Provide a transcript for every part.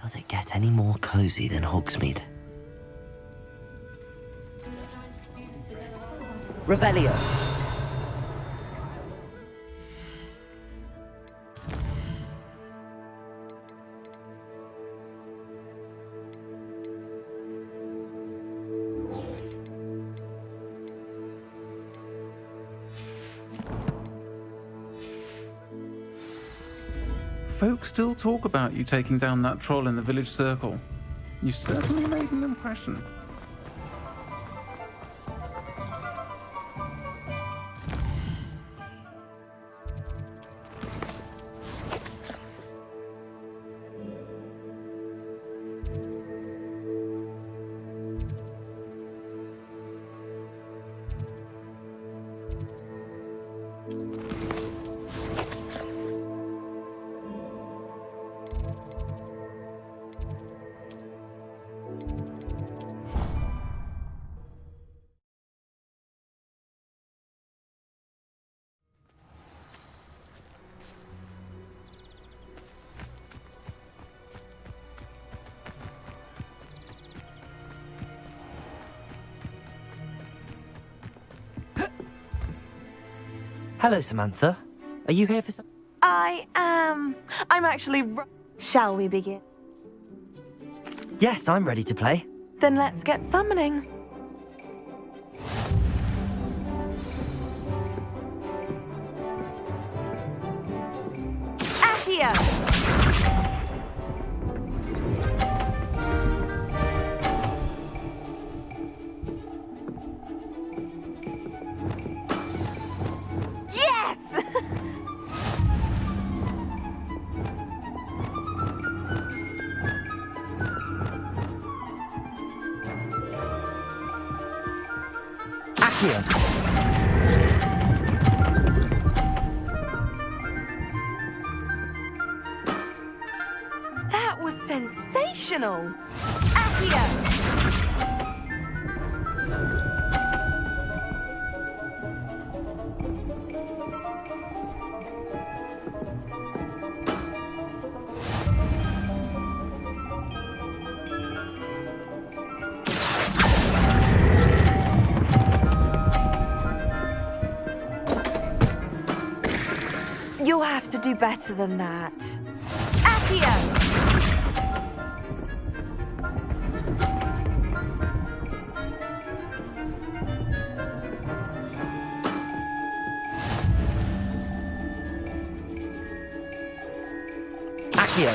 Does it get any more cozy than Hogsmeade? Revelio. Folks still talk about you taking down that troll in the village circle. You certainly made an impression. Hello, Samantha. Are you here for some... I am. I'm actually... Shall we begin? Yes, I'm ready to play. Then let's get summoning. Accio! Yes! Accio. That was sensational! Accio! You'll have to do better than that. Accio! Accio.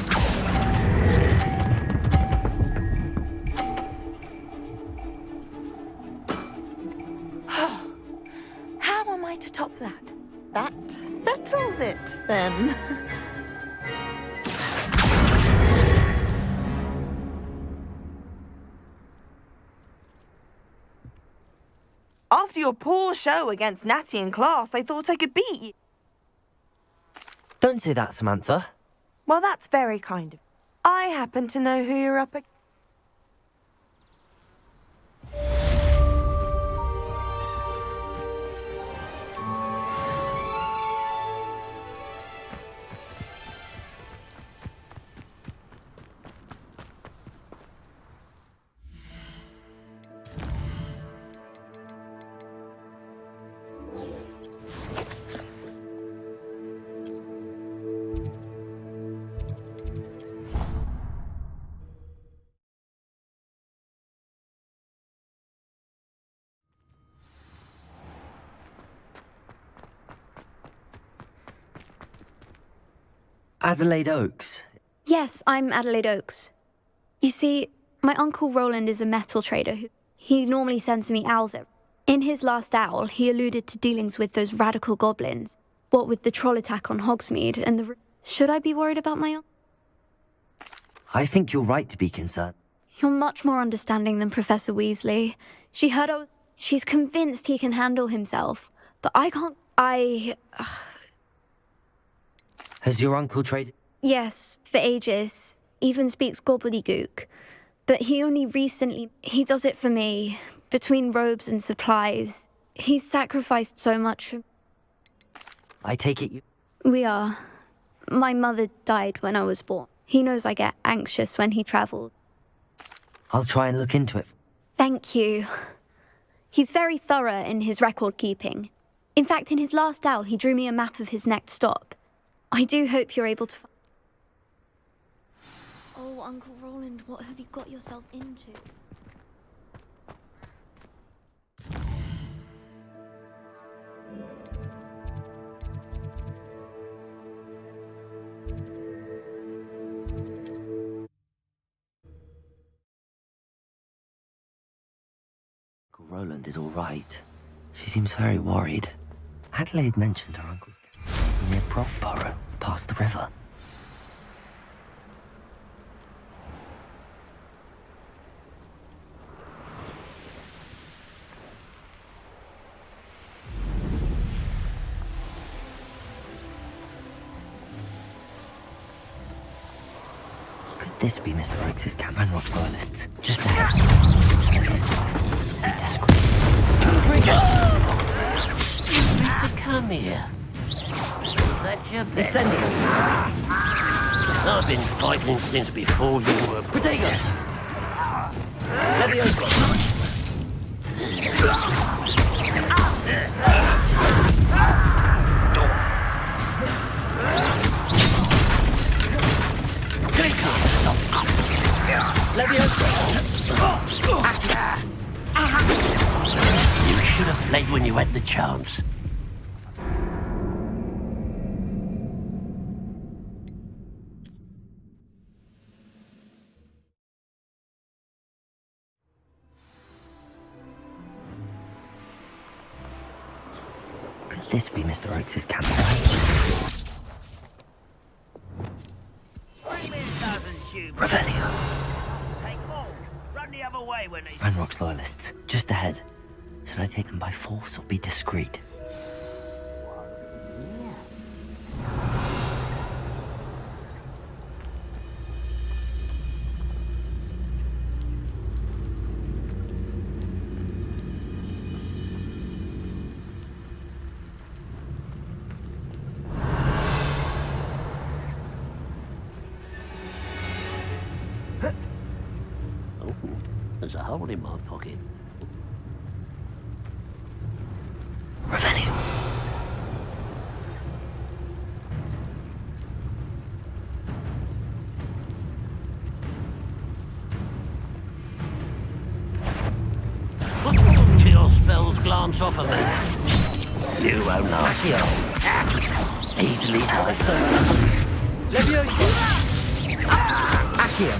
How am I to top that? That settles it, then. After your poor show against Natty in class, I thought I could beat you. Don't say that, Samantha. Well, that's very kind of you. I happen to know who you're up against. Adelaide Oaks. Yes, I'm Adelaide Oaks. You see, my uncle Roland is a metal trader. He normally sends me owls. In his last owl, he alluded to dealings with those radical goblins. What with the troll attack on Hogsmeade and the... Should I be worried about my uncle? I think you're right to be concerned. You're much more understanding than Professor Weasley. She's convinced he can handle himself. But I can't... Has your uncle traded? Yes, for ages. Even speaks gobbledygook. But he only recently... He does it for me. Between robes and supplies. He's sacrificed so much for... I take it you... We are. My mother died when I was born. He knows I get anxious when he travels. I'll try and look into it. Thank you. He's very thorough in his record keeping. In fact, in his last owl, he drew me a map of his next stop. I do hope you're able to find... Oh, Uncle Roland, what have you got yourself into? Uncle Roland is all right. She seems very worried. Adelaide mentioned her uncle's cabin near Brockborough, past the river. Could this be Mr. Oakes' camp and Rock's loyalists? Just ahead. Be discreet. To come here. That's your bet. Incendio! I've been fighting since before you were... Protego! Levioso! Levioso! You should have fled when you had the chance. Could this be Mr. Oakes' camp? Revelio. Ranrock's loyalists, just ahead. Should I take them by force or be discreet? Oh, there's a hole in my pocket. Revelio. Kill spells glance off of me. You won't last. Accio. Easily out. Levioso. Accio.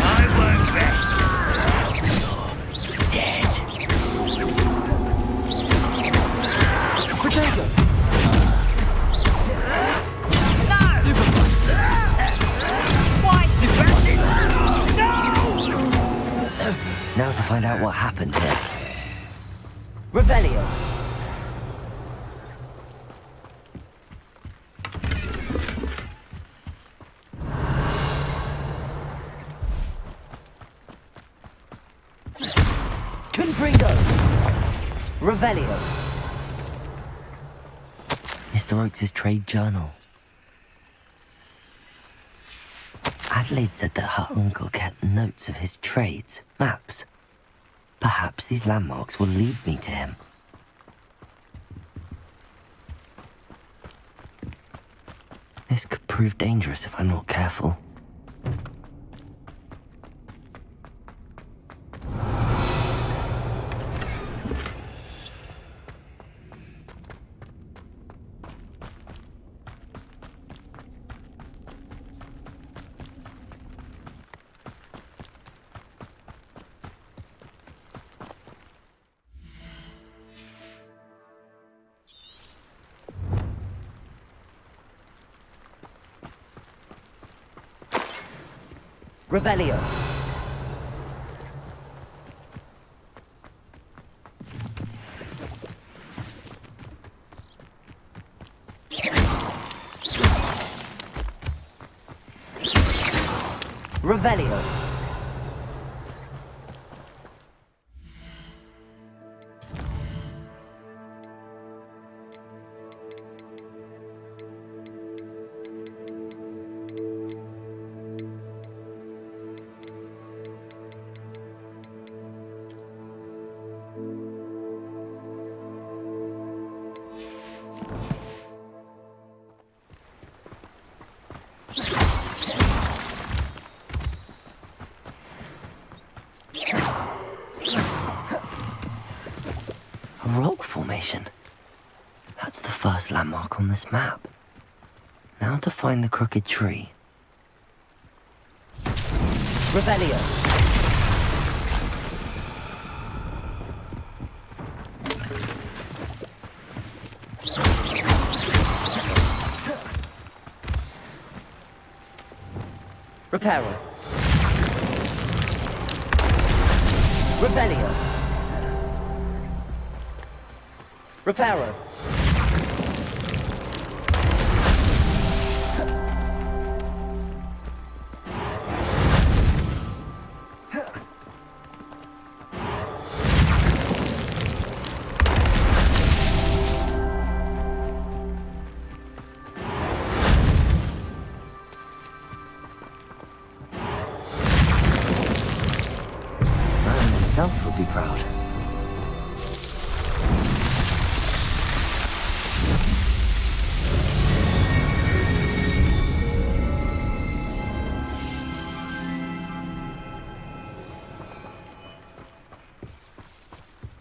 I work best. You're dead. Protego. Now to find out what happened here. Revelio. Confringo. Revelio. Mr. Oakes' trade journal. Adelaide said that her uncle kept notes of his trades, maps. Perhaps these landmarks will lead me to him. This could prove dangerous if I'm not careful. Revelio. Revelio. formation. That's the first landmark on this map. Now to find the crooked tree. Revelio. Reparo. Revelio. Reparo. Man himself would be proud.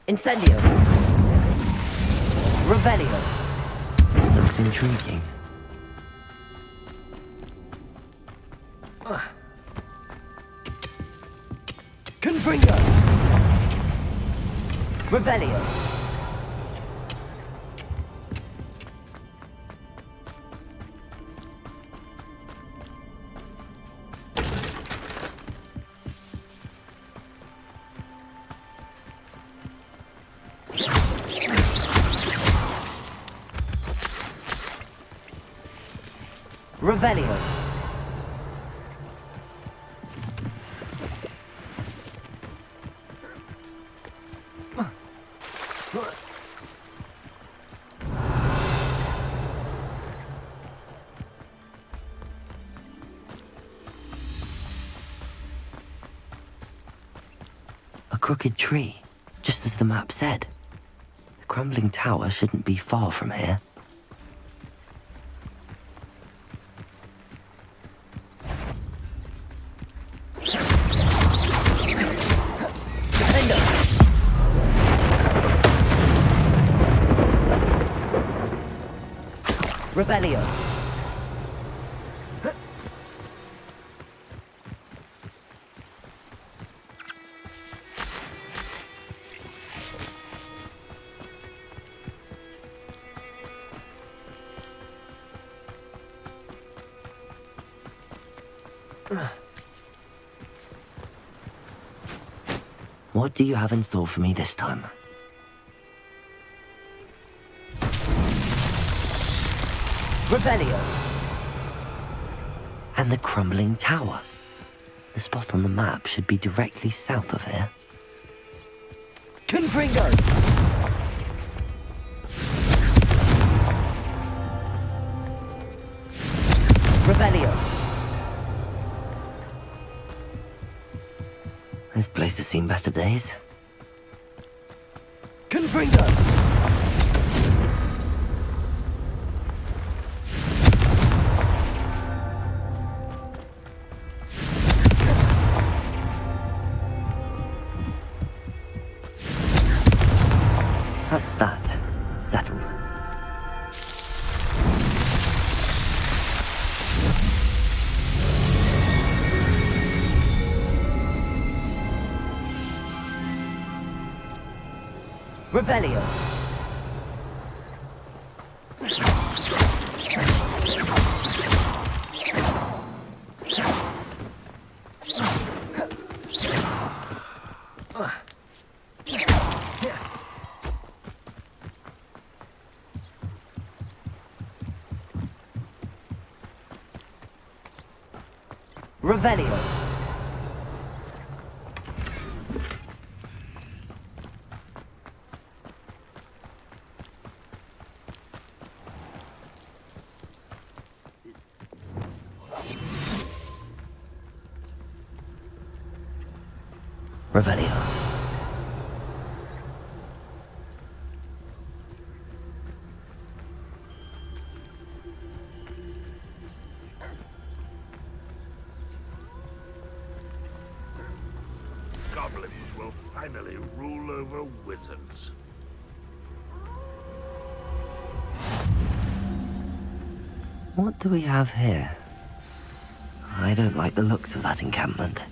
Incendio. Revelio. This looks intriguing. Confringo. Revelio. Revelio. A crooked tree, just as the map said. The crumbling tower shouldn't be far from here. Revelio. What do you have in store for me this time? Revelio. And the crumbling tower. The spot on the map should be directly south of here. Confringo. Revelio. This place has seen better days. Confringo. That's that. Settled. Revelio. Revelio. Revelio. Goblins will finally rule over wizards. What do we have here? I don't like the looks of that encampment.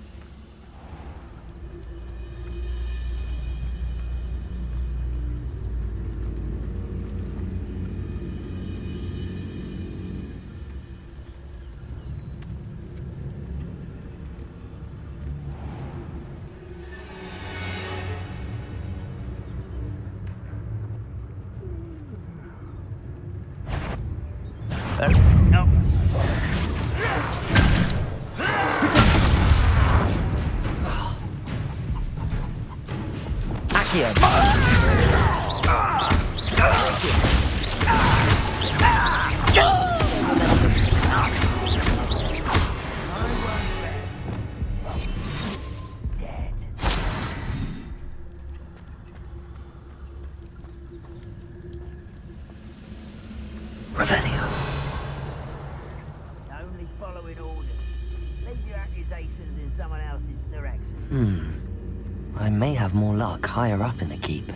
Revelio. Only following orders. Leave your accusations in someone else's direction. I may have more luck higher up in the keep.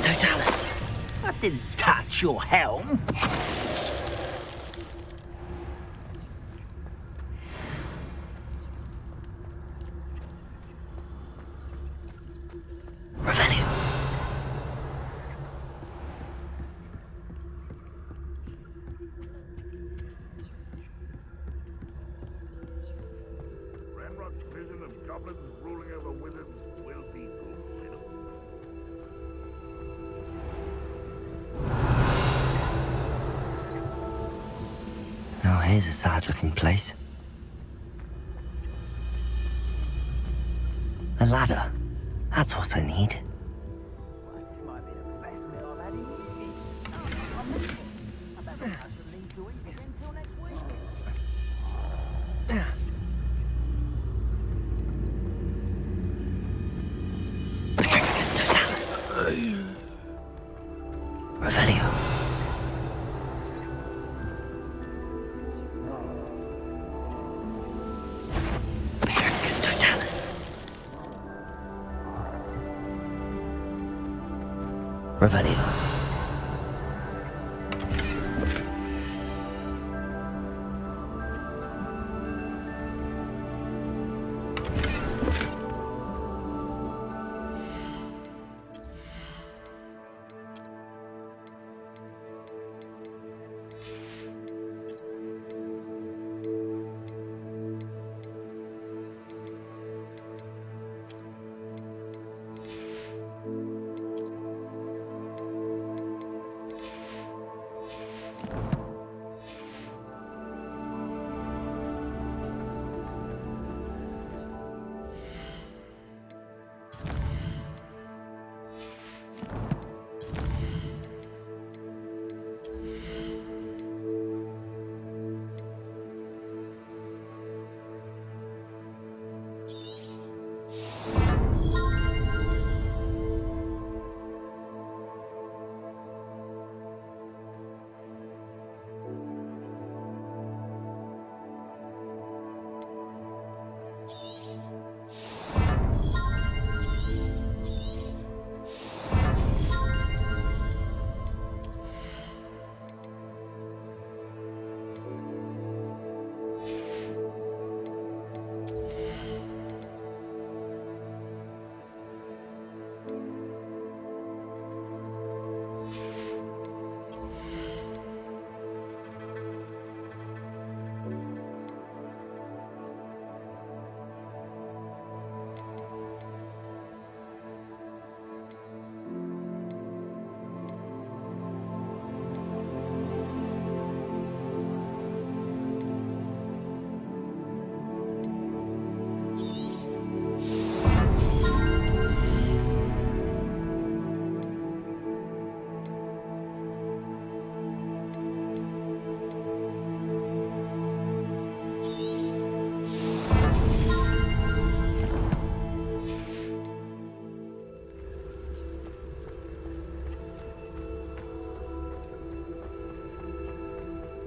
Totalis. I didn't touch your helm. Revelio. Ranrock's vision of goblins ruling over wizards will be fulfilled. Now here's a sad-looking place. A ladder. That's what I need. This might be the best meal I've had in years. I'm missing. I don't think I should leave to eat it until next week. Petrificus totalis. Revelio. Petrificus totalis. Revelio.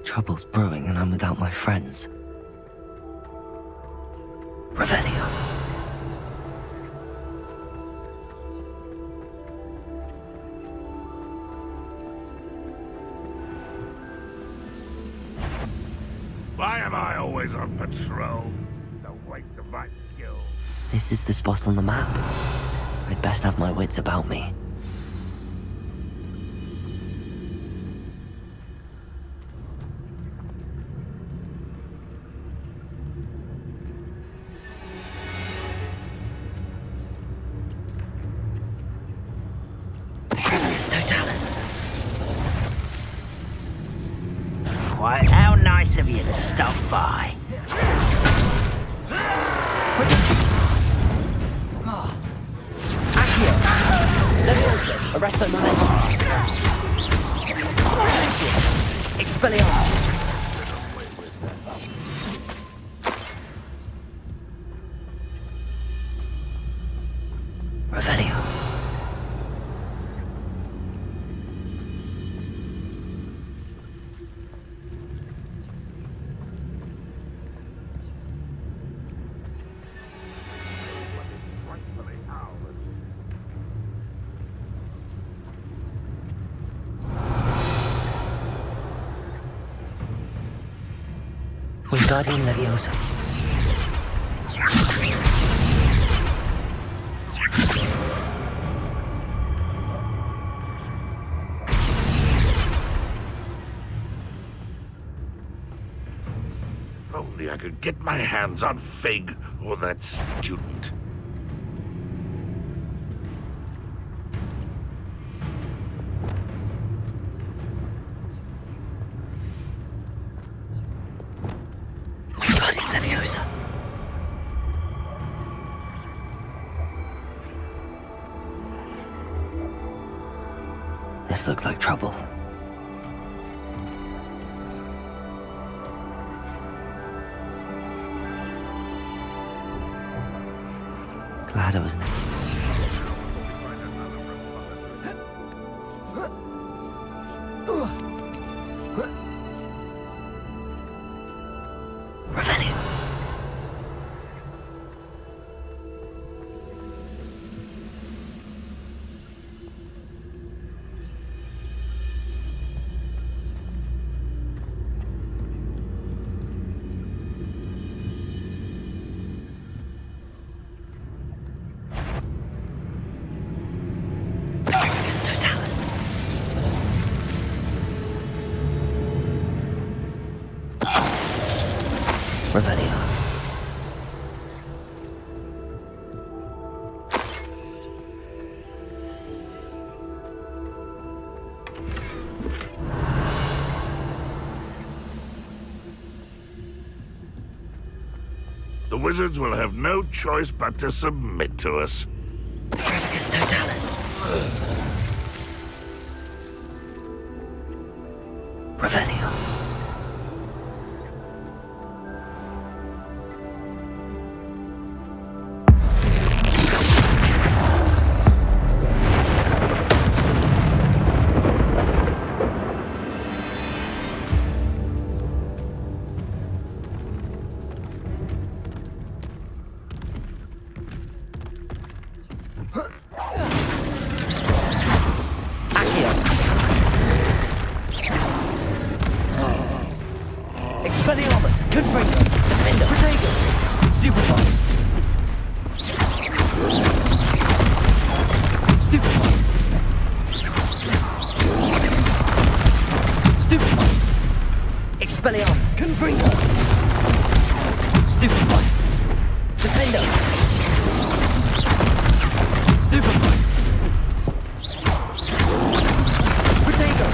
Trouble's brewing and I'm without my friends. Revelio. Why am I always on patrol? It's a waste of my skill. This is the spot on the map. I'd best have my wits about me. Totalis. Why, how nice of you to stop by. Accio! Leviosa! Arresto momentum! Expelliarmus! Revelio. Wingardium Leviosa. Only I could get my hands on Fig or that student. Wingardium Leviosa. This looks like trouble. Glad I was Revelio. Petrificus Totalis. Revelio. The wizards will have no choice but to submit to us. Petrificus Totalis. Revelio. Accio. Expelliarmus. Confringo. Defender. Protego. Stupefy. Stupefy. Stupefy. Expelliarmus. Confringo. Stupefy. Defender. Stupefy. Protego.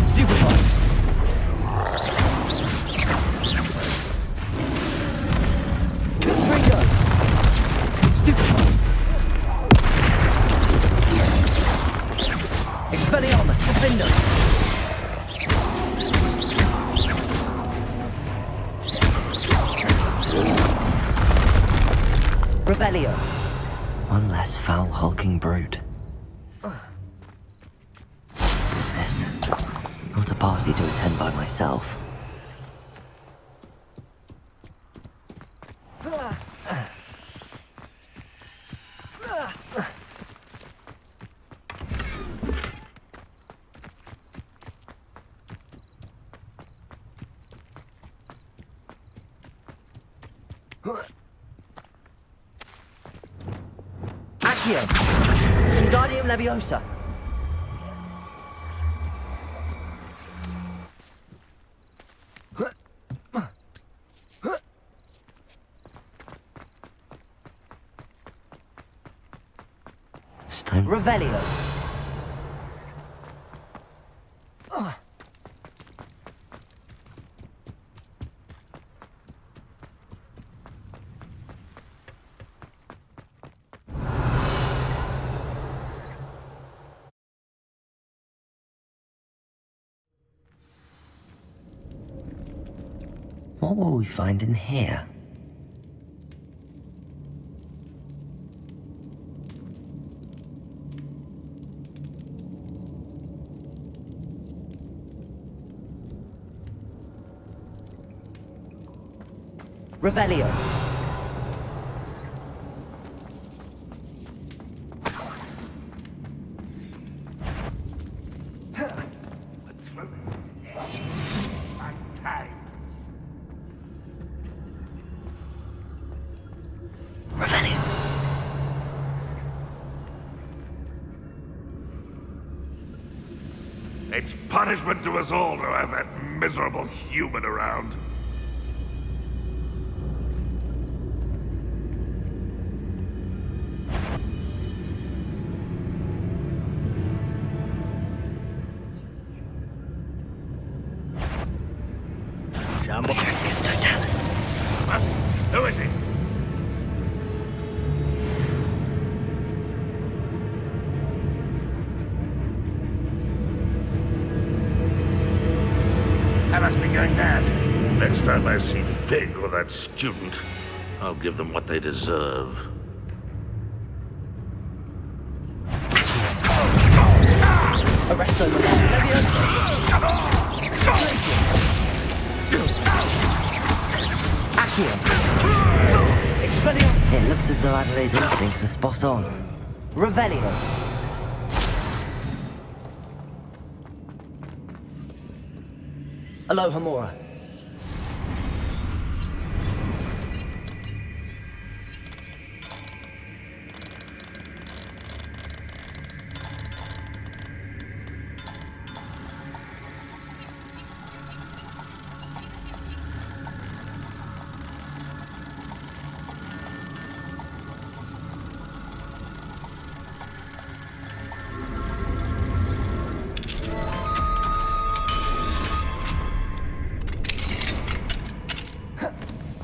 Stupefy. Confringo. Stupefy. Expelliarmus. Defender. Revelio. One less foul, hulking brute. Goodness. Not a party to attend by myself. Accio! Wingardium Leviosa! Stone. Revelio! What will we find in here? Revelio. Revelio. It's punishment to us all to have that miserable human around. It's Totalis. Huh? Who is he? I must be going mad. Next time I see Fig or that student, I'll give them what they deserve. Arresto Leviosa. Accio. Expelliarmus. It looks as though Adelaide's instincts were spot on. Revelio. Alohomora.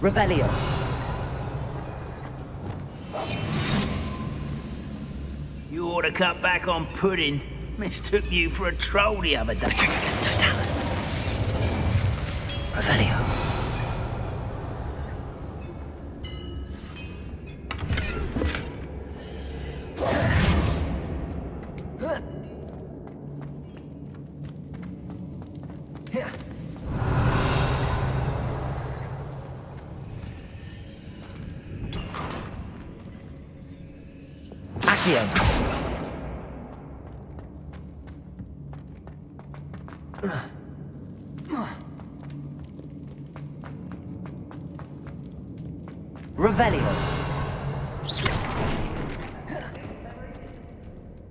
Revelio. You ought to cut back on pudding. Mistook you for a troll the other day. It's Totalis. Revelio. Accio. Revelio.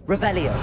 Revelio.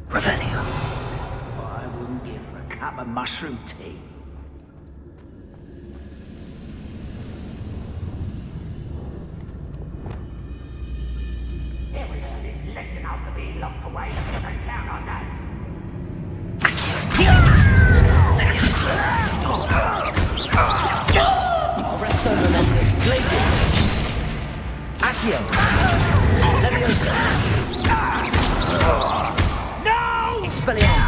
Revelio. I wouldn't give for a cup of mushroom tea. Every man is less enough to be locked away. You can count on that. Arresto Momentum. Glacius. Accio. Leviosa. Revelio.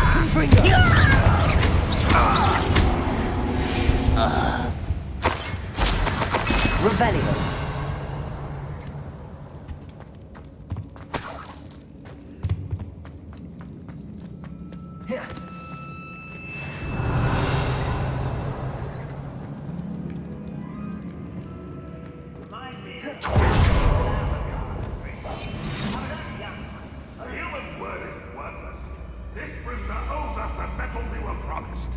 A human's word is worthless. This prisoner owes us the metal we were promised.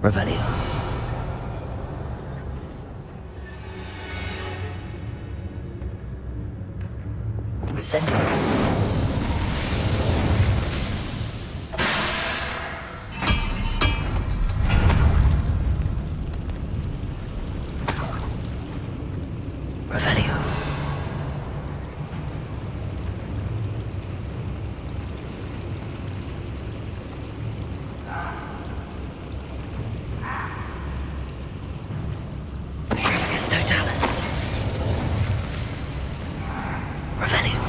Revelio. Incendio. Revelio. Totalis. Revelio.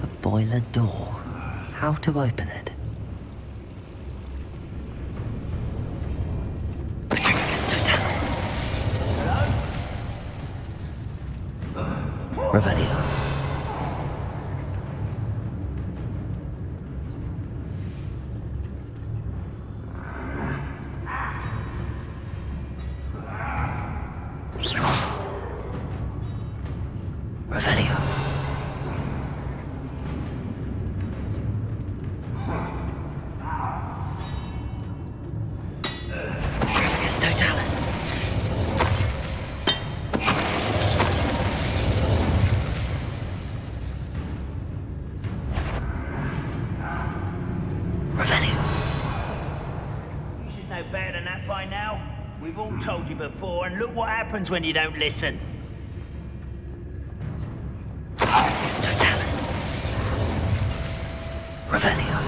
A boiler door. How to open it? Totalis. Revelio. Revelio. Totalis. Revelio. You should know better than that by now. We've all told you before, and look what happens when you don't listen. Totalis. Revelio.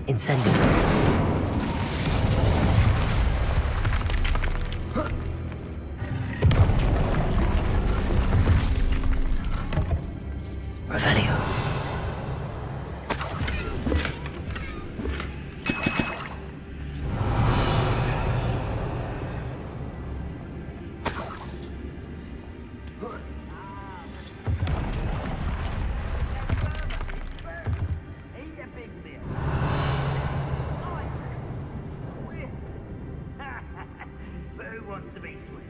Incendio. Revelio. Eat a big meal. But who wants to be sweet?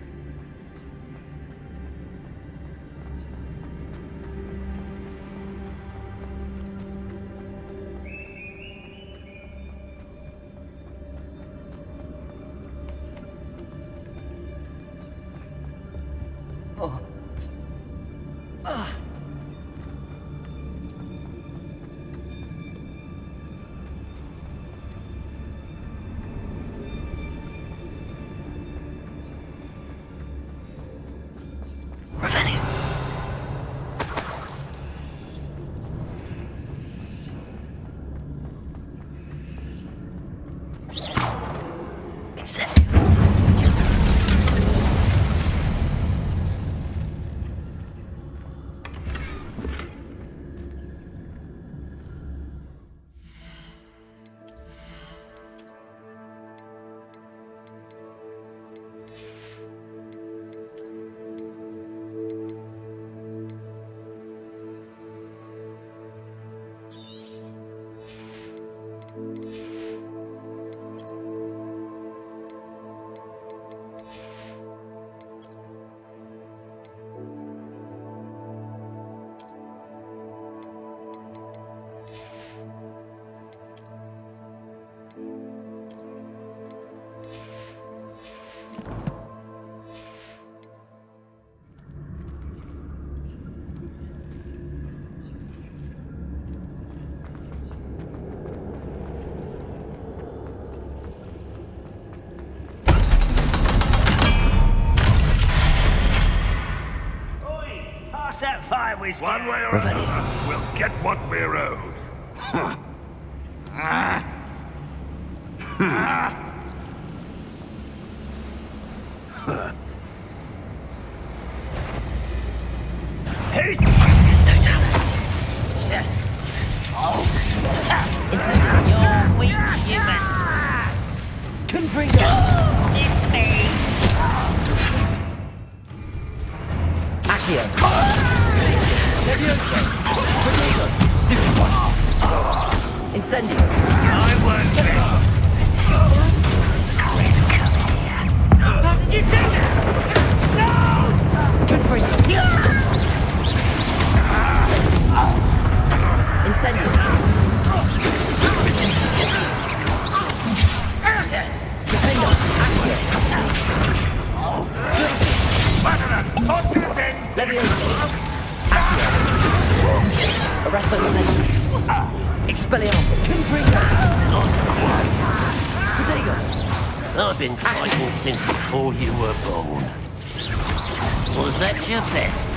I was... One way or Revelio. another, we'll get what we're owed. Who's... You're weak, human. Confringo! Missed me. Accio! Levioso! Confringo! Stupefy! Incendio! I won't miss. How did you do that? Confringo! Incendio! Defendo! Accio! Levioso! Accio! Arresto Momento! Expelliarmus! Confringo! Protego! I've been fighting since before you were born. Was that your best?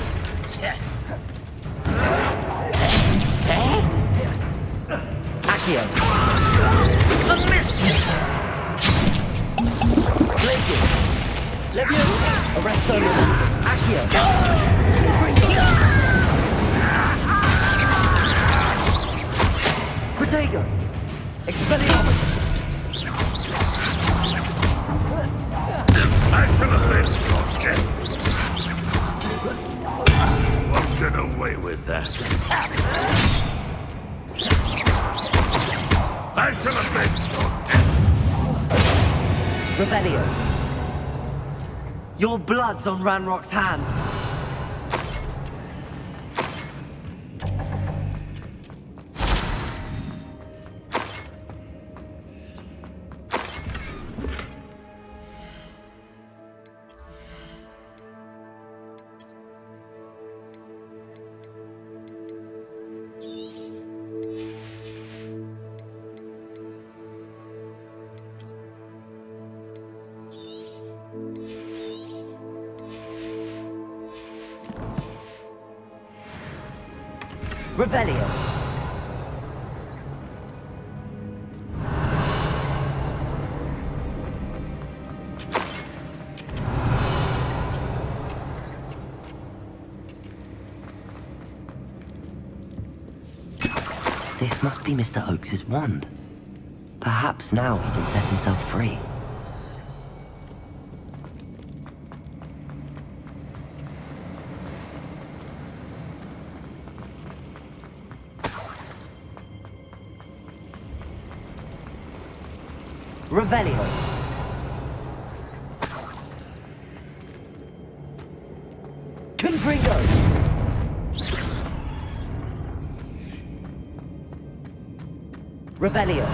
Accio! A miss! Glacius! Levioso! Arresto Momento! Accio! Confringo! Protego! Expelliarmus! I should have been so dead. Won't get away with that. I should have been so dead. Revelio. Your blood's on Ranrock's hands. Revelio. This must be Mr. Oakes's wand. Perhaps now he can set himself free. Revelio. Confringo. Revelio.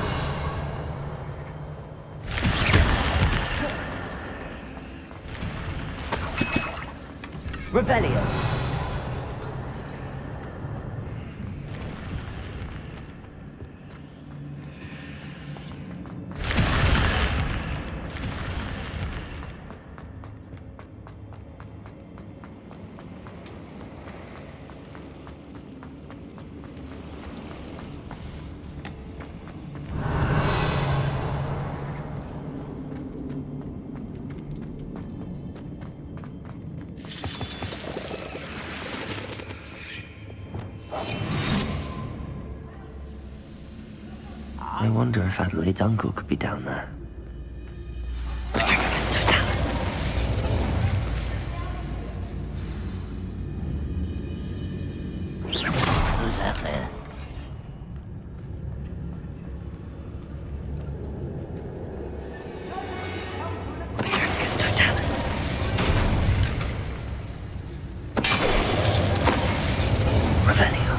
Revelio. I wonder if Adelaide's uncle could be down there. Patricius Totalis. Who's out there? Patricius Totalis. Revelio.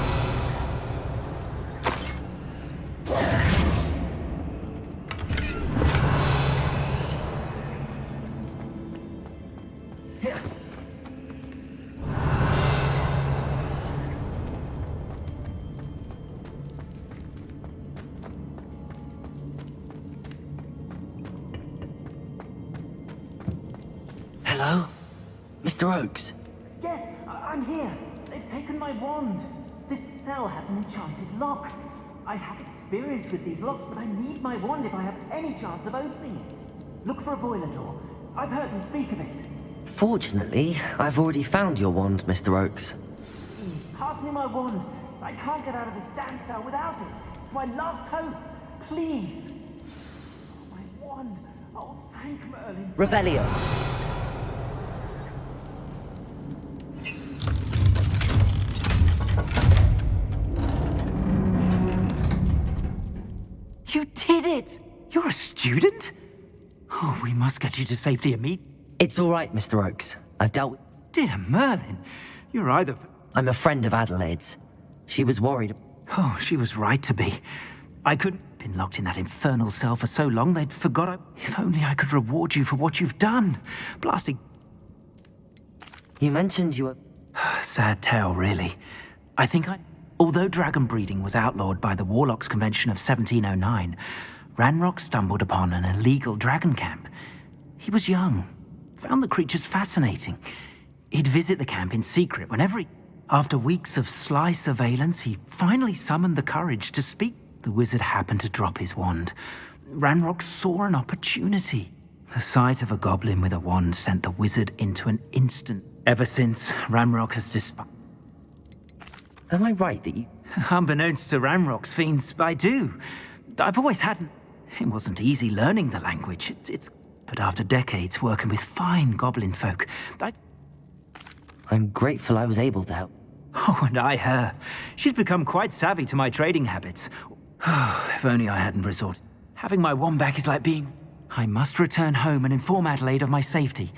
Hello? Mr. Oakes? Yes, I'm here. They've taken my wand. This cell has an enchanted lock. I have experience with these locks, but I need my wand if I have any chance of opening it. Look for a boiler door. I've heard them speak of it. Fortunately, I've already found your wand, Mr. Oakes. Please, pass me my wand. I can't get out of this damn cell without it. It's my last hope. Please. Oh, my wand. Oh, thank Merlin. Revelio. You did it! You're a student? Oh, we must get you to safety immediately. It's all right, Mr. Oakes. I've dealt with... Dear Merlin, you're either... I'm a friend of Adelaide's. She was worried... Oh, she was right to be. I couldn't... Been locked in that infernal cell for so long, they'd forgot... If only I could reward you for what you've done. Blasting... You mentioned you were... Sad tale, really. I think I... Although dragon breeding was outlawed by the Warlocks Convention of 1709, Ranrock stumbled upon an illegal dragon camp. He was young, found the creatures fascinating. He'd visit the camp in secret whenever he... After weeks of sly surveillance, he finally summoned the courage to speak. The wizard happened to drop his wand. Ranrock saw an opportunity. The sight of a goblin with a wand sent the wizard into an instant. Ever since, Ranrock has despised... Am I right that you... Unbeknownst to Ranrock's fiends, I do. I've always had... It wasn't easy learning the language. It's... But after decades working with fine goblin folk, I'm grateful I was able to help. Oh, and I her. She's become quite savvy to my trading habits. Oh, if only I hadn't resorted. Having my wand back is like being... I must return home and inform Adelaide of my safety.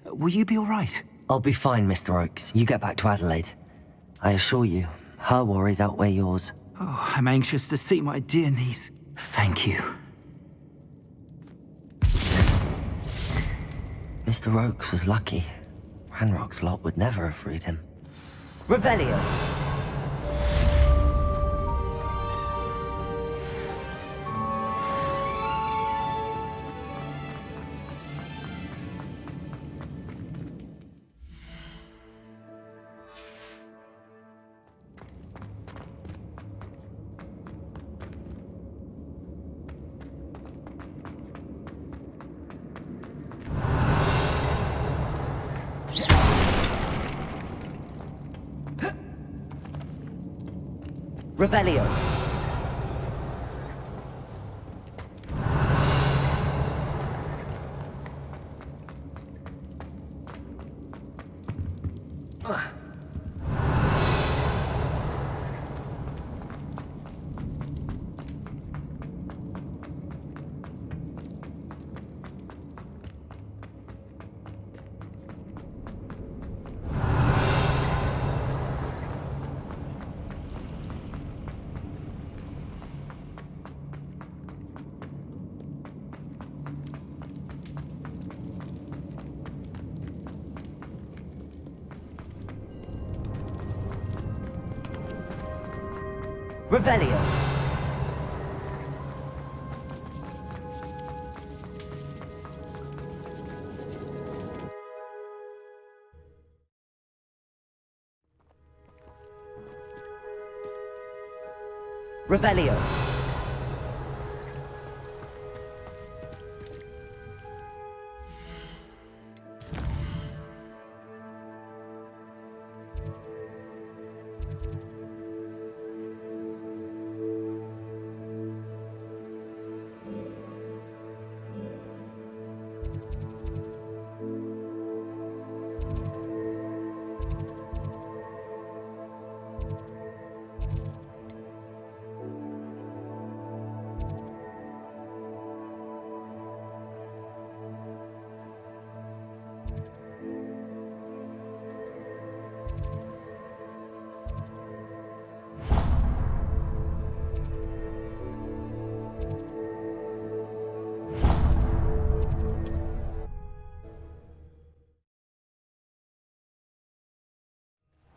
Will you be all right? I'll be fine, Mr. Oakes. You get back to Adelaide. I assure you, her worries outweigh yours. Oh, I'm anxious to see my dear niece. Thank you. Mr. Oakes was lucky. Ranrock's lot would never have freed him. Revelio! Revelio. Revelio. Revelio.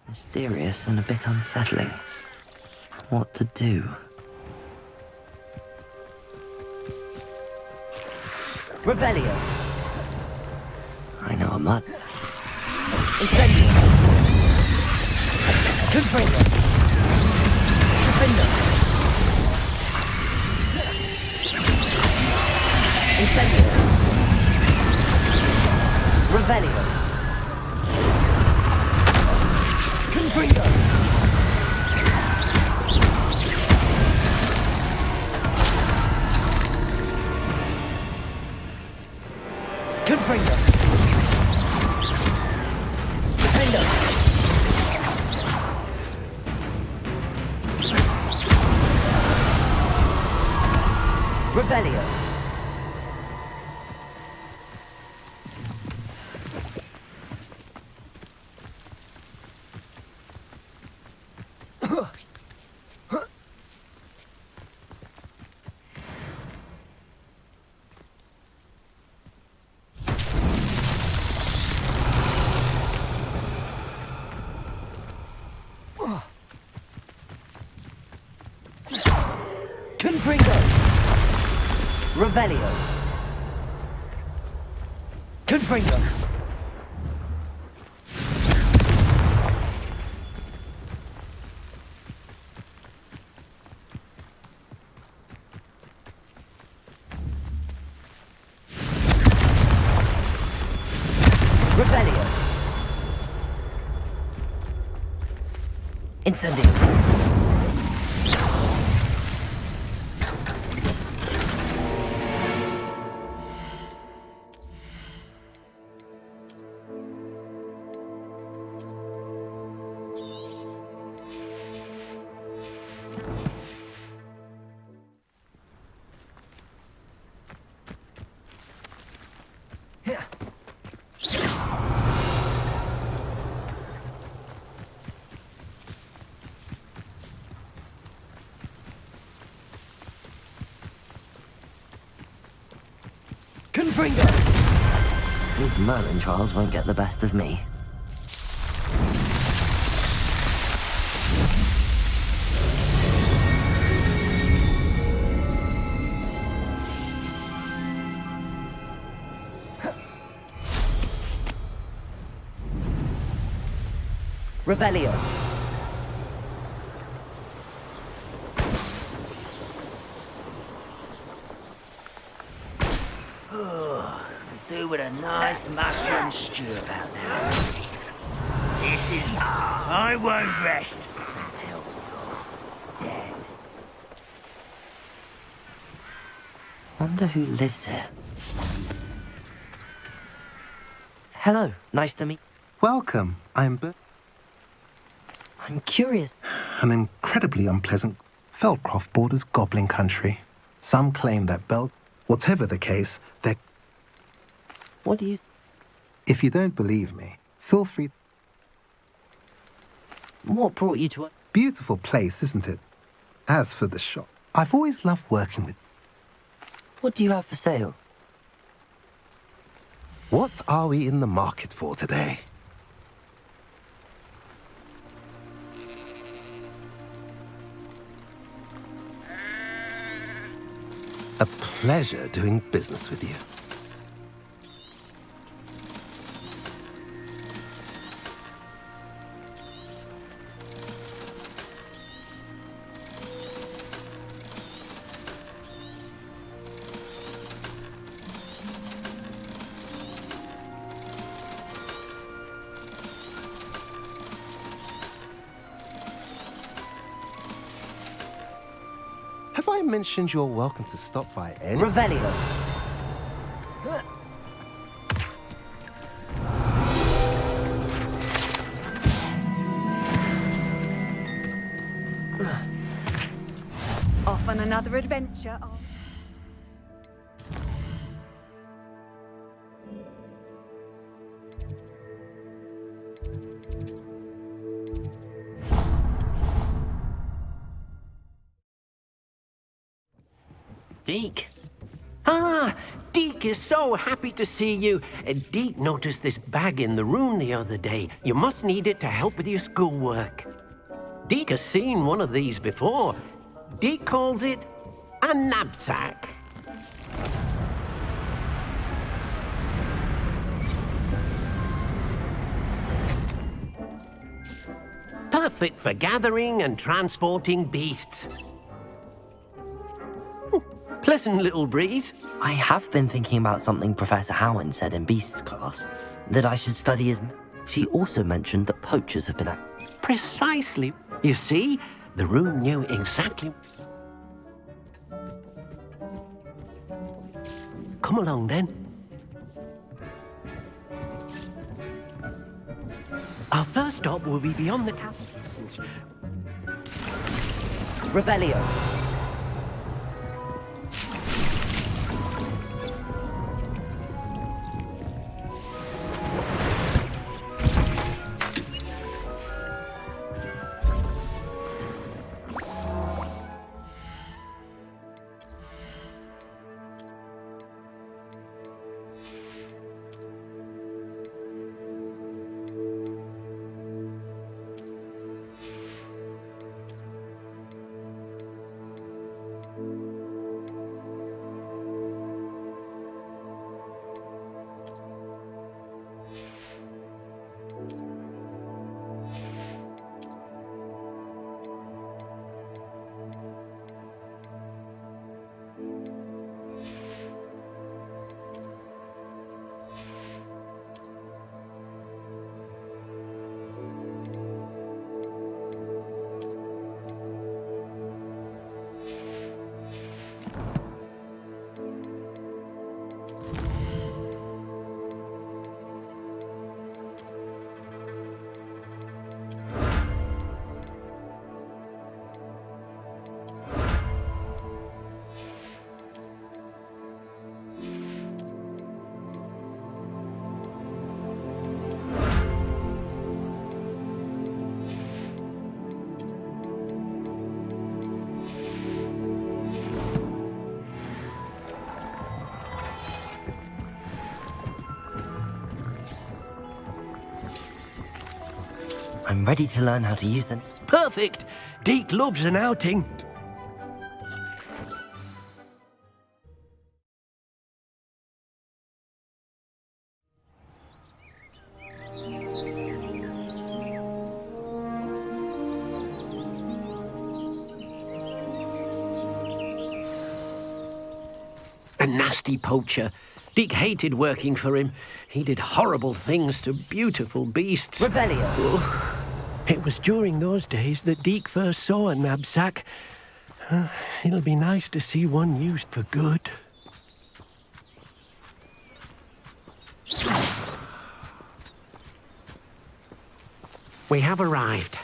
Mysterious and a bit unsettling. What to do? Revelio. I know a mud. Incendio. Confringo. Defender. Incendio. Revelio. Confringo. Confringo. Defender. Revelio. Confringo. Revelio. Confringo. Revelio. Incendio. Confringo! These Merlin trials won't get the best of me. Revelio. Do with a nice mushroom stew about now. This is... I won't rest until you're dead. Wonder who lives here. Hello, nice to meet. Welcome. I'm curious. an incredibly unpleasant Feldcroft borders goblin country. Some claim that whatever the case, they're... What do you... If you don't believe me, feel free. What brought you to... Beautiful place, isn't it? As for the shop, I've always loved working with... What do you have for sale? What are we in the market for today? A pleasure doing business with you. Have I mentioned you're welcome to stop by any... Revelio. Off on another adventure. Deke. Ah, Deke is so happy to see you. Deke noticed this bag in the room the other day. You must need it to help with your schoolwork. Deke has seen one of these before. Deke calls it a knapsack. perfect for gathering and transporting beasts. Pleasant little breeze. I have been thinking about something Professor Howard said in Beasts class, that I should study as... She also mentioned that poachers have been out. Precisely. You see, the room knew exactly... Come along, then. Our first stop will be beyond the castle. Revelio. I'm ready to learn how to use them. Perfect! Deke loves an outing. A nasty poacher. Deke hated working for him. He did horrible things to beautiful beasts. Revelio. Oh, it was during those days that Deke first saw a knapsack. It'll be nice to see one used for good. We have arrived.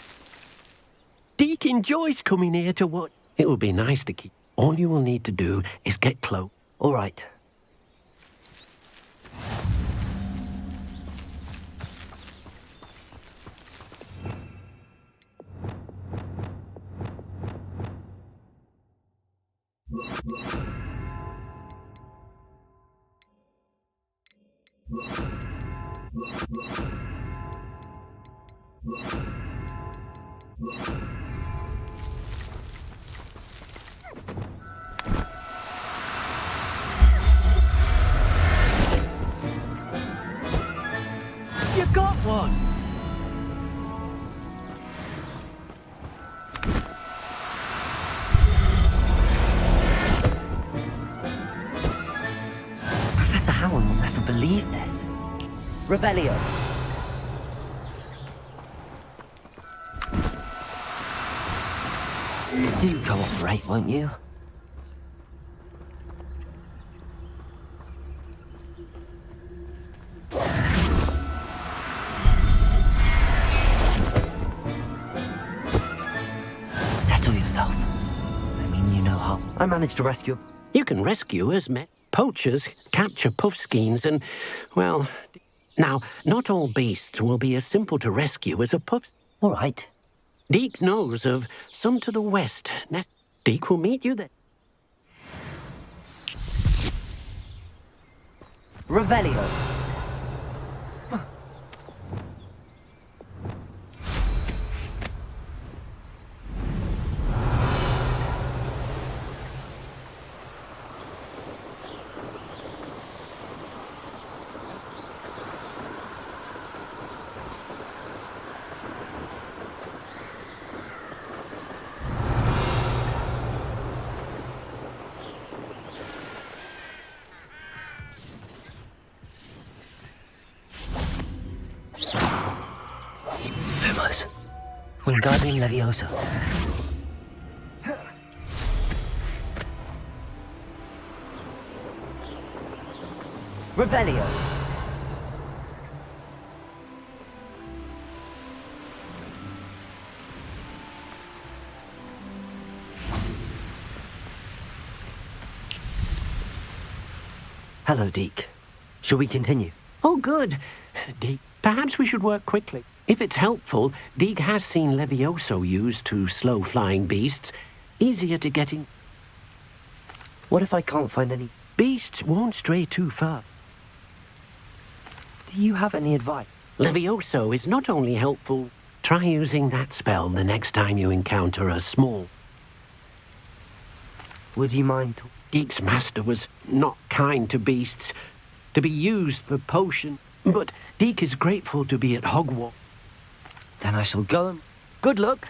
Deke enjoys coming here to watch. It will be nice to keep. All you will need to do is get close. All right. You got one! Professor Howard will never believe this. Revelio. Do cooperate, won't you? Settle yourself. I mean, you know how I managed to rescue... You can rescue as poachers capture puffskeins and, well... Now, not all beasts will be as simple to rescue as a puff... All right. Deke knows of some to the west. Deke will meet you there. Revelio. Lumos. Wingardium Leviosa. Revelio. Hello, Deke. Shall we continue? Oh, good. Deke, perhaps we should work quickly. If it's helpful, Deke has seen Levioso used to slow flying beasts. Easier to get in. What if I can't find any? Beasts won't stray too far. Do you have any advice? Levioso is not only helpful, try using that spell the next time you encounter a small. Would you mind? Deke's master was not kind to beasts, to be used for potion, but Deke is grateful to be at Hogwarts. Then I shall go and... Good luck!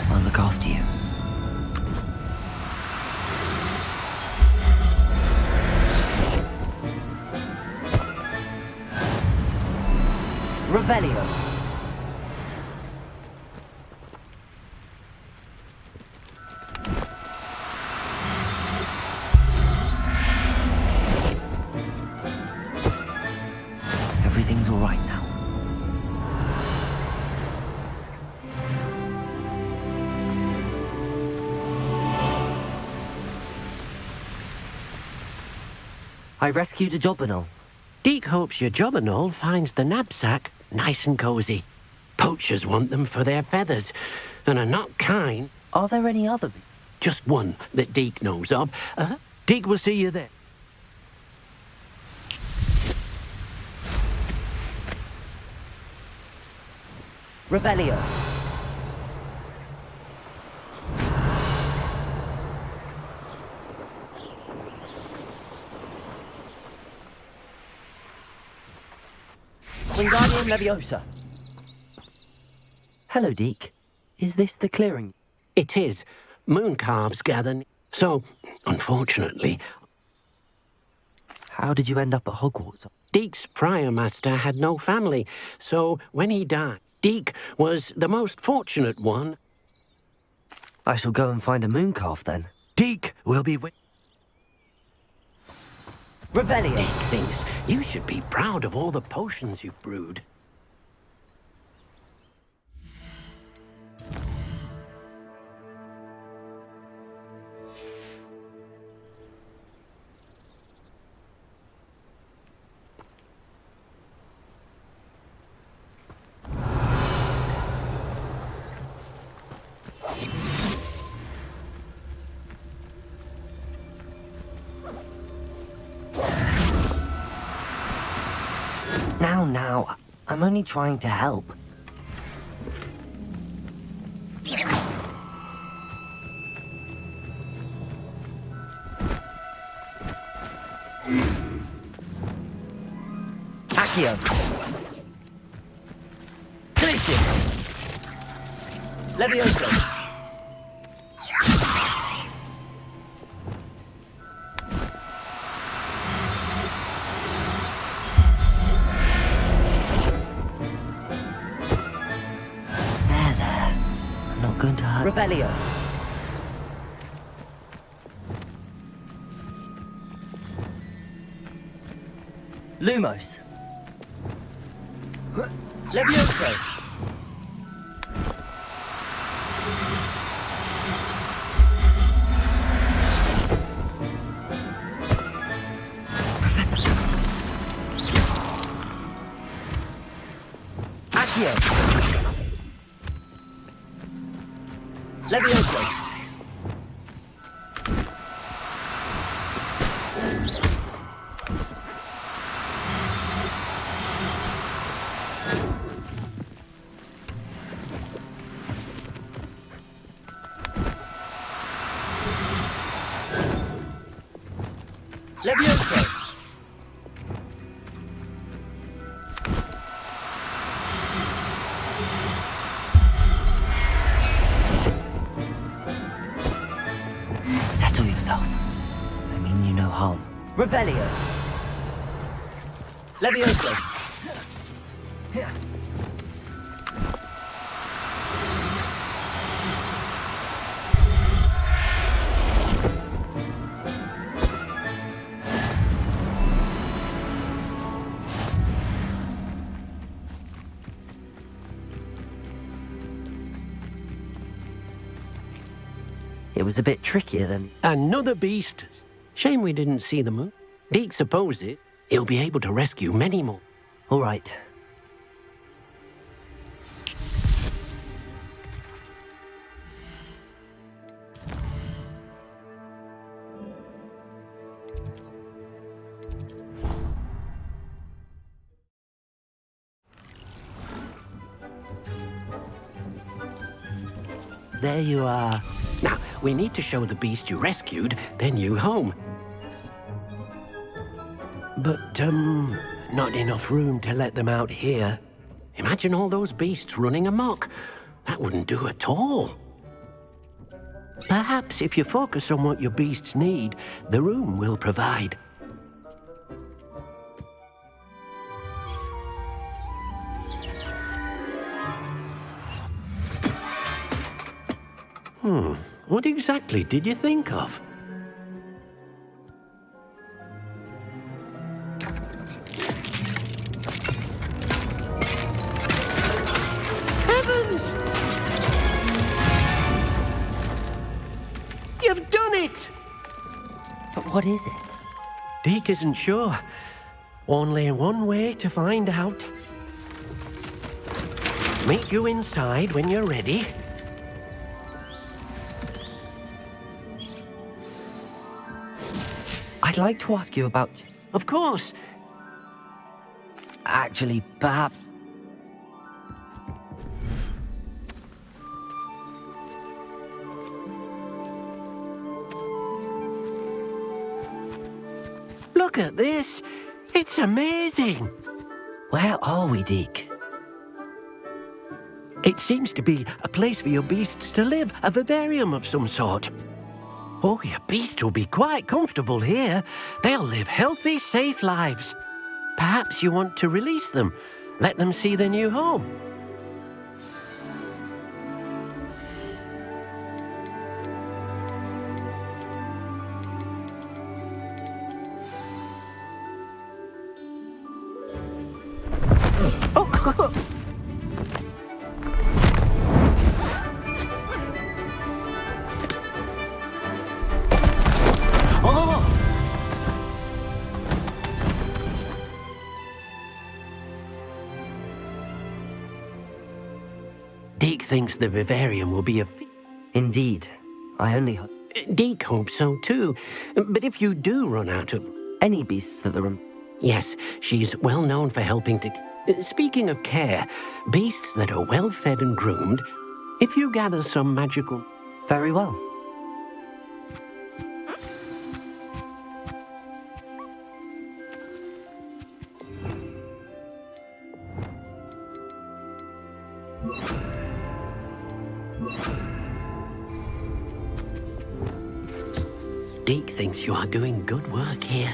I'll look after you. Revelio. Everything's all right now. I rescued a Jobberknoll. Deke hopes your Jobberknoll finds the knapsack nice and cozy. Poachers want them for their feathers, and are not kind. Are there any other? Just one that Deke knows of. Deke will see you there. Revelio. Wingardium Leviosa. Hello, Deke. Is this the clearing? It is. Moon calves gather. So, unfortunately, How did you end up at Hogwarts? Deke's prior master had no family. So, when he died, Deke was the most fortunate one. I shall go and find a mooncalf then. Deke will be with. Revelio. Deke thinks you should be proud of all the potions you've brewed. Now, I'm only trying to help. Accio. Delicious. Levioso. Going to hurt. Revelio. Lumos. Levioso. Professor. Accio. Levioso. Levioso! Settle yourself. I mean you no harm. Revelio! Levioso! It was a bit trickier than... Another beast. Shame we didn't see the moon. Deke supposes he'll be able to rescue many more. All right. There you are. Now, we need to show the beast you rescued their new home. But, not enough room to let them out here. Imagine all those beasts running amok. That wouldn't do at all. Perhaps if you focus on what your beasts need, the room will provide. What exactly did you think of? Heavens! You've done it! But what is it? Deke isn't sure. Only one way to find out. Meet you inside when you're ready. I'd like to ask you about... Of course. Actually, perhaps... Look at this. It's amazing. Where are we, Deke? It seems to be a place for your beasts to live, a vivarium of some sort. Oh, your beasts will be quite comfortable here. They'll live healthy, safe lives. Perhaps you want to release them. Let them see their new home. Deke thinks the vivarium will be a... Indeed. I only hope... Deke hopes so too. But if you do run out of... Any beasts at the room... Yes, she's well known for helping to... Speaking of care, beasts that are well fed and groomed, if you gather some magical... Very well. Deke thinks you are doing good work here.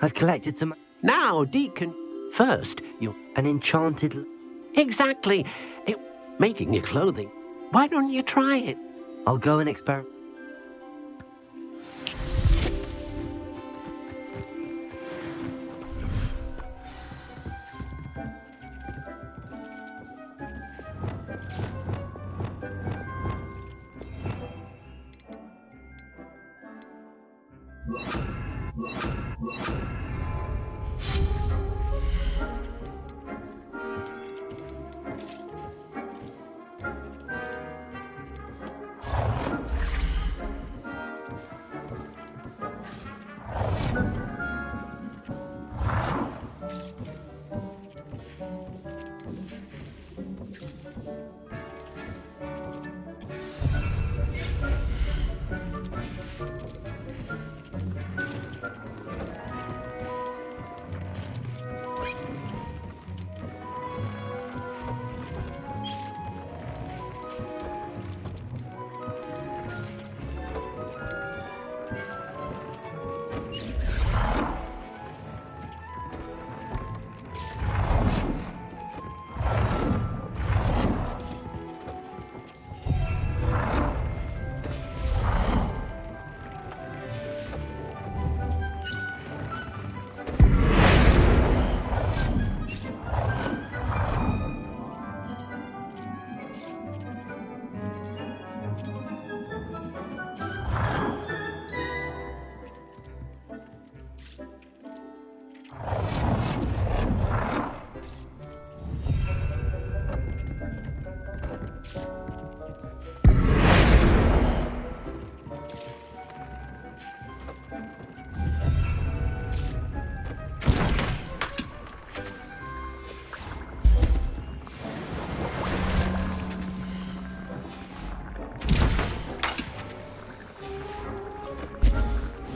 I've collected some... Now, Deacon, first, you... An enchanted... Exactly. Making your clothing. Why don't you try it? I'll go and experiment.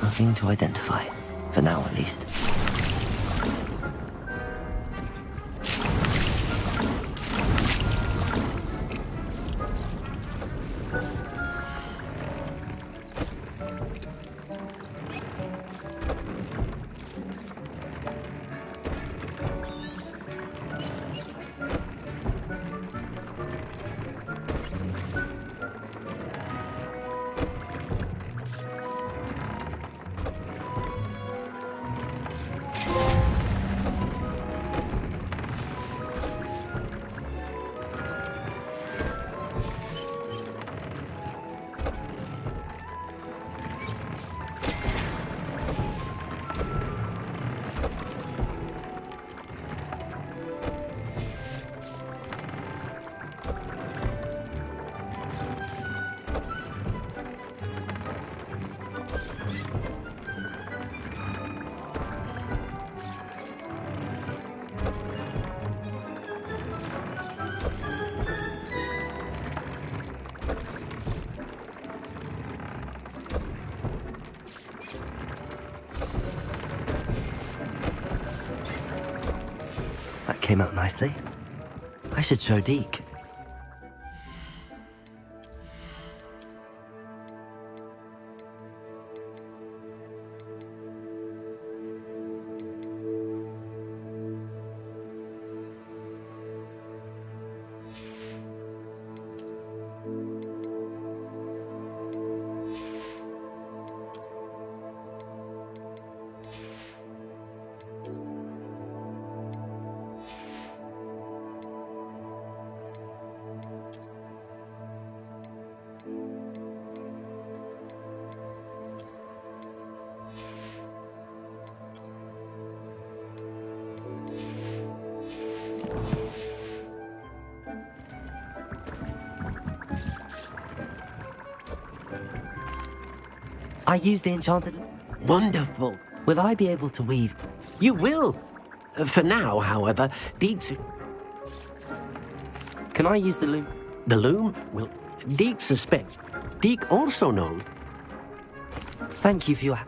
Nothing to identify. For now, at least. That came out nicely. I should show Deke. I use the enchanted... Wonderful. Will I be able to weave? You will. For now, however, Deke's... Can I use the loom? The loom? Well, Deke suspects. Deke also knows. Thank you for your...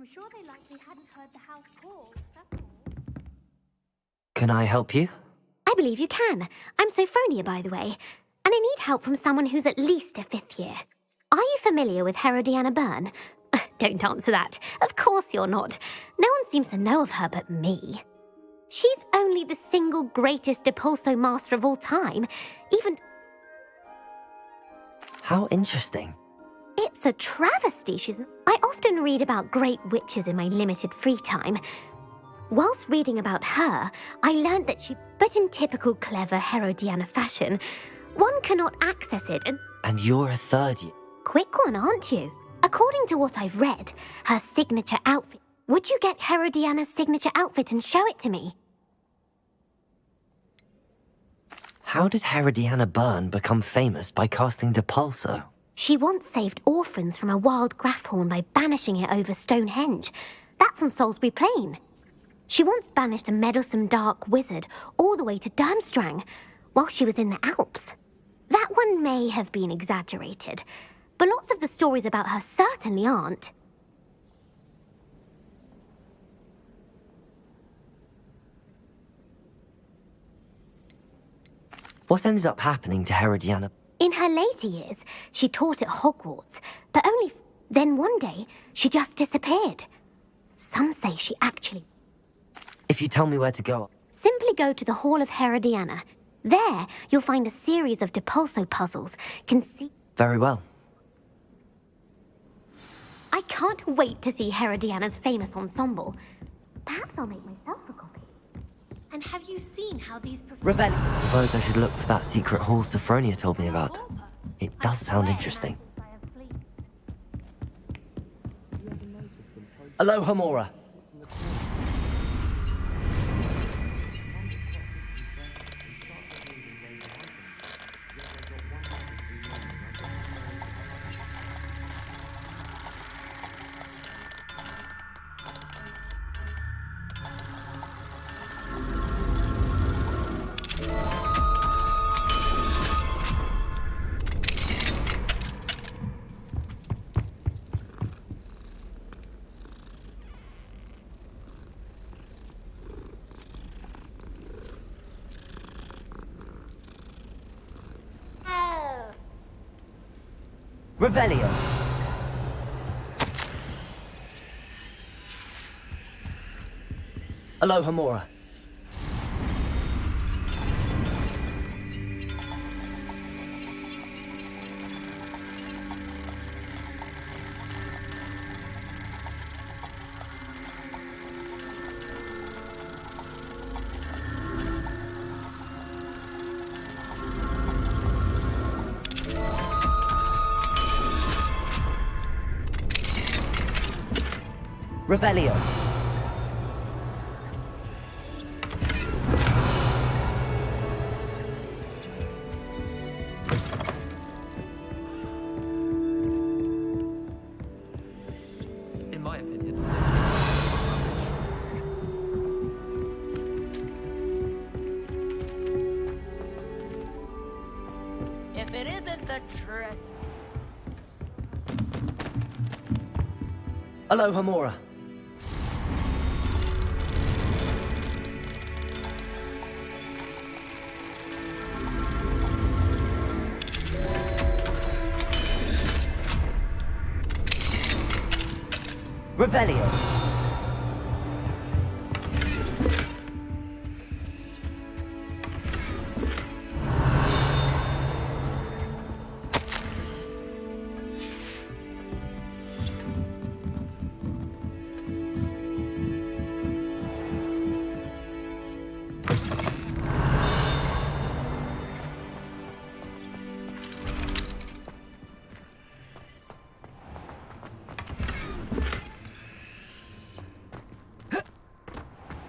I'm sure they likely hadn't heard the house call, that's all. Can I help you? I believe you can. I'm Sophronia, by the way, and I need help from someone who's at least a 5th year. Are you familiar with Herodiana Byrne? Don't answer that. Of course you're not. No one seems to know of her but me. She's only the single greatest Depulso master of all time. Even... How interesting. It's a travesty I often read about great witches in my limited free time. Whilst reading about her, I learned that but in typical clever Herodiana fashion, one cannot access it And you're a 3rd year. Quick one, aren't you? According to what I've read, her signature outfit... Would you get Herodiana's signature outfit and show it to me? How did Herodiana Byrne become famous by casting Depulso? She once saved orphans from a wild Grafhorn by banishing it over Stonehenge. That's on Salisbury Plain. She once banished a meddlesome dark wizard all the way to Durmstrang while she was in the Alps. That one may have been exaggerated, but lots of the stories about her certainly aren't. What ended up happening to Herodiana? In her later years, she taught at Hogwarts, but then one day, she just disappeared. Some say she actually... If you tell me where to go... Simply go to the Hall of Herodiana. There, you'll find a series of Depulso puzzles. Very well. I can't wait to see Herodiana's famous ensemble. Perhaps I'll make myself a copy. And have you seen how these... Suppose I should look for that secret hall Sophronia told me about. It does sound interesting. Aloha, Mora. Revelio. Alohomora. Revelio. In my opinion. If it isn't the trick. Alohomora. Revelio.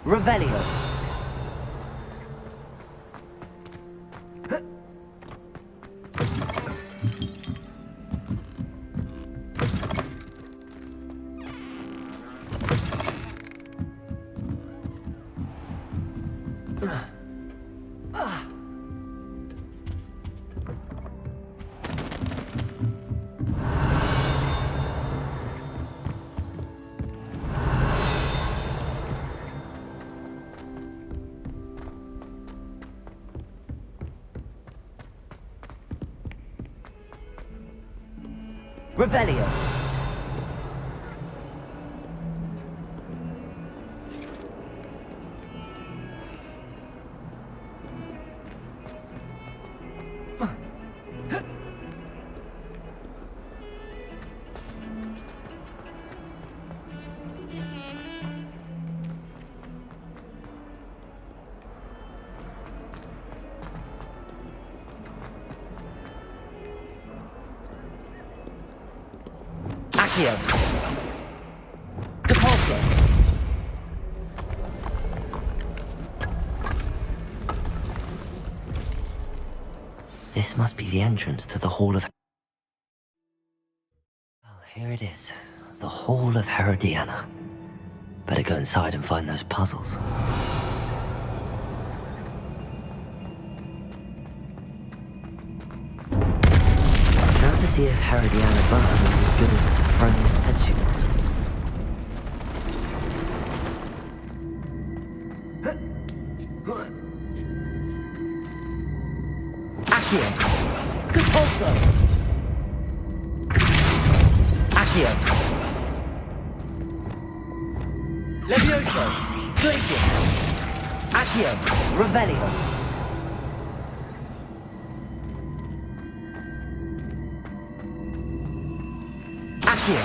Revelio. Revelio. Accio. Depulso. This must be the entrance to the Hall of... Well, here it is. The Hall of Herodiana. Better go inside and find those puzzles. Now to see if Herodiana Byrne was as good as Sophronia said she was. Accio. Depulso. Accio. Levioso. Glacier. Accio. Revelio. Accio.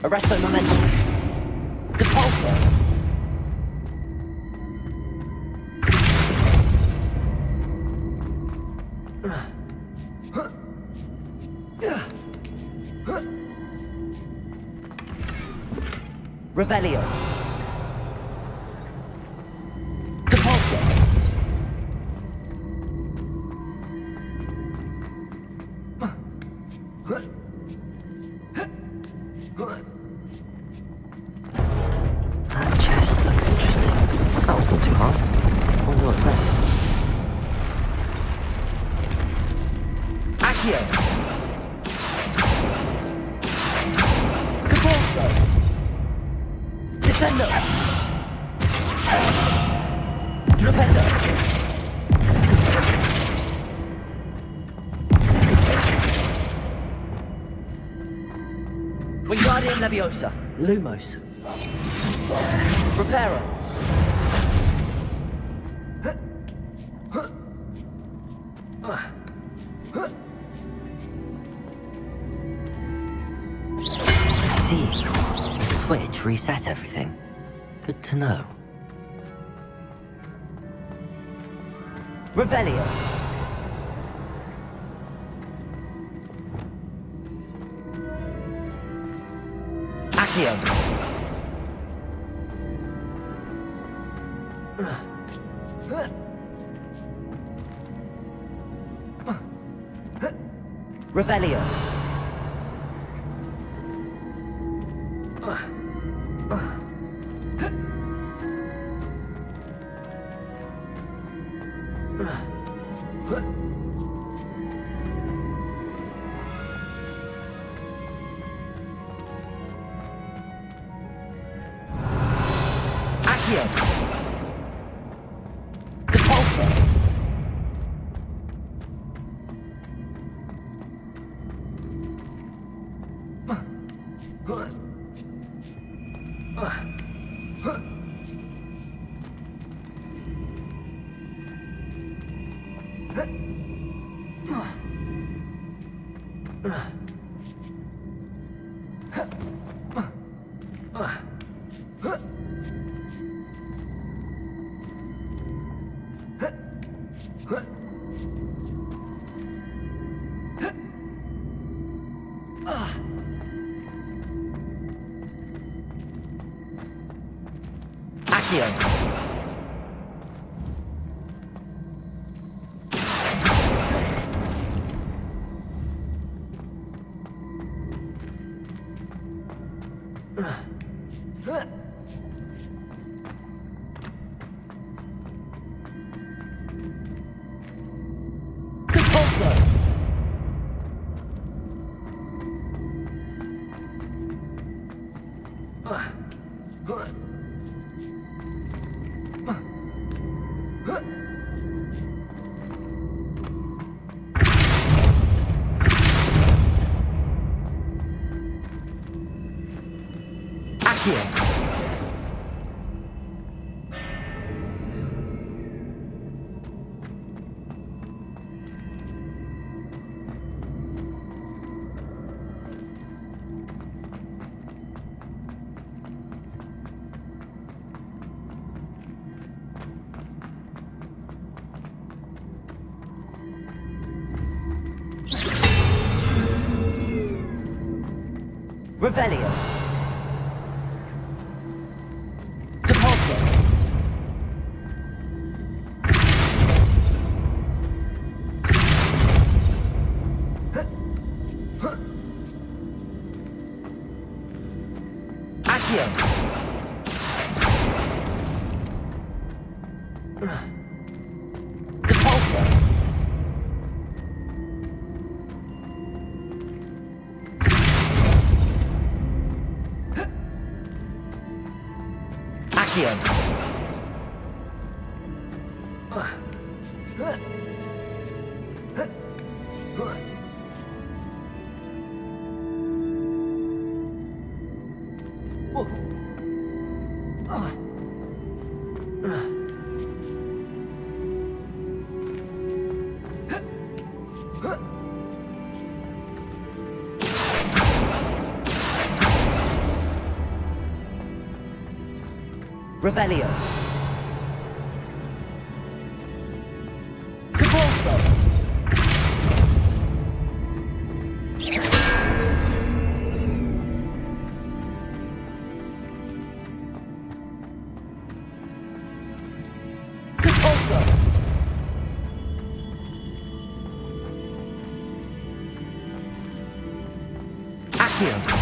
Arresto momentum. Depulso. Revelio. Depulso. That chest looks interesting. That wasn't too hard. What's next? Crescendo! Flipendo! Wingardium Leviosa! Lumos! Reparo! I see. The switch reset everything. Good to know. Revelio. Accio. Revelio. Accio. Depulso. Accio. Depulso. Accio. Revelio. Depulso. Accio. Depulso. Accio. Revelio. Depulso. Depulso. Accio.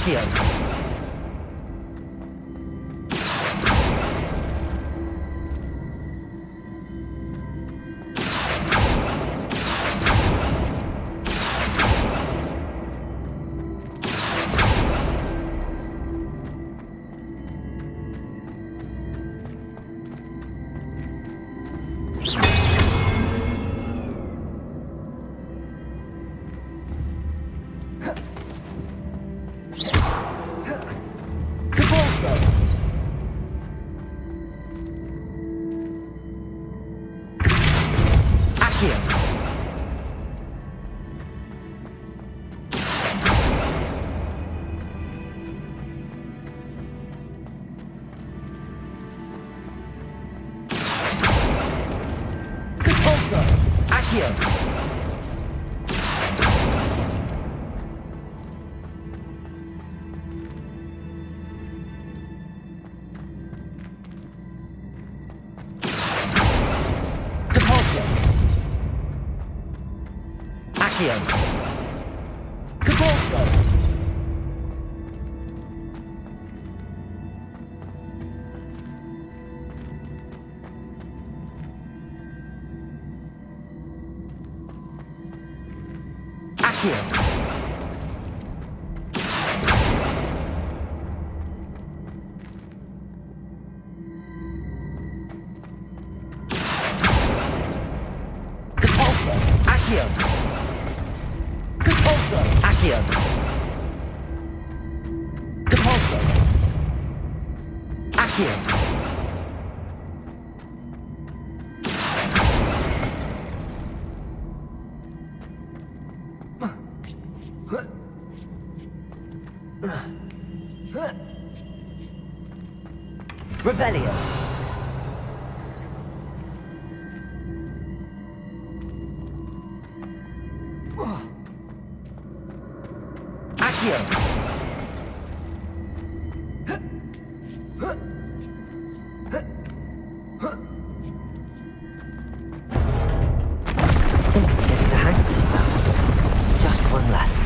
Accio. Revelio. Accio. I think I'm getting the hang of this now. Just one left.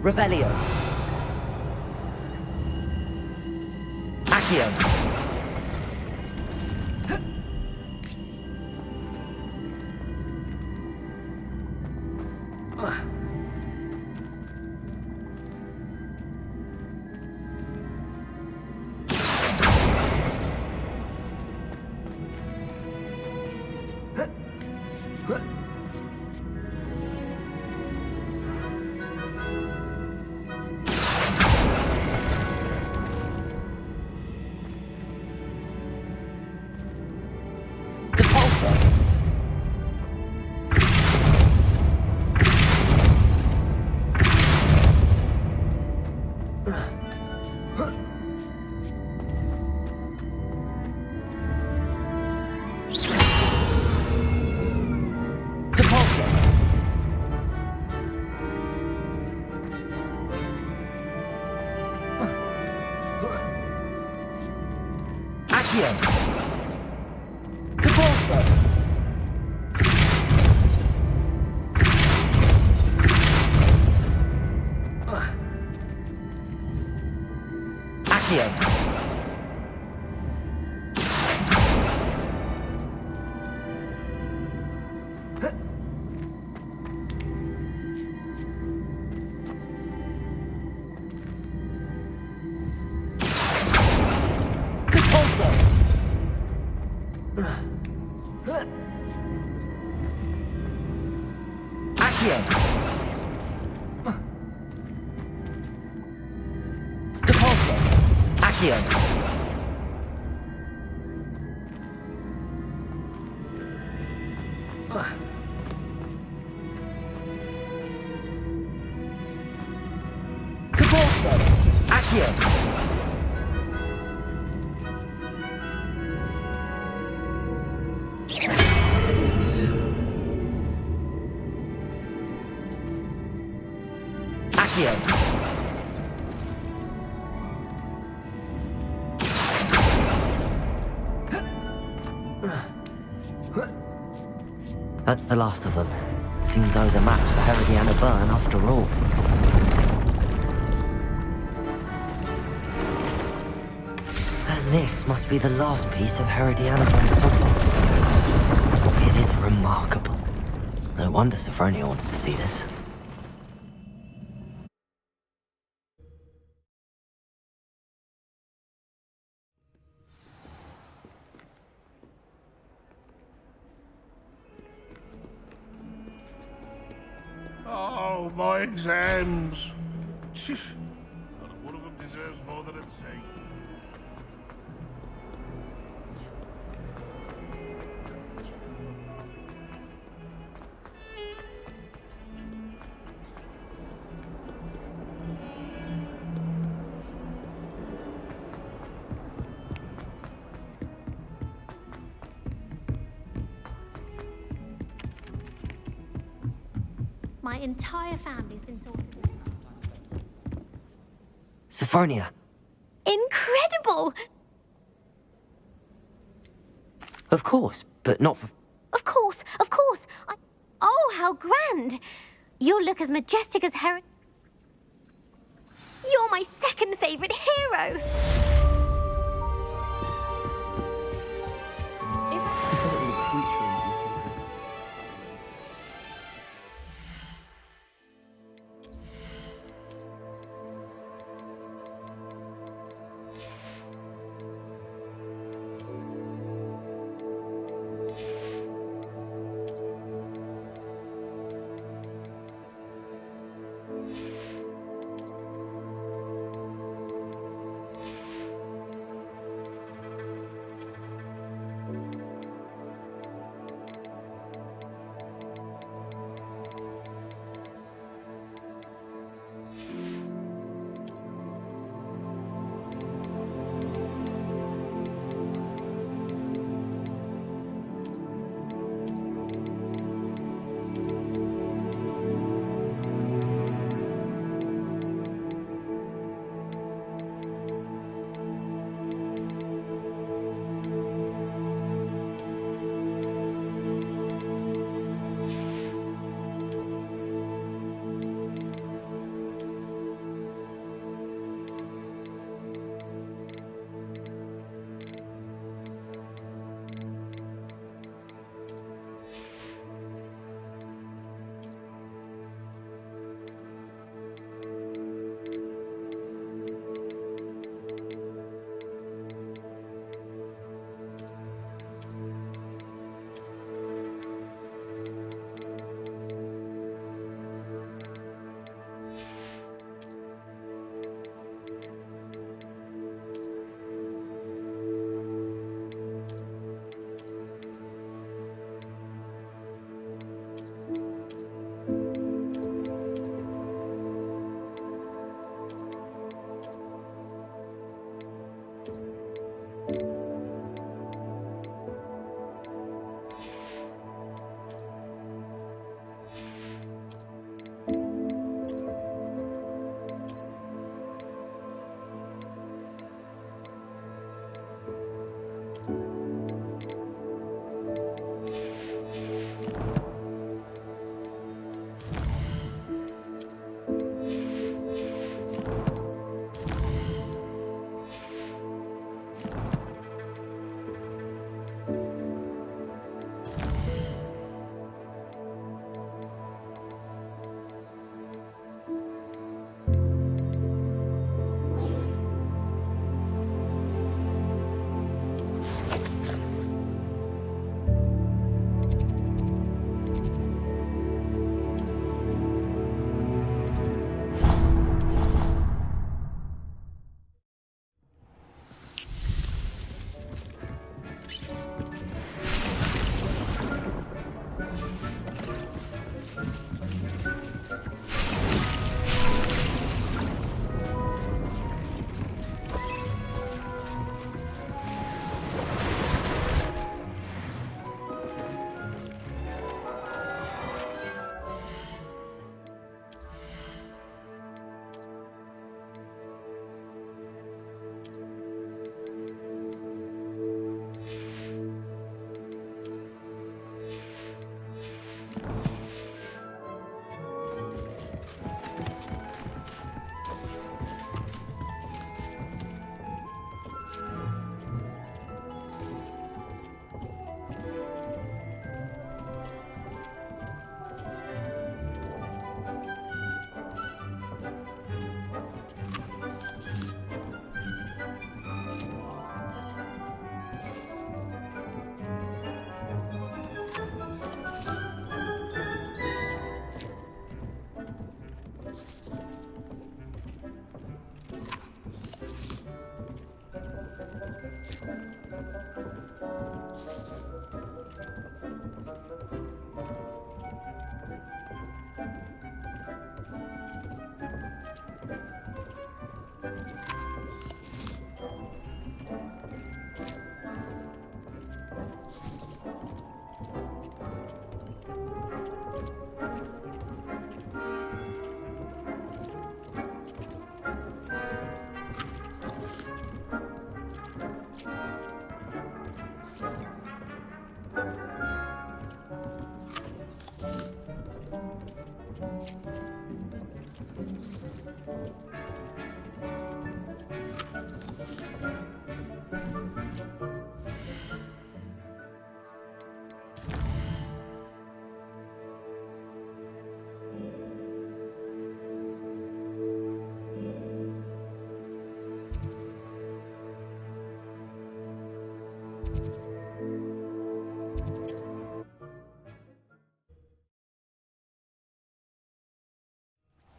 Revelio. Accio. Accio. Repulsor. Accio. Accio. Repulsor. Accio. Accio. That's the last of them. Seems I was a match for Herodiana Byrne after all. And this must be the last piece of Herodiana's ensemble. It is remarkable. No wonder Sophronia wants to see this. Oh, my exams. Not one of them deserves more than I'd say. My entire family's been thought of. Sophronia! Incredible! Of course, but not for... Of course, of course. Oh, how grand! You'll look as majestic as Herod. You're my second favourite hero!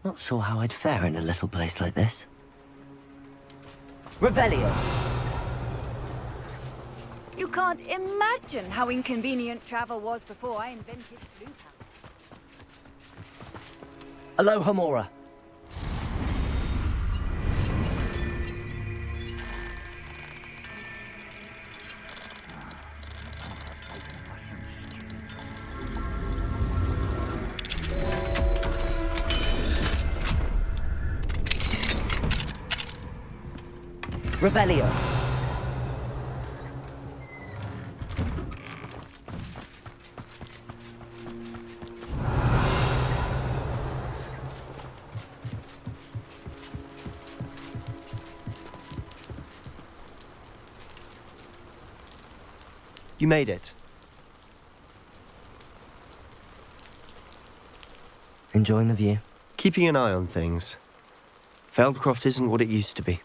Not sure how I'd fare in a little place like this. Revelio! You can't imagine how inconvenient travel was before I invented blue power. Aloha Mora. Revelio. You made it. Enjoying the view? Keeping an eye on things. Feldcroft isn't what it used to be.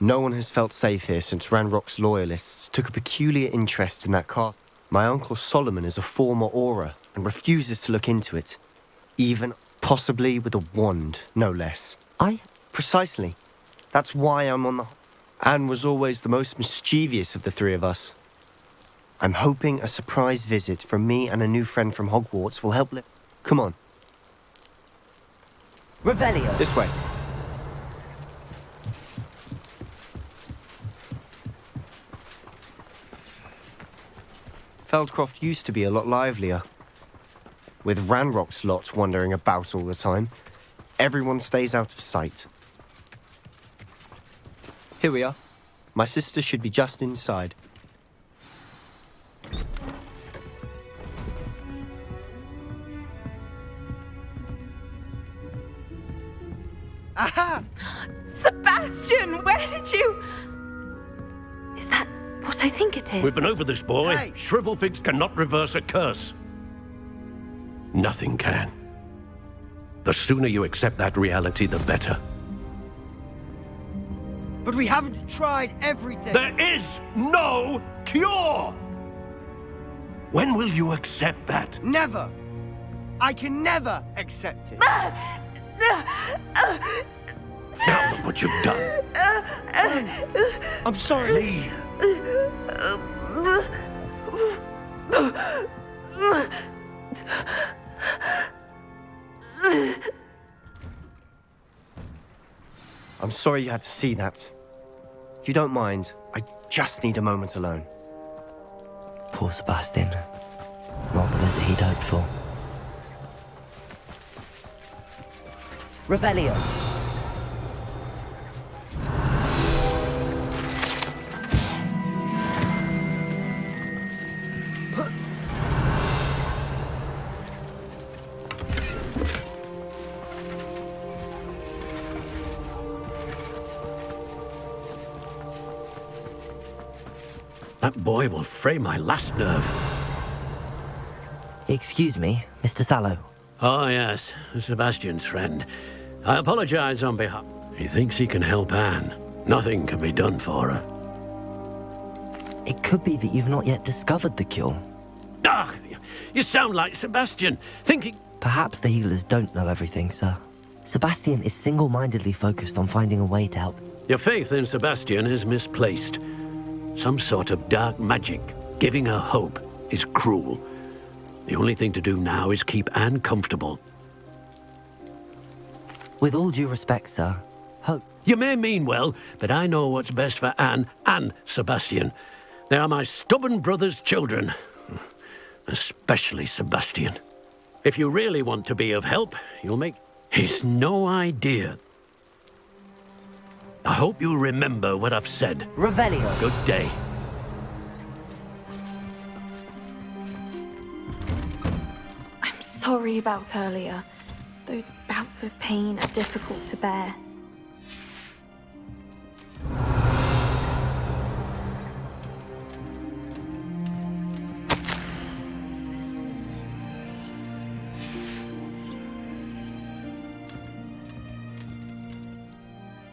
No one has felt safe here since Ranrock's loyalists took a peculiar interest in that car. My uncle Solomon is a former Aura and refuses to look into it. Even, possibly with a wand, no less. Precisely. That's why I'm on the... Anne was always the most mischievous of the three of us. I'm hoping a surprise visit from me and a new friend from Hogwarts will help Come on. Revelio. This way. Feldcroft used to be a lot livelier. With Ranrock's lot wandering about all the time, everyone stays out of sight. Here we are. My sister should be just inside. Aha! Sebastian, where did you... Is that what I think it is? We've been over this, boy. Hey. Shrivelfigs cannot reverse a curse. Nothing can. The sooner you accept that reality, the better. But we haven't tried everything. There is no cure! When will you accept that? Never! I can never accept it. Now look what you've done. I'm sorry. Leave. I'm sorry you had to see that. If you don't mind, I just need a moment alone. Poor Sebastian. Not the visit he'd hoped for. Revelio. That boy will fray my last nerve. Excuse me, Mr. Sallow. Oh, yes, Sebastian's friend. I apologize on behalf... He thinks he can help Anne. Nothing can be done for her. It could be that you've not yet discovered the cure. Ah, you sound like Sebastian, thinking... Perhaps the healers don't know everything, sir. Sebastian is single-mindedly focused on finding a way to help. Your faith in Sebastian is misplaced. Some sort of dark magic. Giving her hope is cruel. The only thing to do now is keep Anne comfortable. With all due respect, sir, hope. You may mean well, but I know what's best for Anne and Sebastian. They are my stubborn brother's children. Especially Sebastian. If you really want to be of help, you'll make... It's no idea. I hope you'll remember what I've said. Revelio. Good day. I'm sorry about earlier. Those bouts of pain are difficult to bear.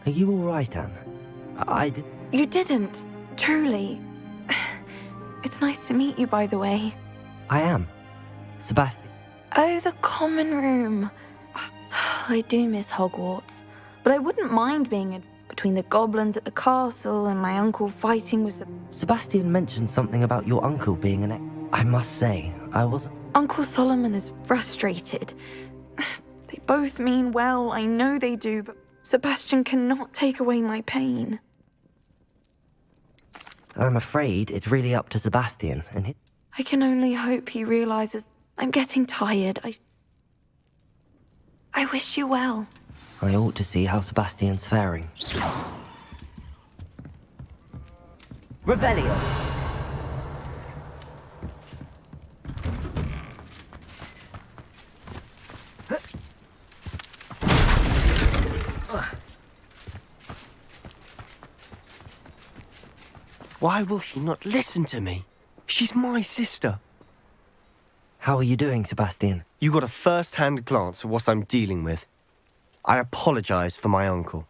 Are you all right, Anne? I did... You didn't, truly. It's nice to meet you, by the way. I am. Sebastian. Oh, the common room. I do miss Hogwarts, but I wouldn't mind being between the goblins at the castle and my uncle fighting with Sebastian mentioned something about your uncle being an... I must say, I wasn't... Uncle Solomon is frustrated. They both mean well, I know they do, but Sebastian cannot take away my pain. I'm afraid it's really up to Sebastian and he... I can only hope he realizes I'm getting tired. I wish you well. I ought to see how Sebastian's faring. Revelio. Why will she not listen to me? She's my sister. How are you doing, Sebastian? You got a first-hand glance at what I'm dealing with. I apologize for my uncle.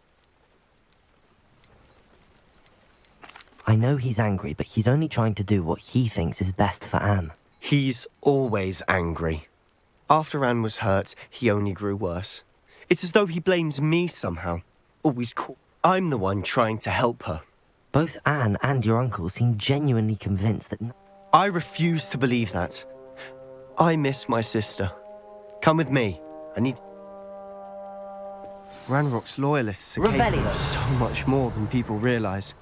I know he's angry, but he's only trying to do what he thinks is best for Anne. He's always angry. After Anne was hurt, he only grew worse. It's as though he blames me somehow. Always I'm the one trying to help her. Both Anne and your uncle seem genuinely convinced that... I refuse to believe that. I miss my sister. Come with me. I need... Ranrock's loyalists are capable of so much more than people realize.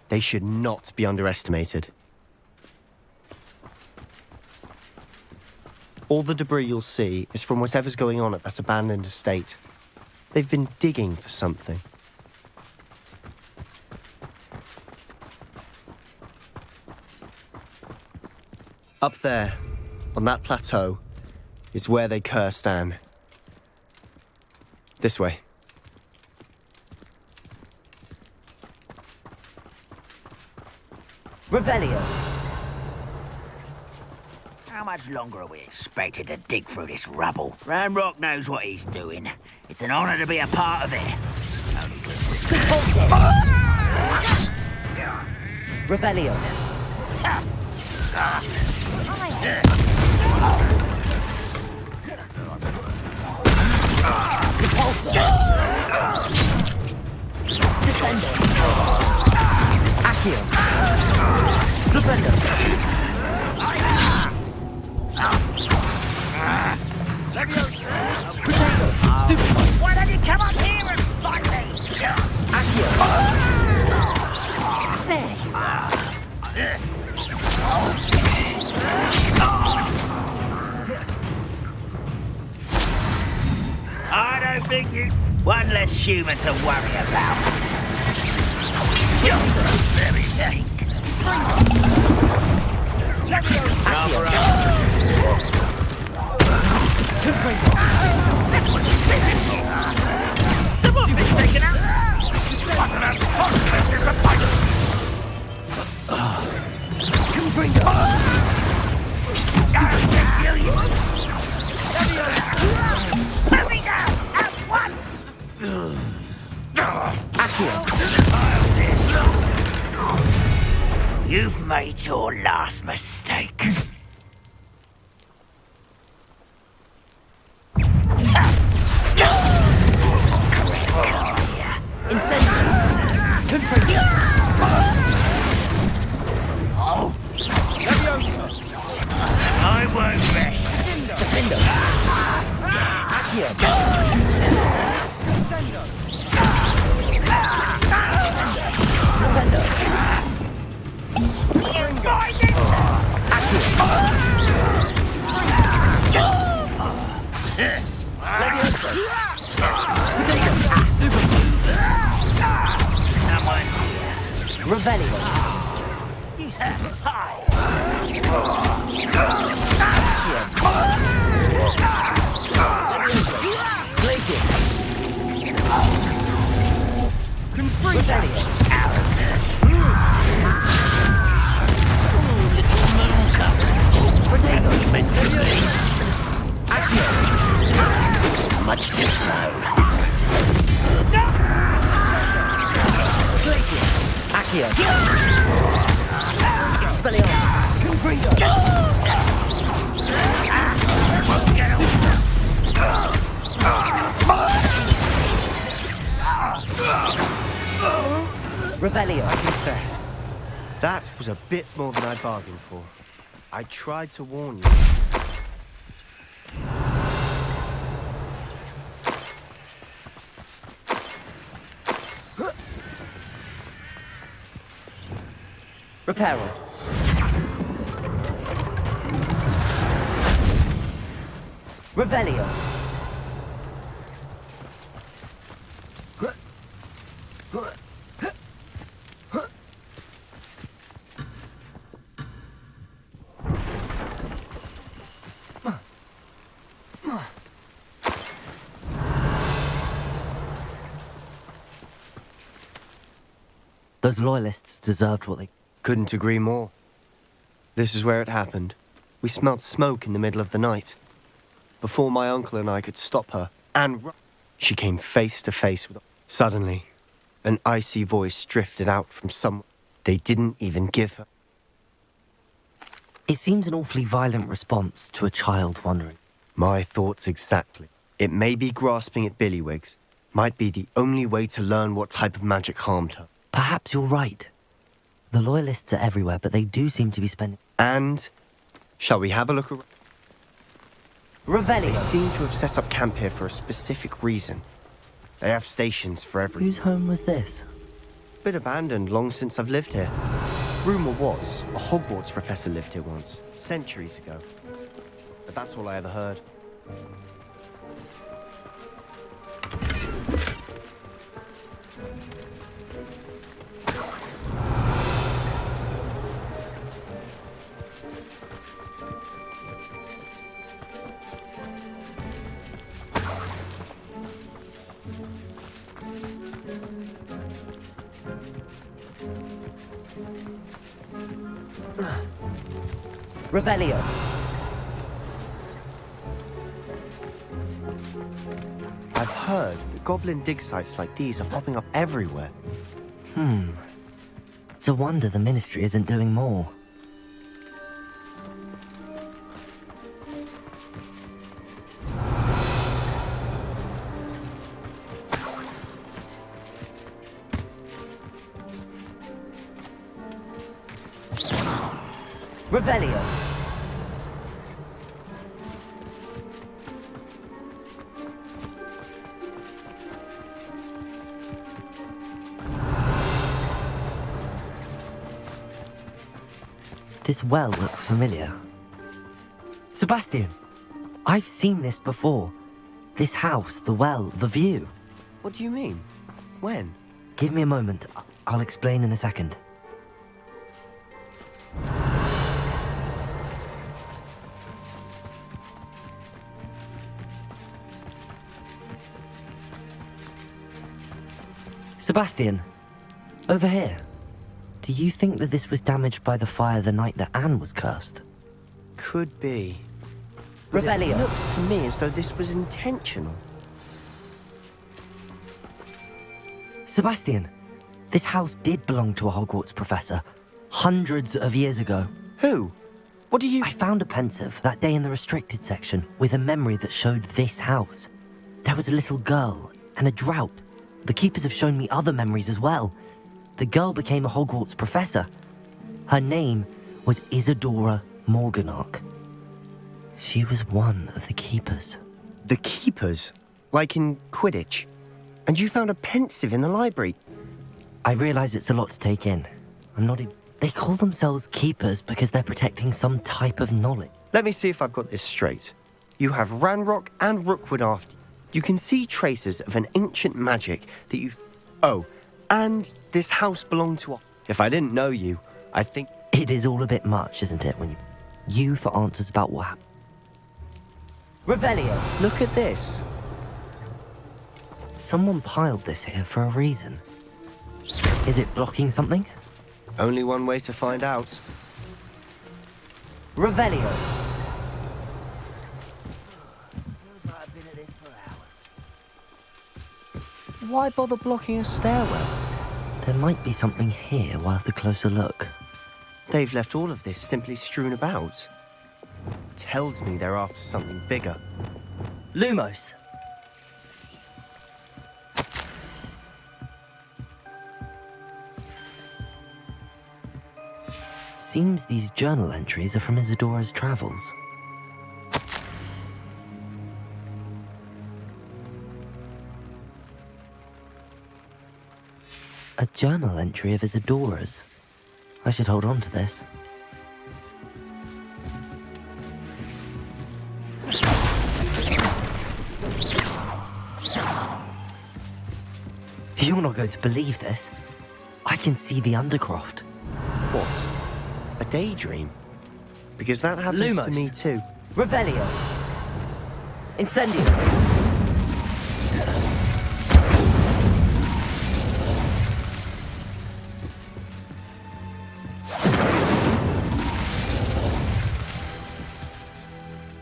They should not be underestimated. All the debris you'll see is from whatever's going on at that abandoned estate. They've been digging for something. Up there, on that plateau, is where they cursed Anne. This way. Revelio. How much longer are we expected to dig through this rubble? Ranrock knows what he's doing. It's an honor to be a part of it. Revelio. Descender. Accio. Defender. Why don't you come up here and fight me? Accio. I don't think you... One less human to worry about. You're very weak. Let me go. Cover up. Someone been taken out. What an unfortunate disappointment. Let me go at once. You've made your last mistake. Revelio. You stand high. Glacius. Revelio. Out of this. Little moon cover. Much too slow. Glacius. Accio. Expelliarmus. Confringo. Revelio. I confess, that was a bit more than I bargained for. I tried to warn you. Reparo. Revelio. Those loyalists deserved what they... Couldn't agree more. This is where it happened. We smelled smoke in the middle of the night. Before my uncle and I could stop her, she came face to face with... Suddenly, an icy voice drifted out from somewhere they didn't even give her. It seems an awfully violent response to a child wandering. My thoughts exactly. It may be grasping at Billywigs. Might be the only way to learn what type of magic harmed her. Perhaps you're right. The loyalists are everywhere, but they do seem to be spending... And... shall we have a look around? Revelio. They seem to have set up camp here for a specific reason. They have stations for every... Whose home was this? Been abandoned long since I've lived here. Rumour was, a Hogwarts professor lived here once, centuries ago. But that's all I ever heard. Revelio. I've heard that goblin dig sites like these are popping up everywhere. It's a wonder the Ministry isn't doing more. Revelio. This well looks familiar. Sebastian, I've seen this before. This house, the well, the view. What do you mean? When? Give me a moment. I'll explain in a second. Sebastian, over here. Do you think that this was damaged by the fire the night that Anne was cursed? Could be. But Revelio. It looks to me as though this was intentional. Sebastian, this house did belong to a Hogwarts professor, hundreds of years ago. Who? What do you... I found a pensive that day in the restricted section with a memory that showed this house. There was a little girl and a drought. The keepers have shown me other memories as well. The girl became a Hogwarts professor. Her name was Isadora Morganach. She was one of the keepers. The keepers? Like in Quidditch? And you found a pensive in the library? I realize it's a lot to take in. I'm not... They call themselves keepers because they're protecting some type of knowledge. Let me see if I've got this straight. You have Ranrock and Rookwood after. You can see traces of an ancient magic that you've... Oh, and this house belonged to... If I didn't know you, I'd think... It is all a bit much, isn't it, when you for answers about what happened. Revelio! Look at this. Someone piled this here for a reason. Is it blocking something? Only one way to find out. Revelio! Why bother blocking a stairwell? There might be something here worth a closer look. They've left all of this simply strewn about. Tells me they're after something bigger. Lumos! Seems these journal entries are from Isadora's travels. A journal entry of Isadora's. I should hold on to this. You're not going to believe this. I can see the Undercroft. What? A daydream? Because that happens to Lumos. me too. Revelio. Incendio.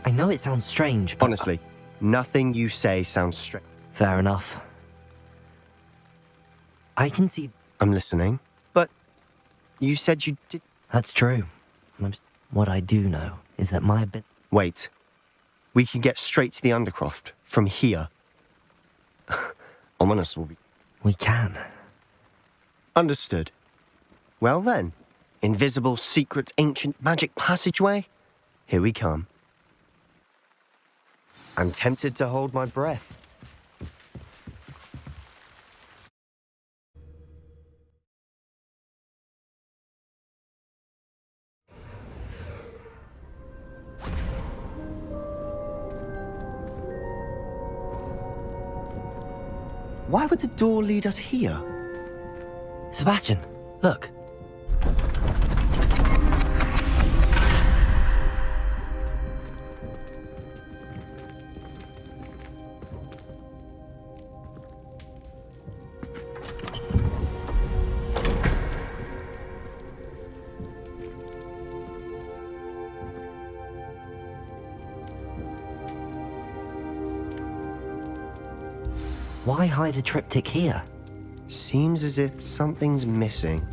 I know it sounds strange, but... Honestly, nothing you say sounds strange. Fair enough. I can see... I'm listening. But you said you did... That's true. And what I do know is that my ability... Wait. We can get straight to the Undercroft from here. Ominous will be... We can. Understood. Well then, invisible, secret, ancient magic passageway? Here we come. I'm tempted to hold my breath. Why would the door lead us here? Sebastian, look. Why hide a triptych here? Seems as if something's missing.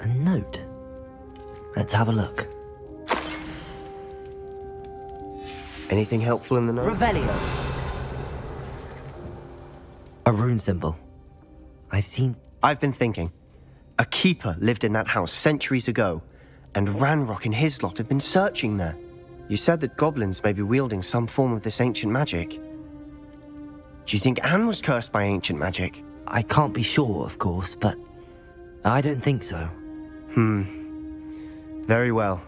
A note. Let's have a look. Anything helpful in the note? Revelio. A rune symbol. I've been thinking. A keeper lived in that house centuries ago, and Ranrock and his lot have been searching there. You said that goblins may be wielding some form of this ancient magic. Do you think Anne was cursed by ancient magic? I can't be sure, of course, but I don't think so. Very well.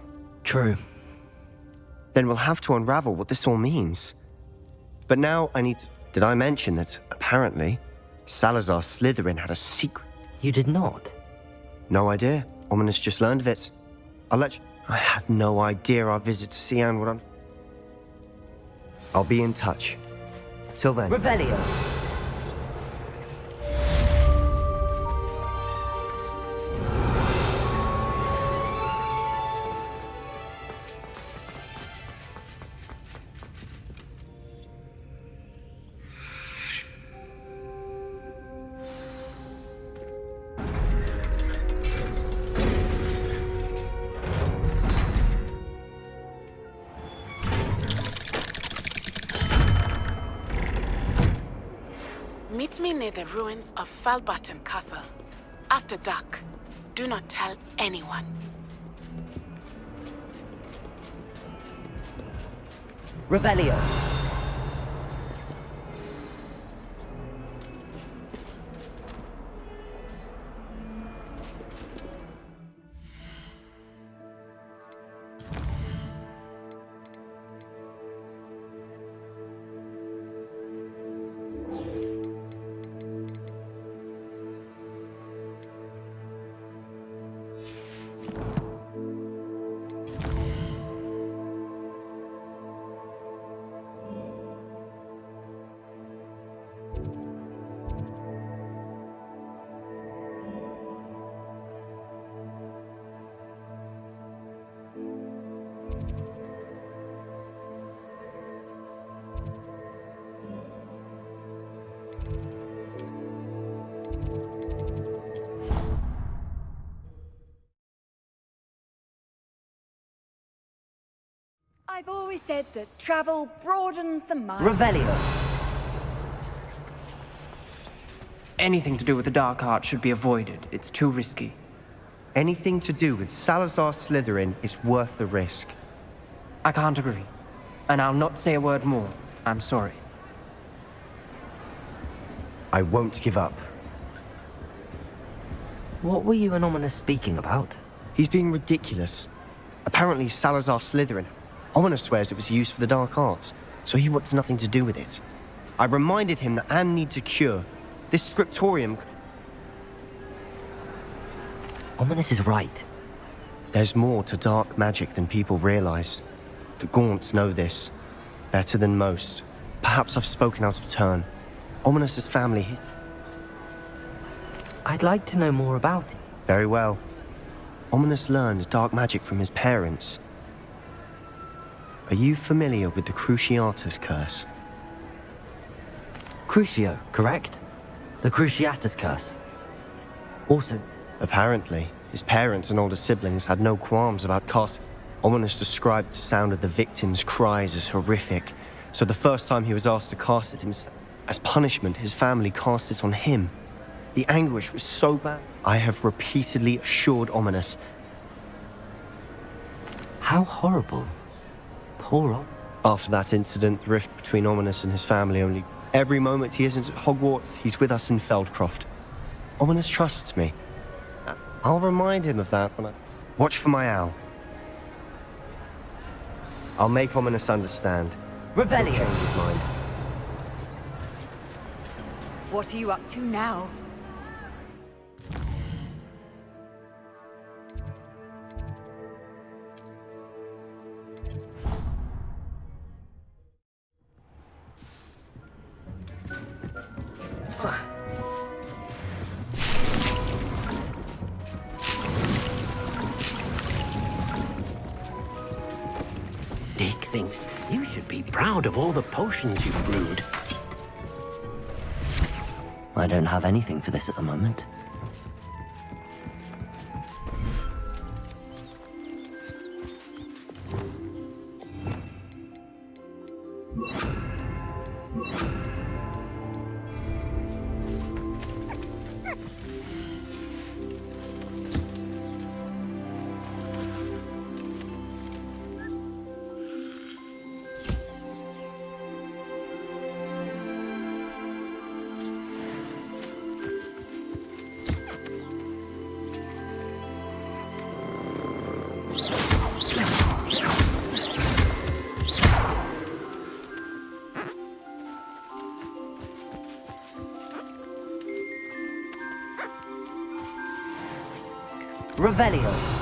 True. Then we'll have to unravel what this all means. But now I need to... Did I mention that, apparently, Salazar Slytherin had a secret? You did not? No idea. Ominous just learned of it. I'll let you... I had no idea our visit to see Anne would... I'll be in touch. Till then. Revelio. Meet me near the ruins of Falbaton Castle. After dark. Do not tell anyone. Revelio. I've always said that travel broadens the mind. Revelio. Anything to do with the dark art should be avoided. It's too risky. Anything to do with Salazar Slytherin is worth the risk. I can't agree. And I'll not say a word more. I'm sorry. I won't give up. What were you and Ominous speaking about? He's being ridiculous. Apparently Salazar Slytherin. Ominous swears it was used for the dark arts, so he wants nothing to do with it. I reminded him that Anne needs a cure. This scriptorium... Ominous is right. There's more to dark magic than people realize. The Gaunts know this. Better than most. Perhaps I've spoken out of turn. Ominous's family... I'd like to know more about it. Very well. Ominous learned dark magic from his parents. Are you familiar with the Cruciatus curse? Crucio, correct? The Cruciatus curse. Also... Apparently, his parents and older siblings had no qualms about casting. Ominous described the sound of the victims' cries as horrific, so the first time he was asked to cast it himself, as punishment, his family cast it on him. The anguish was so bad. I have repeatedly assured Ominous. How horrible. Poor Ominous. After that incident, the rift between Ominous and his family only... Every moment he isn't at Hogwarts, he's with us in Feldcroft. Ominous trusts me. I'll remind him of that when I... Watch for my owl. I'll make Ominous understand. Revelio. He'll change his mind. What are you up to now? Dick thinks you should be proud of all the potions you've brewed. I don't have anything for this at the moment. Revelio.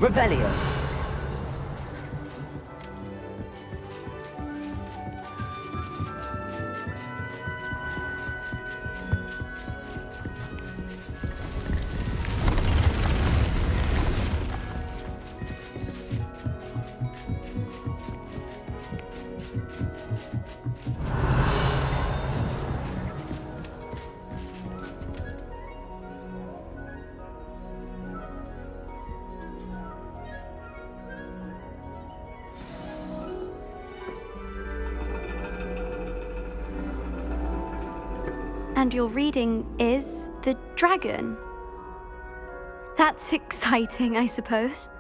Revelio. And your reading is the dragon. That's exciting, I suppose.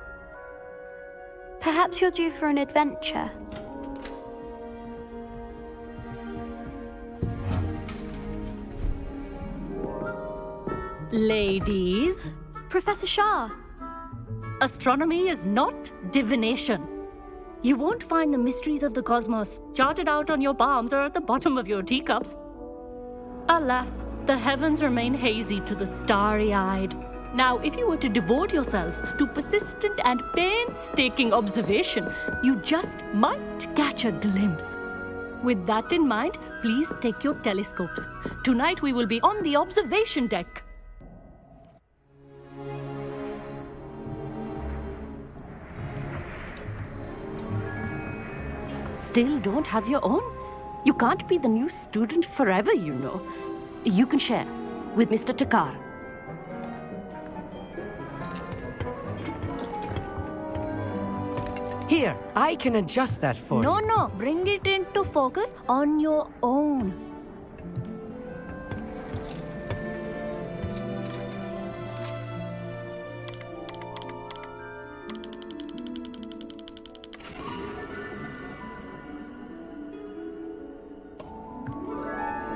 Perhaps you're due for an adventure. Ladies, Professor Shah. astronomy is not divination. You won't find the mysteries of the cosmos charted out on your palms or at the bottom of your teacups. Alas, the heavens remain hazy to the starry-eyed. Now, if you were to devote yourselves to persistent and painstaking observation, you just might catch a glimpse. With that in mind, please take your telescopes. Tonight we will be on the observation deck. Still don't have your own? You can't be the new student forever, you know. You can share with Mr. Takar. Here, I can adjust that for you. No, bring it into focus on your own.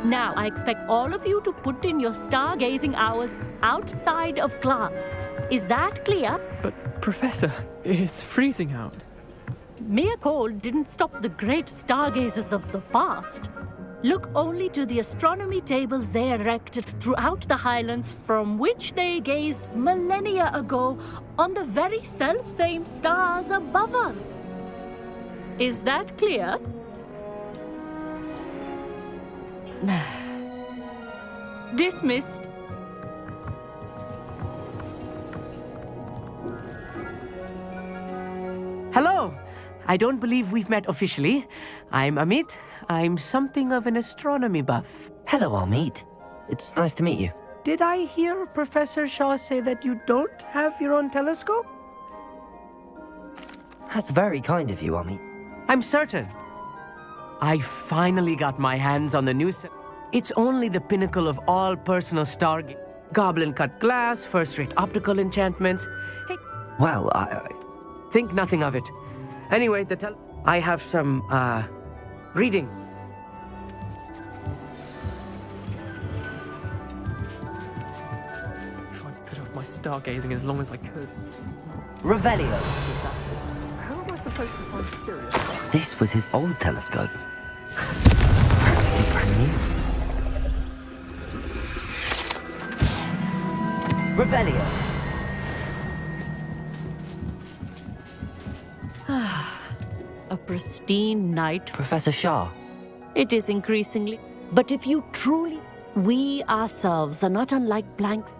Now, I expect all of you to put in your stargazing hours outside of class. Is that clear? But, Professor, it's freezing out. Mere cold didn't stop the great stargazers of the past. Look only to the astronomy tables they erected throughout the highlands from which they gazed millennia ago on the very self-same stars above us. Is that clear? Dismissed. Hello. I don't believe we've met officially. I'm Amit. I'm something of an astronomy buff. Hello, Amit. It's nice to meet you. Did I hear Professor Shaw say that you don't have your own telescope? That's very kind of you, Amit. I'm certain. I finally got my hands on the new set. It's only the pinnacle of all personal stargazing. Goblin-cut glass, first-rate optical enchantments. Hey, well, I... Think nothing of it. Anyway, I have some, reading. Tried to put off my stargazing as long as I could. Revelio. How am I supposed to find curious? This was his old telescope. Practically brand new. Revelio. A pristine night. Professor Shah. It is increasingly. But if you truly... We ourselves are not unlike blanks.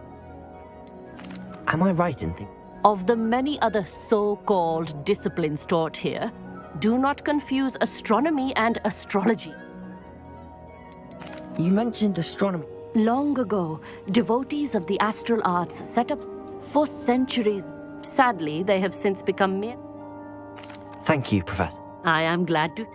Am I right in thinking? Of the many other so-called disciplines taught here, do not confuse astronomy and astrology. You mentioned astronomy. Long ago, devotees of the astral arts set up for centuries. Sadly, they have since become mere... Thank you, Professor. I am glad to...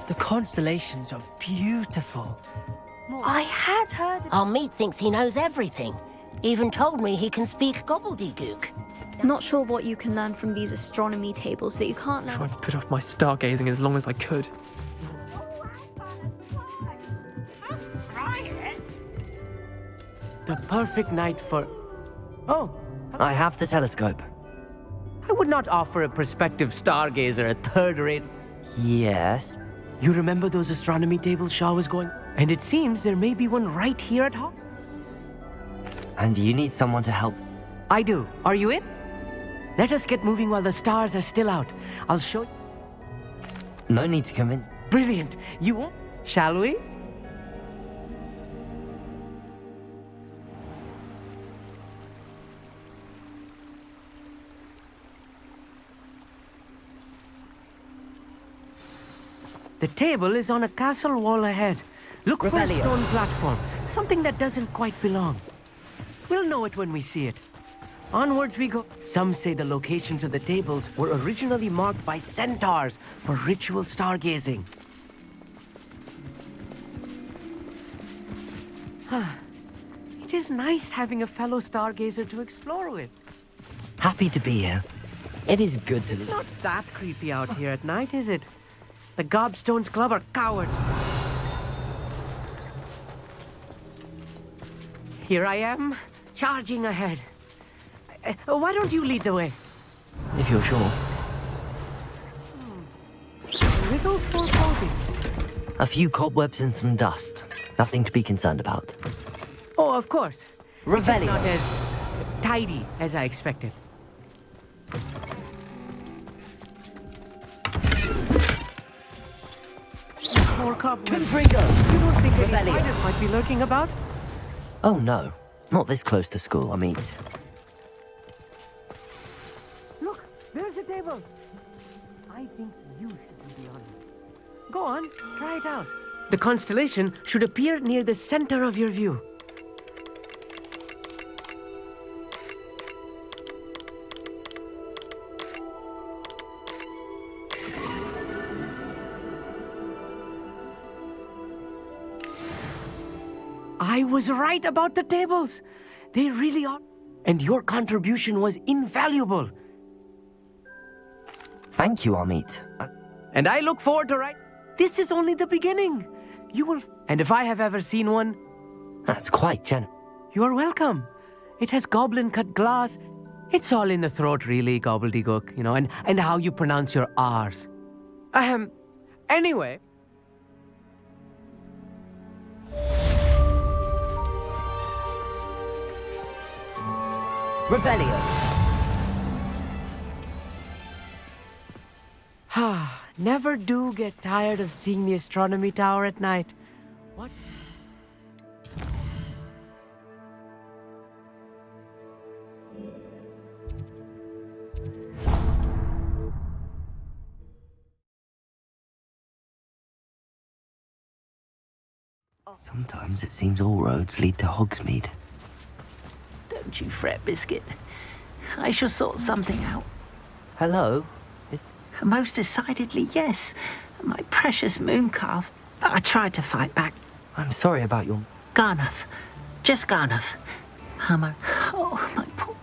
The constellations are beautiful. I had heard... Amit thinks he knows everything. Even told me he can speak gobbledygook. Not sure what you can learn from these astronomy tables that you can't learn. Tried to put off my stargazing as long as I could. The perfect night for... Oh, I have the telescope. I would not offer a prospective stargazer a third-rate... Yes? You remember those astronomy tables Shaw was going? And it seems there may be one right here at home. And you need someone to help. I do. Are you in? Let us get moving while the stars are still out. I'll show you. No need to convince. Brilliant. You won't? Shall we? The table is on a castle wall ahead. Look for a Revelio. stone platform, something that doesn't quite belong. We'll know it when we see it. Onwards we go. Some say the locations of the tables were originally marked by centaurs for ritual stargazing. It is nice having a fellow stargazer to explore with. Happy to be here. It is good to... It's not that creepy out here at night, is it? The Gobstones Club are cowards. Here I am, charging ahead. Why don't you lead the way? If you're sure. A little foreboding. A few cobwebs and some dust. Nothing to be concerned about. Oh, of course. It's just Revelio. not as tidy as I expected. More cobwebs. Confringo. You don't think any Revelio. spiders might be lurking about? Oh no. Not this close to school, I mean. Look, there's a table. I think you should be honest. Go on, try it out. The constellation should appear near the center of your view. I was right about the tables. They really are. And your contribution was invaluable. Thank you, Amit. And I look forward to This is only the beginning. You will... And if I have ever seen one... That's quite generous. You are welcome. It has goblin-cut glass. It's all in the throat, really, gobbledygook, you know, and how you pronounce your R's. Anyway... Revelio. Never do get tired of seeing the astronomy tower at night. What? Sometimes it seems all roads lead to Hogsmeade. Don't you fret, Biscuit. I shall sort something out. Hello? Most decidedly, yes. My precious mooncalf. But I tried to fight back. I'm sorry about your... Garnuff. Just Garnuff. Oh, my poor...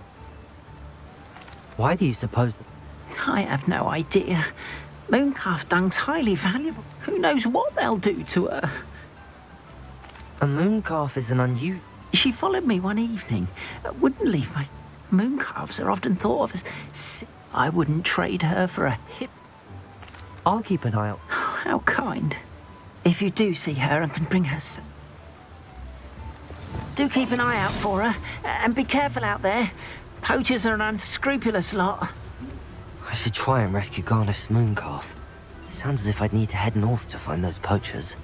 Why do you suppose... I have no idea. Mooncalf dung's highly valuable. Who knows what they'll do to her? A mooncalf is an unusual... She followed me one evening. Wouldn't leave my... Mooncalves are often thought of as... I wouldn't trade her for a hip... I'll keep an eye out. How kind. If you do see her and can bring her... Do keep an eye out for her. And be careful out there. Poachers are an unscrupulous lot. I should try and rescue Garnuff's mooncalf. It sounds as if I'd need to head north to find those poachers.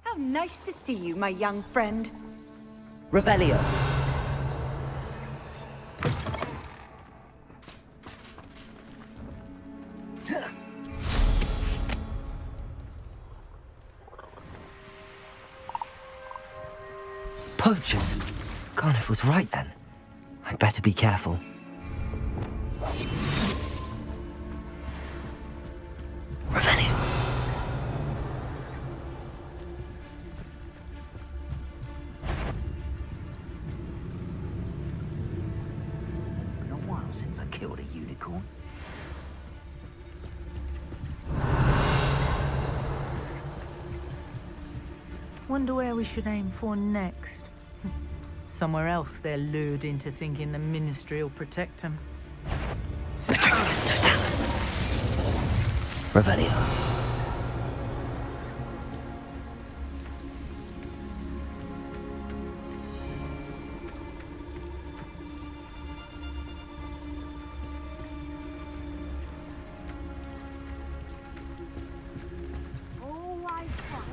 How nice to see you, my young friend. Revelio. Poachers. Garnuff was right then. I'd better be careful. Revelio. unicorn. Wonder where we should aim for next. Somewhere else they're lured into thinking the Ministry will protect them. Metricus Totalis. Revelio. Always fun.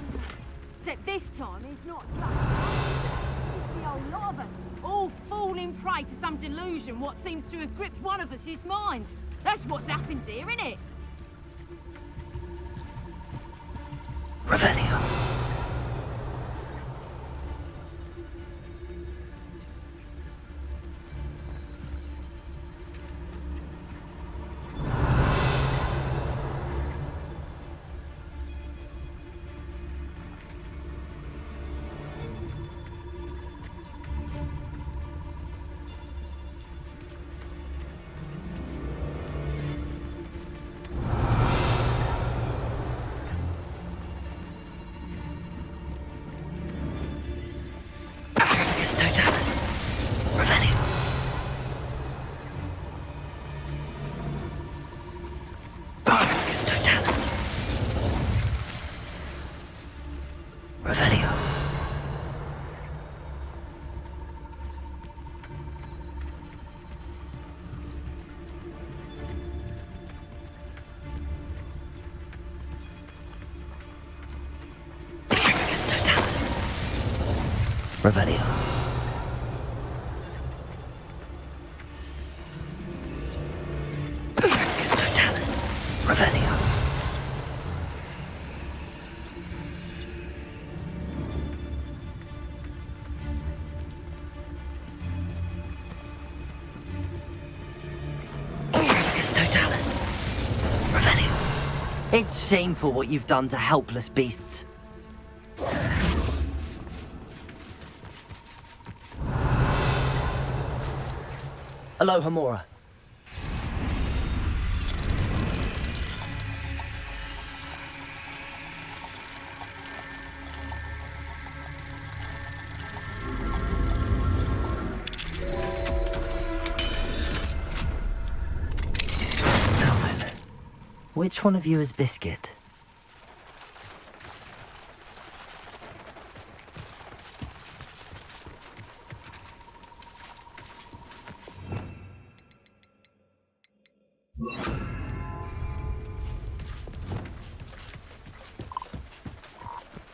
Except this time it's not it's the old lot of us, all falling prey to some delusion what seems to have gripped one of us' minds. That's what's happened here, innit? Revelio. Metricus Totalis. Revelio. Metricus Totalis. Revelio. Metricus Totalis. Revelio. Metricus Totalis. Revelio. Metricus Totalis. Revelio. It's shameful what you've done to helpless beasts. Aloha Mora. Now then, which one of you is Biscuit?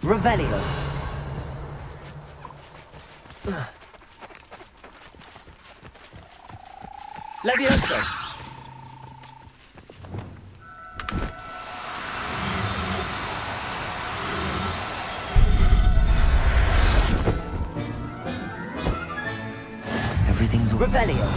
Revelio. Levioso. Everything's Revelio.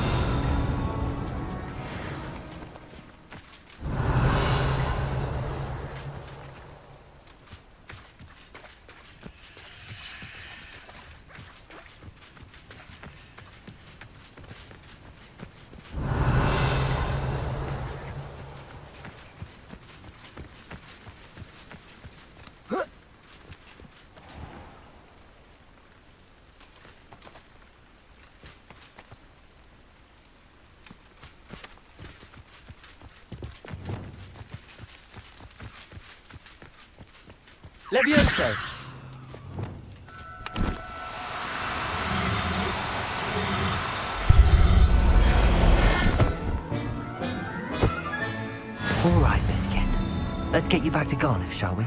Levioso. All right, Biscuit. Let's get you back to Garniff, shall we?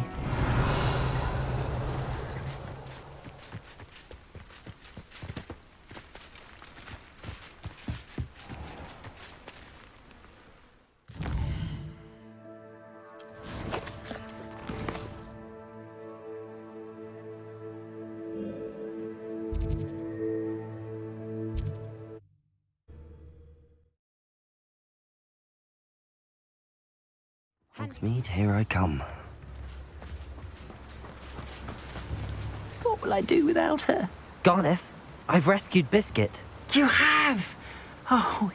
Hogsmeade, here I come. What will I do without her? Garniff, I've rescued Biscuit. You have? Oh,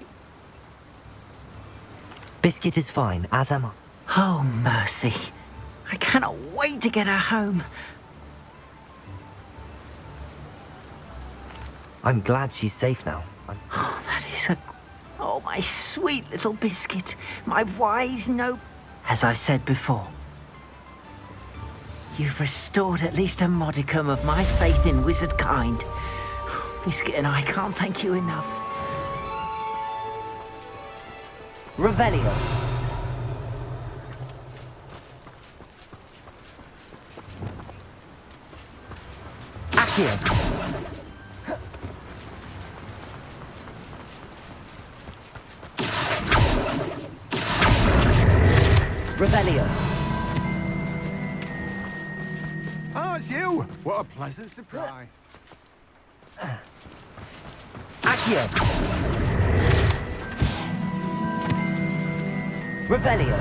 Biscuit is fine, as am I. Oh, mercy. I cannot wait to get her home. I'm glad she's safe now. Oh, that is a... Oh, my sweet little Biscuit. My wise no... As I said before, you've restored at least a modicum of my faith in wizard kind. Biscuit and I can't thank you enough. Revelio. Accio. Revelio. Oh, it's you! What a pleasant surprise. Accio. Revelio.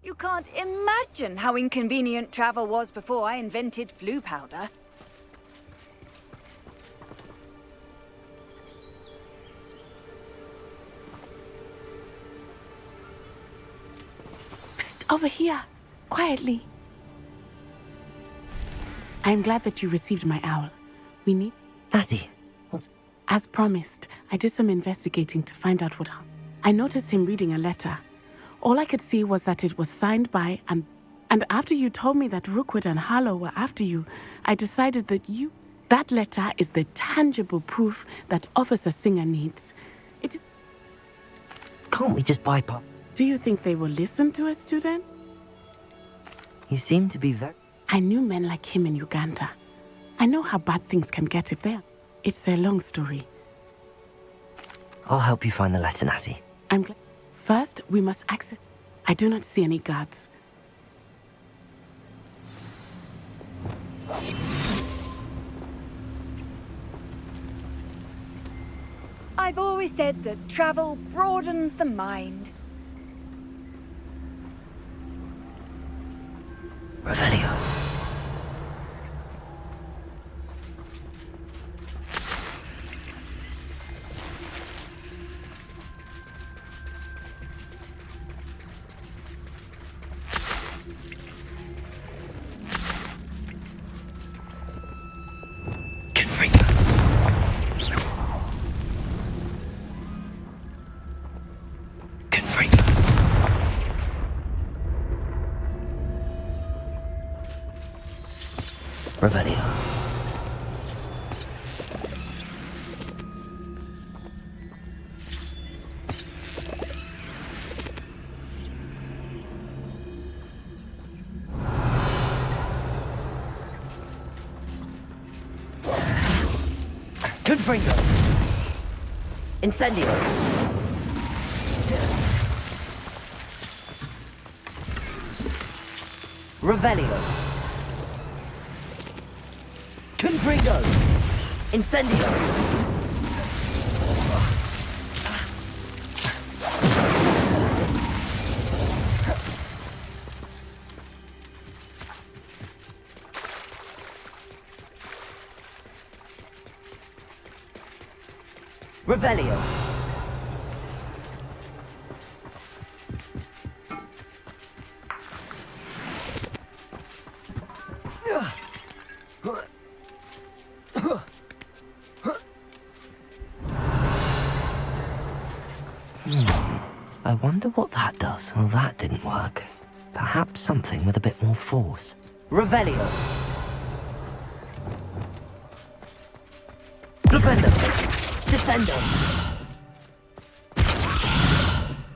You can't imagine how inconvenient travel was before I invented flu powder. Psst, over here. Quietly. I'm glad that you received my owl. We need... Natty. As promised, I did some investigating to find out what... I noticed him reading a letter. All I could see was that it was signed by and after you told me that Rookwood and Harlow were after you, I decided that that letter is the tangible proof that Officer Singer needs. Can't we just bypass? Do you think they will listen to a student? You seem to be very... I knew men like him in Uganda. I know how bad things can get if they're... It's a long story. I'll help you find the letter, Natty. I'm glad. First, we must access... I do not see any guards. I've always said that travel broadens the mind. Revelio. Revelio. Confringo. Incendio. Revelio. Confringo. Incendio. Revelio. I wonder what that does. Well, that didn't work. Perhaps something with a bit more force. Revelio. Flipendo. Descendo.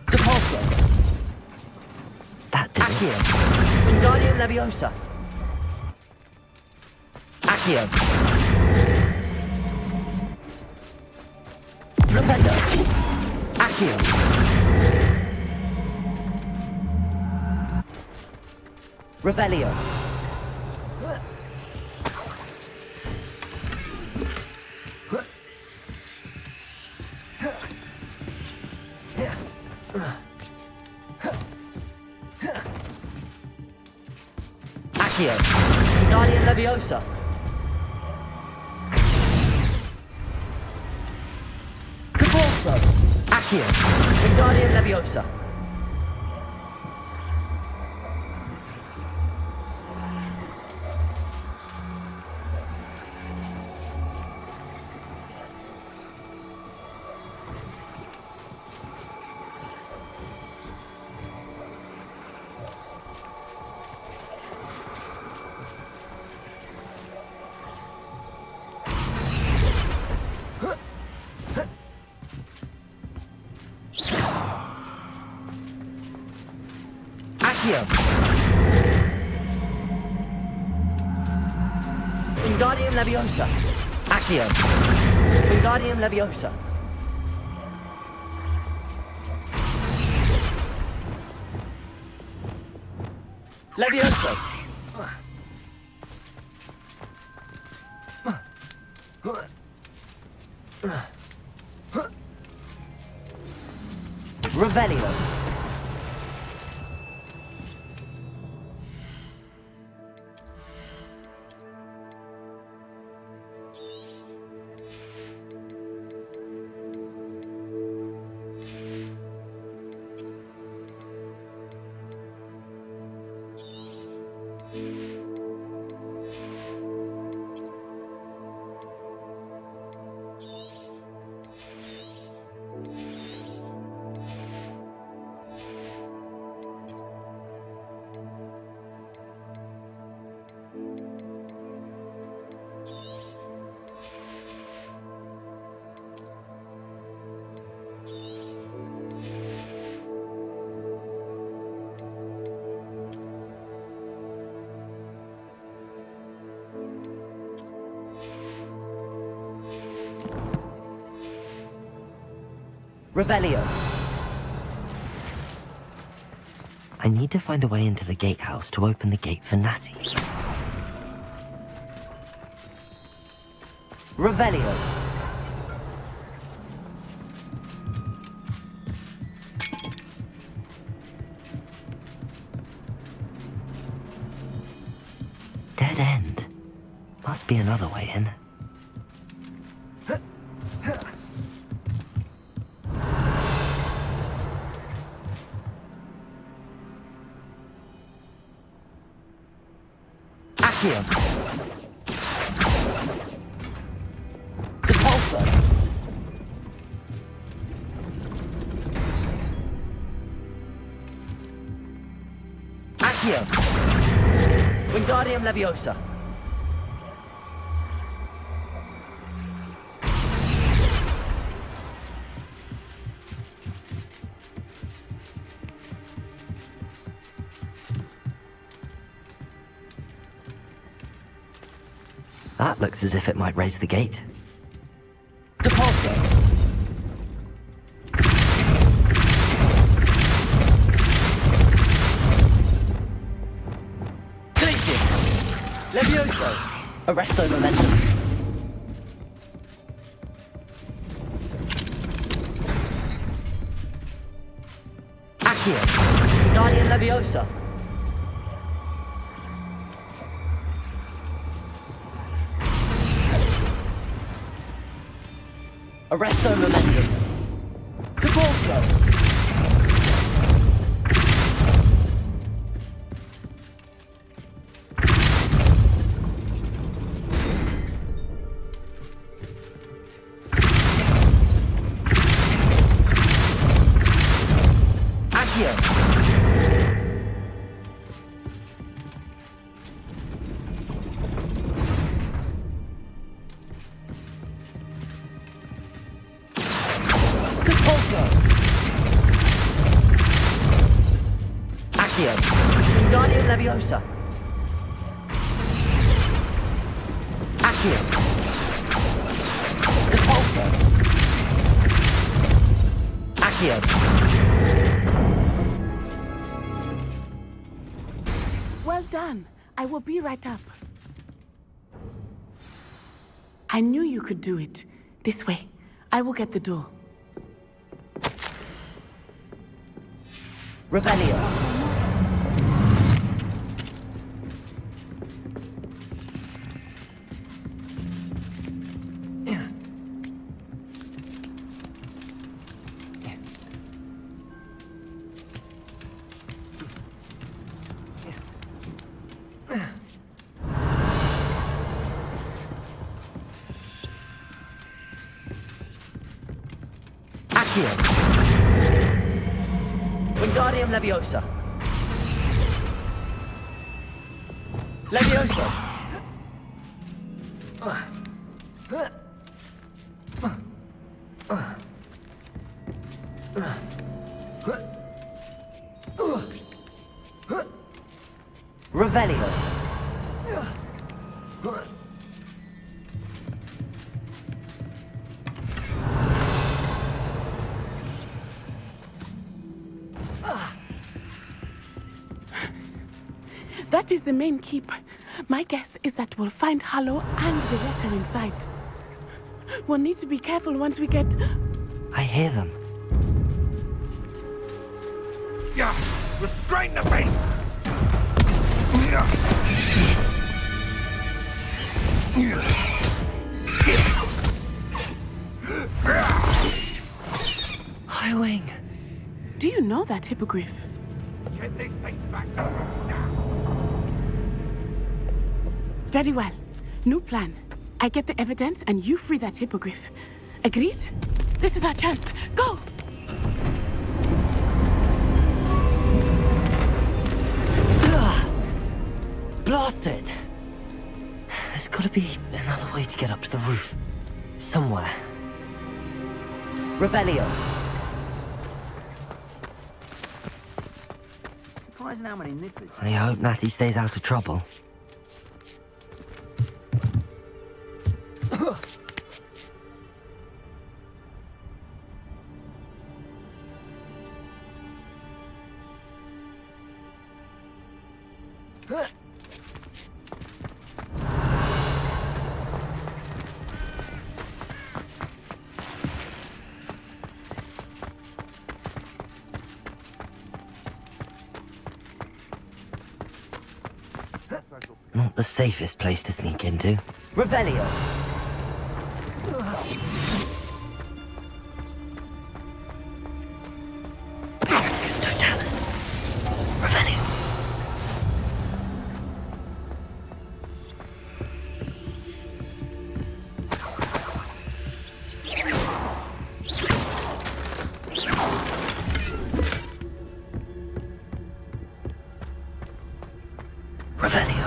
Depulso. That did Accio. Wingardium Leviosa. Accio. Flipendo. Accio. Revelio. Accio. Wingardium Leviosa. Depulso. Accio. Wingardium Leviosa. Accio. Wingardium Leviosa. Accio. Wingardium Leviosa. Leviosa. Revelio. Revelio. I need to find a way into the gatehouse to open the gate for Natty. Revelio. Dead end. Must be another way in. Accio. Depulso. Accio. Wingardium Leviosa. That looks as if it might raise the gate. Depulso. Glacius. Levioso. Arresto momentum. Accio. Wingardium Leviosa. Arresto momentum. Depulso. Leviosa! Accio! Repulsor! Accio! Well done. I will be right up. I knew you could do it. This way. I will get the door. Revelio! Wingardium Leviosa. Leviosa. Revelio. That is the main keep. My guess is that we'll find Hallow and the letter inside. We'll need to be careful once we get... I hear them. Yeah, restrain the beast! Highwing. Do you know that hippogriff? Get this thing back to the room now. Very well. New plan. I get the evidence and you free that hippogriff. Agreed? This is our chance. Go! Blasted! There's gotta be another way to get up to the roof. Somewhere. Revelio. Surprising how many nippers. I hope Natty stays out of trouble. Not the safest place to sneak into. Revelio! It's Totalis. Revelio. Revelio.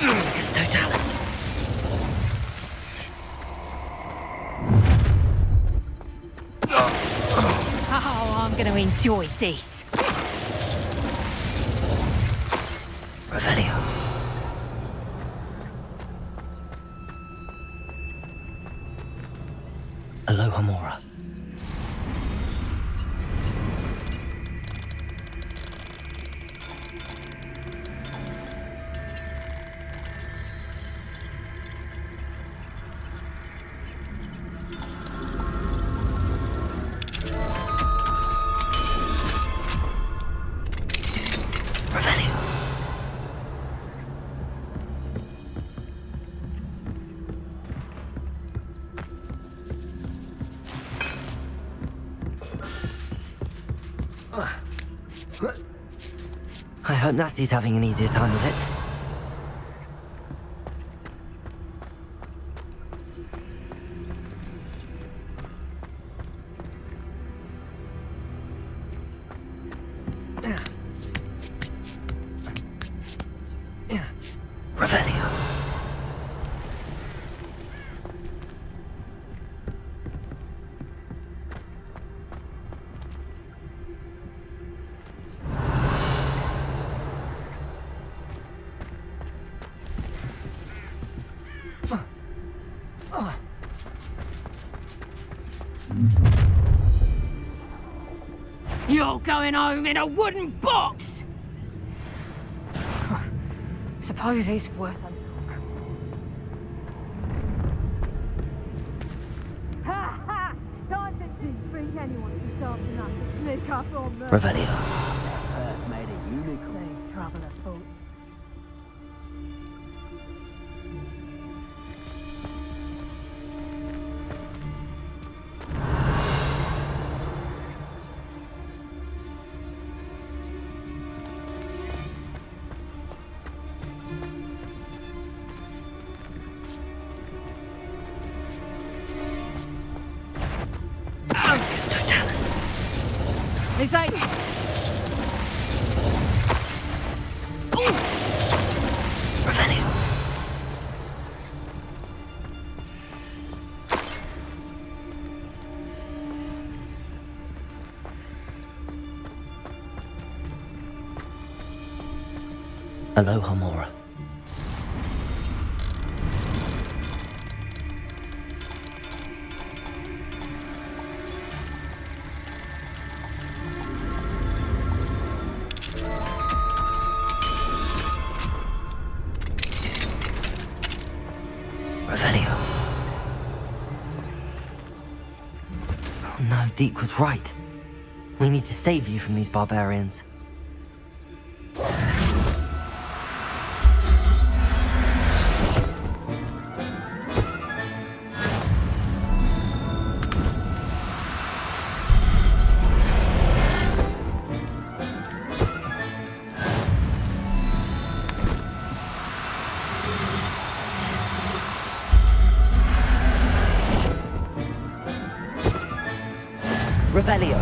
It's Totalis. Oh, I'm going to enjoy this. Revelio. Alohomora. Revelio. hope Natty's having an easier time of it. Revelio. You're going home in a wooden box! Suppose it's worth a... Ha ha! Time to think anyone who's daft enough to sneak up on me. Revelio. Earth made a unicorn. Leave trouble afoot. Is that... Revelio. Aloha, Mora. Revelio. Oh no, Deke was right. We need to save you from these barbarians. Revelio.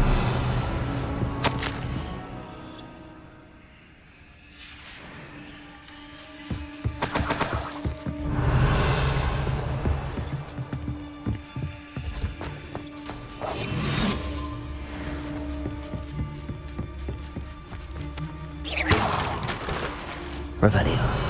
Revelio.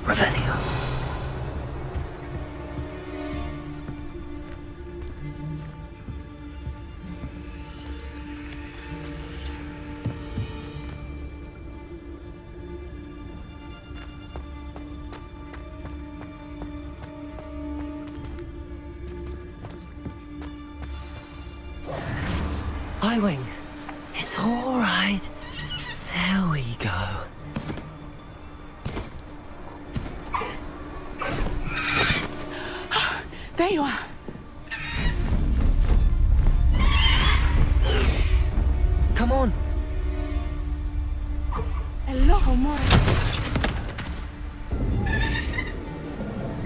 Revelio. Highwing. It's all right. There we go. There you are. Come on. Aloha, Mora.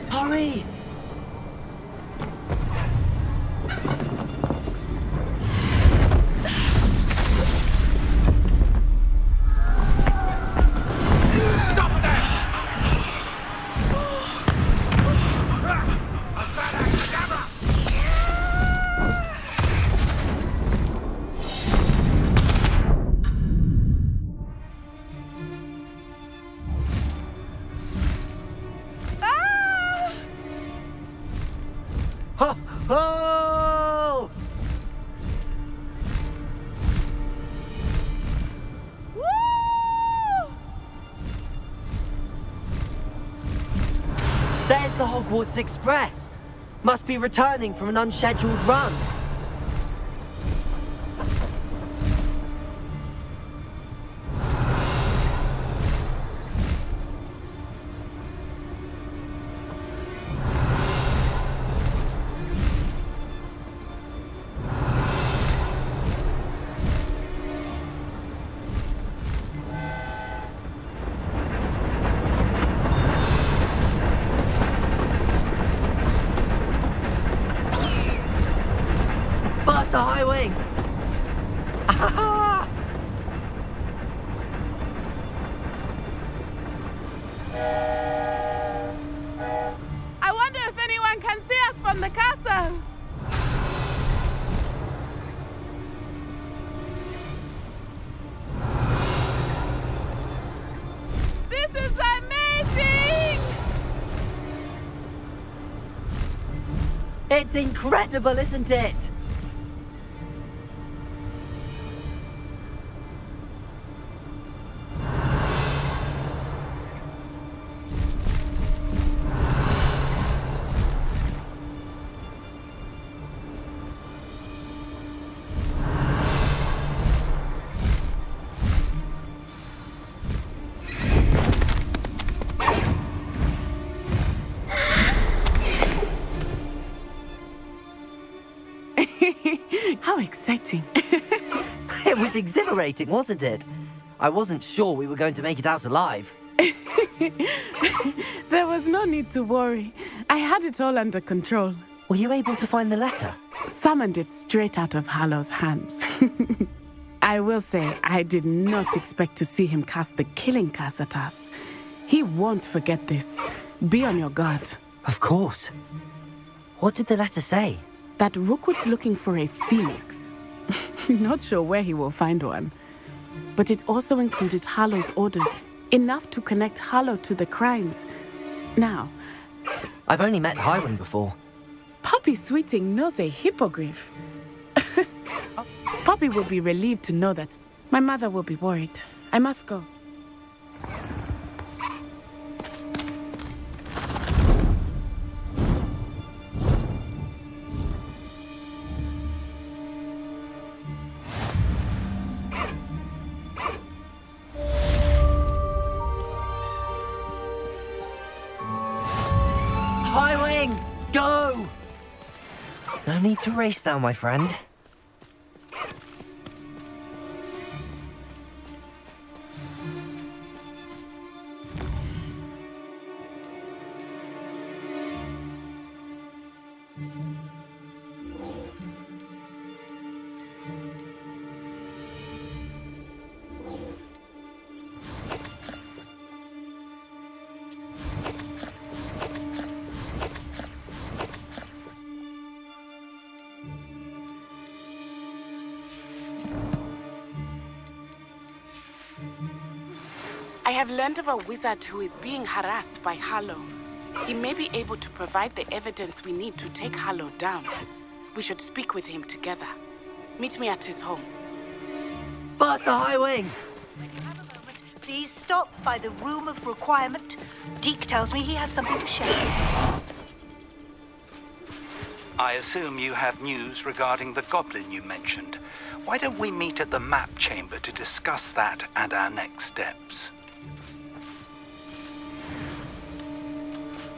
Hurry. Asadabra! Ho! Ho! There's the Hogwarts Express. Must be returning from an unscheduled run. Past the high wing! Ah! I wonder if anyone can see us from the castle. This is amazing! It's incredible, isn't it? How exciting. It was exhilarating, wasn't it? I wasn't sure we were going to make it out alive. There was no need to worry. I had it all under control. Were you able to find the letter? Summoned it straight out of Hallow's hands. I will say, I did not expect to see him cast the killing curse at us. He won't forget this. Be on your guard. Of course. What did the letter say? That Rookwood's looking for a phoenix. Not sure where he will find one. But it also included Hallow's orders, enough to connect Hallow to the crimes. Now, I've only met Highwing before. Poppy Sweeting knows a hippogriff. Poppy will be relieved to know that. My mother will be worried. I must go. Highwing, go! No need to race now, my friend. I have learned of a wizard who is being harassed by Hallow. He may be able to provide the evidence we need to take Hallow down. We should speak with him together. Meet me at his home. Master Highwing! Please stop by the room of requirement. Deke tells me he has something to share. I assume you have news regarding the goblin you mentioned. Why don't we meet at the map chamber to discuss that and our next steps?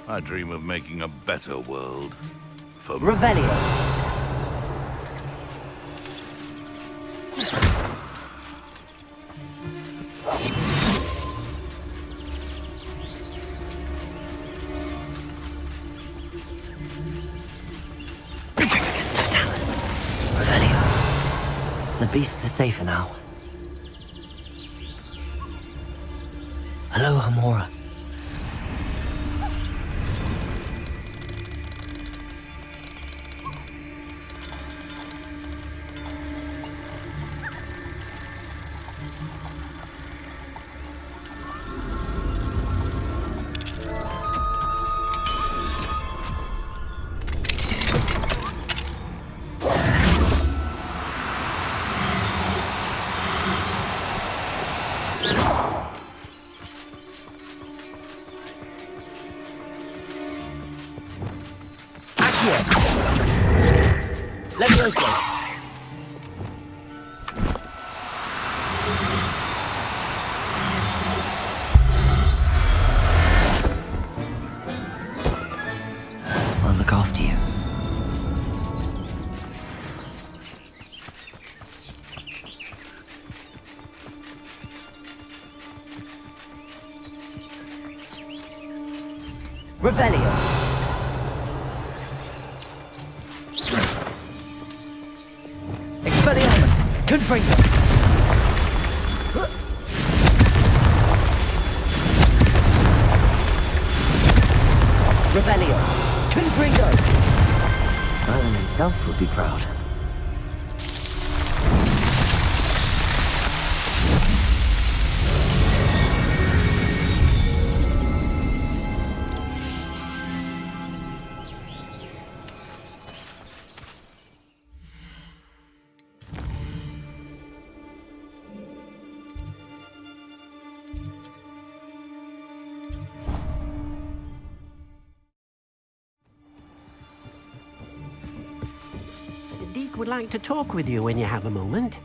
I dream of making a better world for Revelio. It's Totalis. Revelio. The beasts are safer now. Hello, Hamora. Accio! Levioso! I'll look after you. Revelio. Expelliarmus. Confringo. Revelio. Confringo. Merlin himself would be proud. Deke would like to talk with you when you have a moment.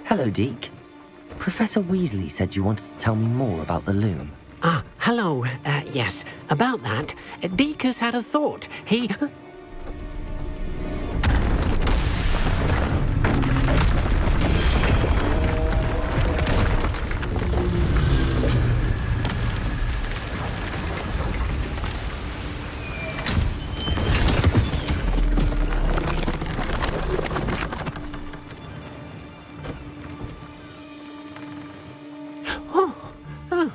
Hello, Deke. Professor Weasley said you wanted to tell me more about the loom. Ah, hello. Yes, about that. Deke has had a thought. He...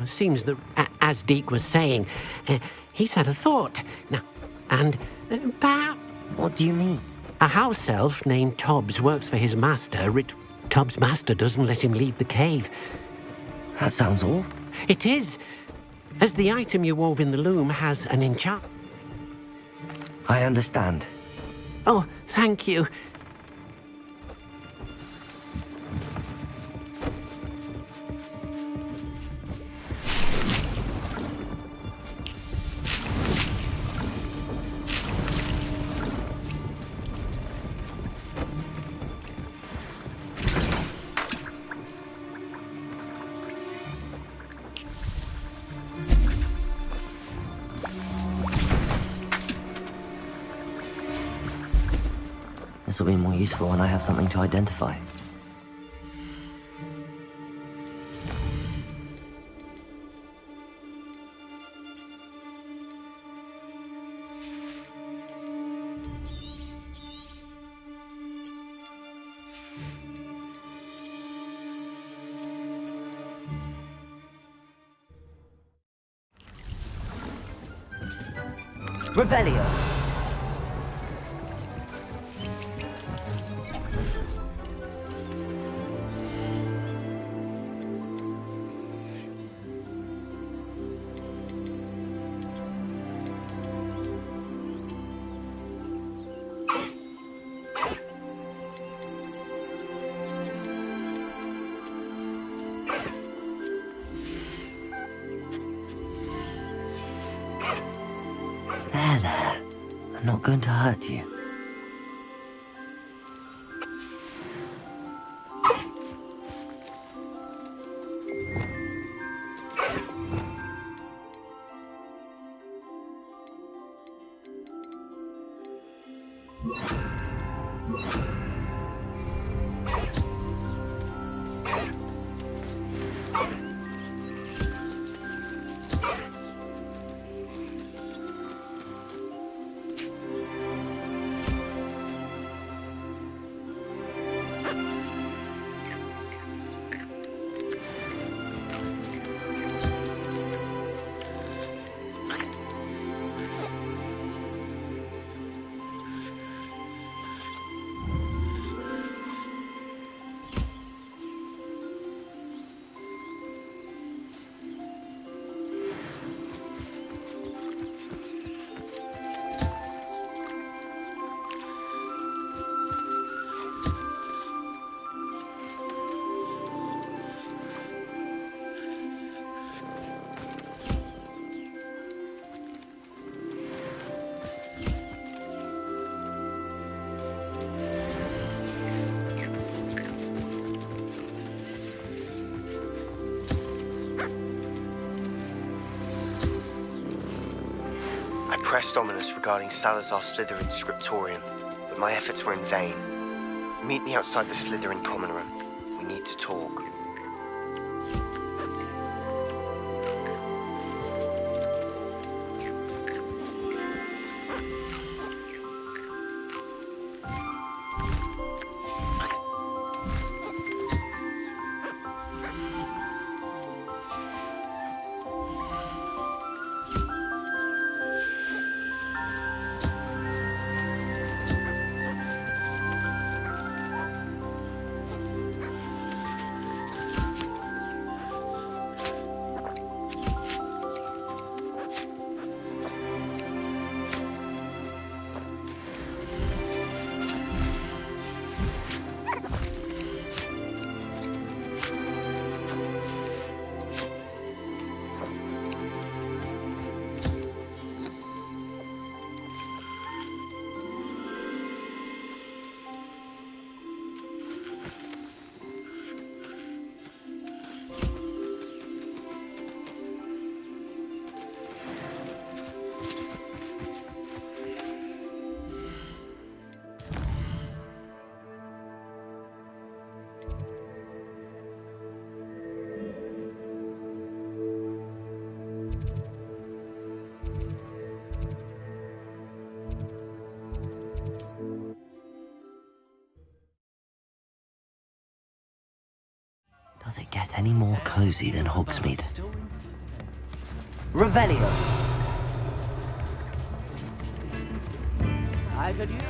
Seems that, as Deke was saying, he's had a thought. Now, and perhaps... What do you mean? A house elf named Tobbs works for his master. Tobbs' master doesn't let him leave the cave. That sounds awful. It is. As the item you wove in the loom has an enchant... I understand. Oh, thank you. This will be more useful when I have something to identify. Revelio. There. I'm not going to hurt you. I pressed Ominous regarding Salazar Slytherin's scriptorium, but my efforts were in vain. Meet me outside the Slytherin common room. We need to talk. Does it get any more cozy than Hogsmeade? Revelio! I could use.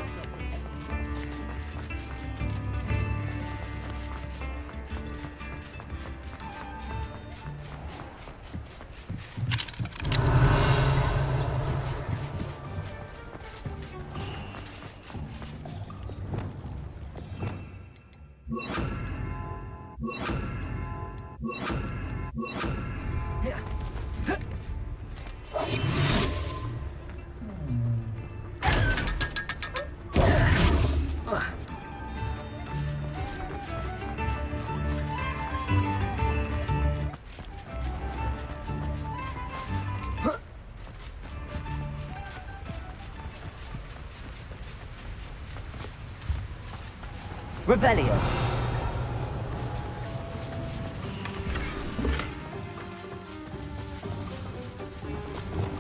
Revelio!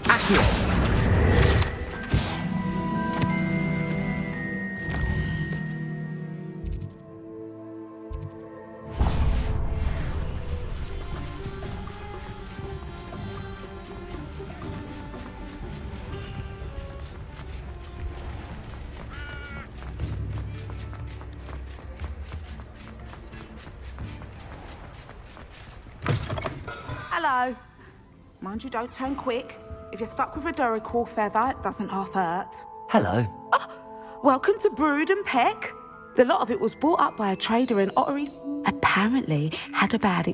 Accio! Hello. Mind you don't turn quick. If you're stuck with a Duracell feather, it doesn't half hurt. Hello. Welcome to Brood and Peck. The lot of it was bought up by a trader in Ottery. Apparently had a bad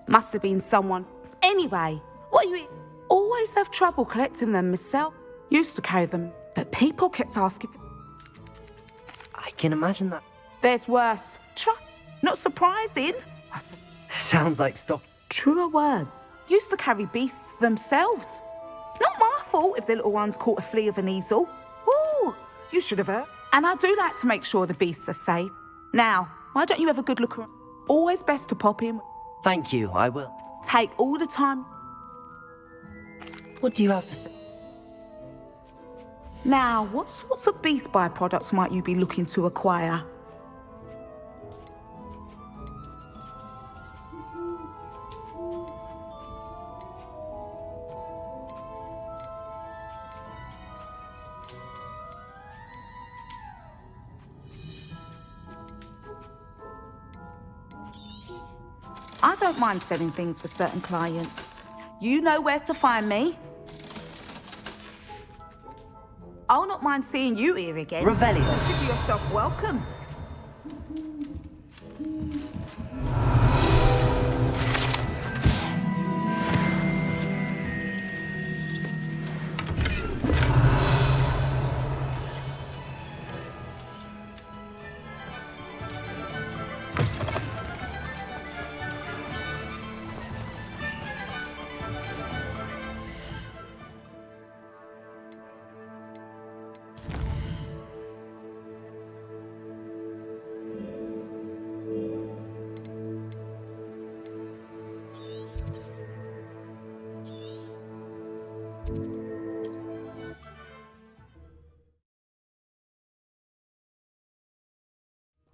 Must have been someone. Anyway, what you always have trouble collecting them myself. Used to carry them, but people kept asking. I can imagine that. There's worse. Not surprising. Sounds like stock. Truer words. Used to carry beasts themselves. Not my fault if the little ones caught a flea of an easel. Ooh, you should have heard. And I do like to make sure the beasts are safe. Now, why don't you have a good look around? Always best to pop in. Thank you, I will. Take all the time. What do you have to say? Now, what sorts of beast byproducts might you be looking to acquire? I don't mind selling things for certain clients. You know where to find me. I'll not mind seeing you here again. Revelio. Consider yourself welcome.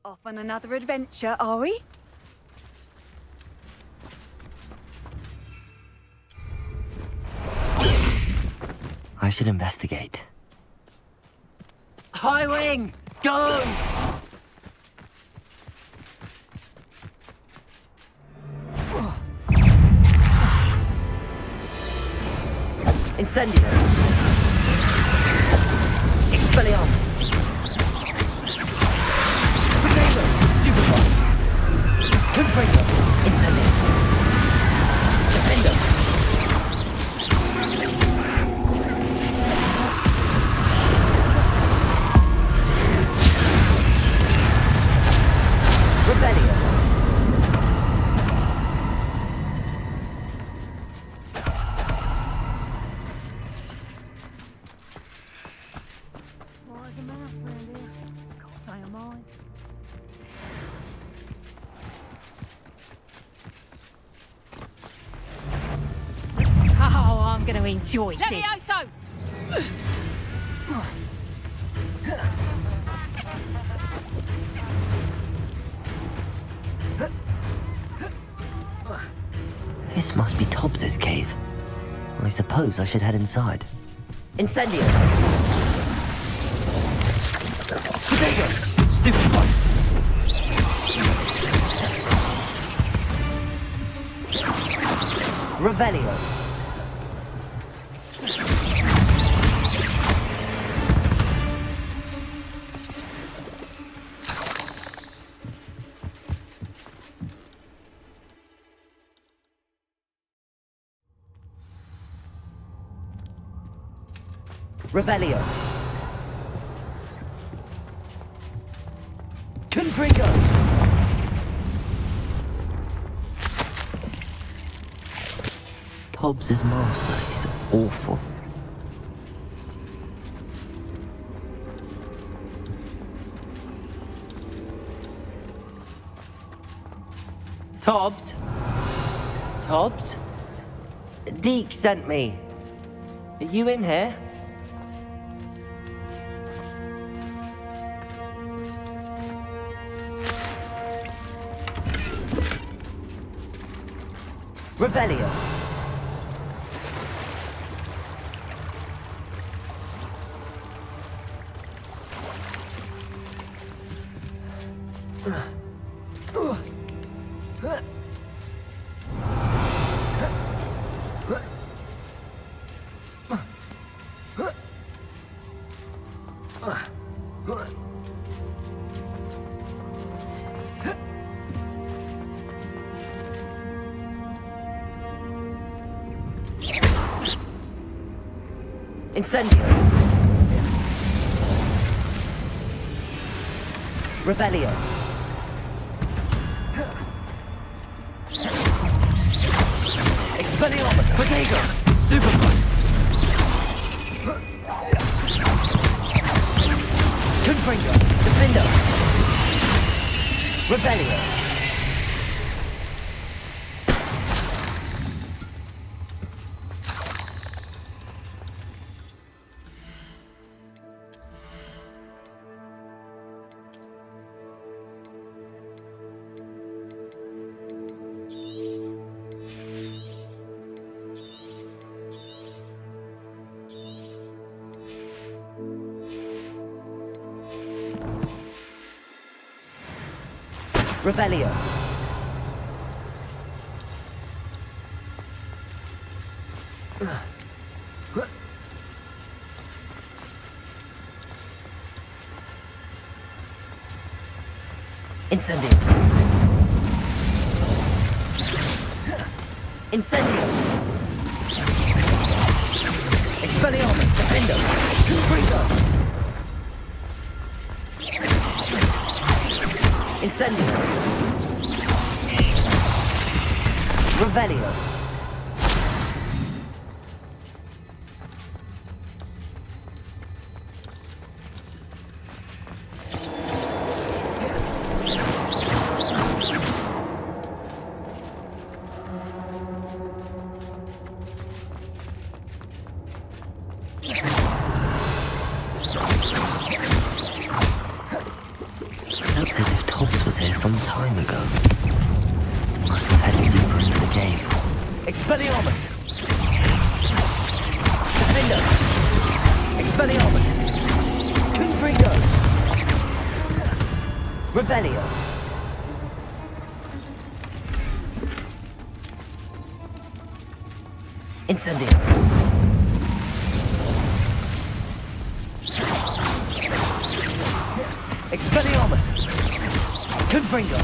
Off on another adventure, are we? I should investigate. High wing! Go! Incendio! Expelliarmus! Potato! Stupefy! Confringo! Incendio! Defendo! Rebellion! Oh, I'm going to enjoy this. Levioso! This must be Tobbs's cave. I suppose I should head inside. Incendio! Potato! Stupefy! Revelio! Revelio! Confringo! Tobbs's master is awful. Tobbs? Tobbs? Deke sent me. Are you in here? Revelio. Incendio! Revelio! Expelliarmus! Potato! Stupefy! Confringo! Defendo! Revelio! Revelio. Incendio. Incendio. Expelliarmus. Defendo. Confringo. Incendio. Revelio. Looks as if long time ago. Must have headed deeper into the cave. Expelliarmus! Defender! Expelliarmus! Confringo! Revelio! Incendio! Expelliarmus! Confringo!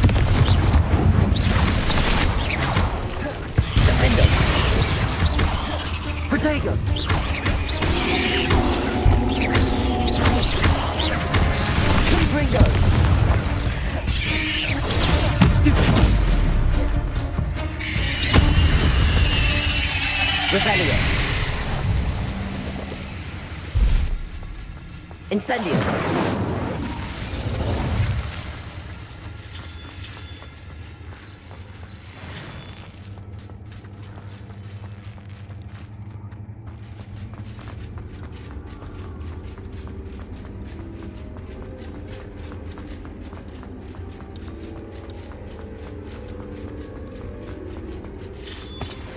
Defender! Protego! Confringo! Stupefy! Revelio! Incendio!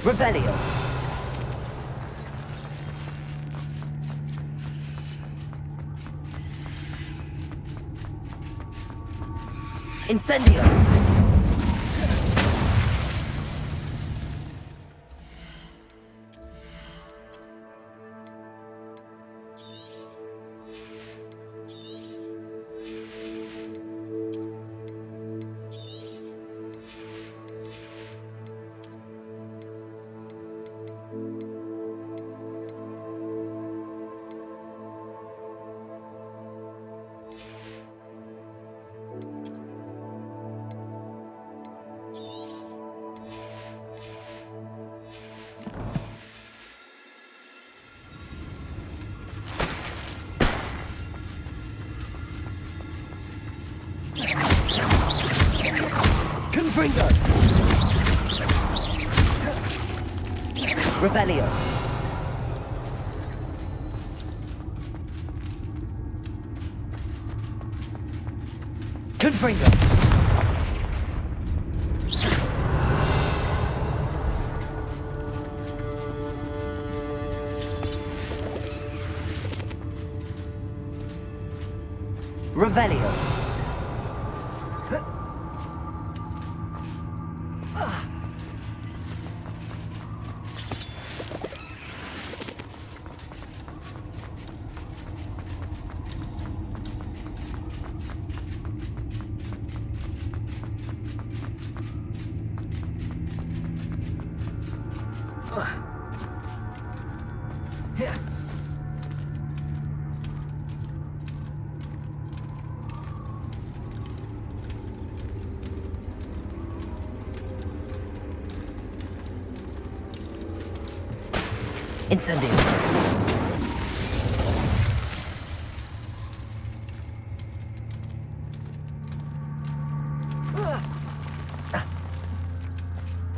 Revelio! Incendio! Confringo! Revelio! Confringo! Revelio! Incendio!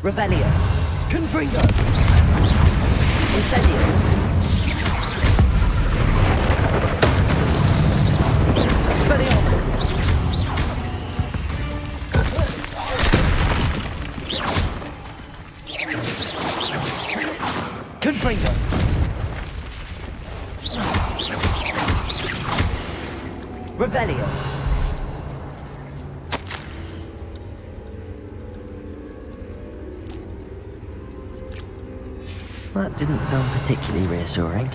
Revelio! Confringo! Incendio! Expelliarmus! Confringo! Revelio! That didn't sound particularly reassuring.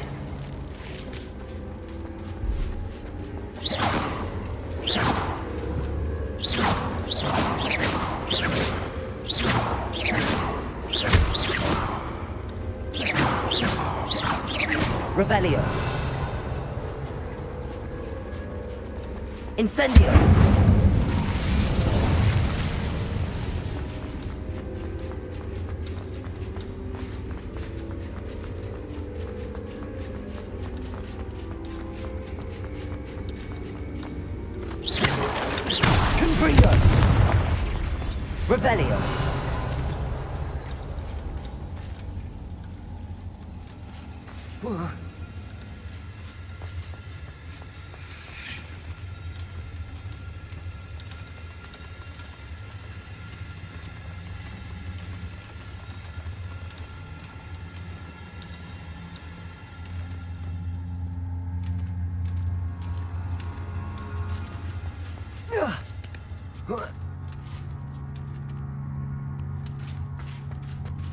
Revelio! Incendio! Confringo! Revelio!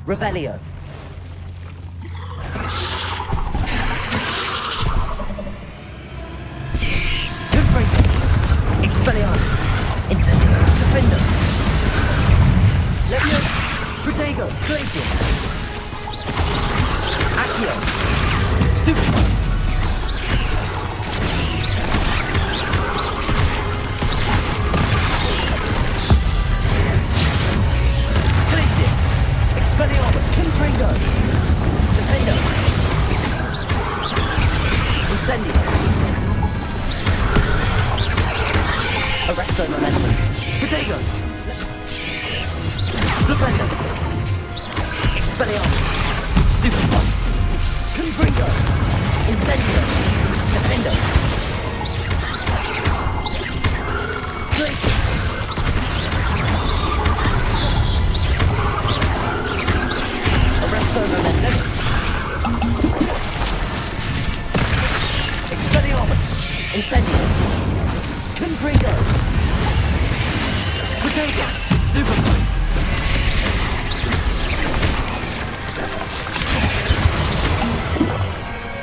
Revelio. Confringo. Expelliarmus. Incendio. Defender. Leviosa. Protego. Glacius. Accio. Stupefy. Glacius. Expelliarmus. Confringo. Defender. Incendio. Arresto momentum. Protego. Flipendo. Expelliarmus. Stupefy. Confringo. Incendio. Defendo. Glacius. Arresto momentum. Expelliarmus. Incendio. Confringo. Protego. Stupefy.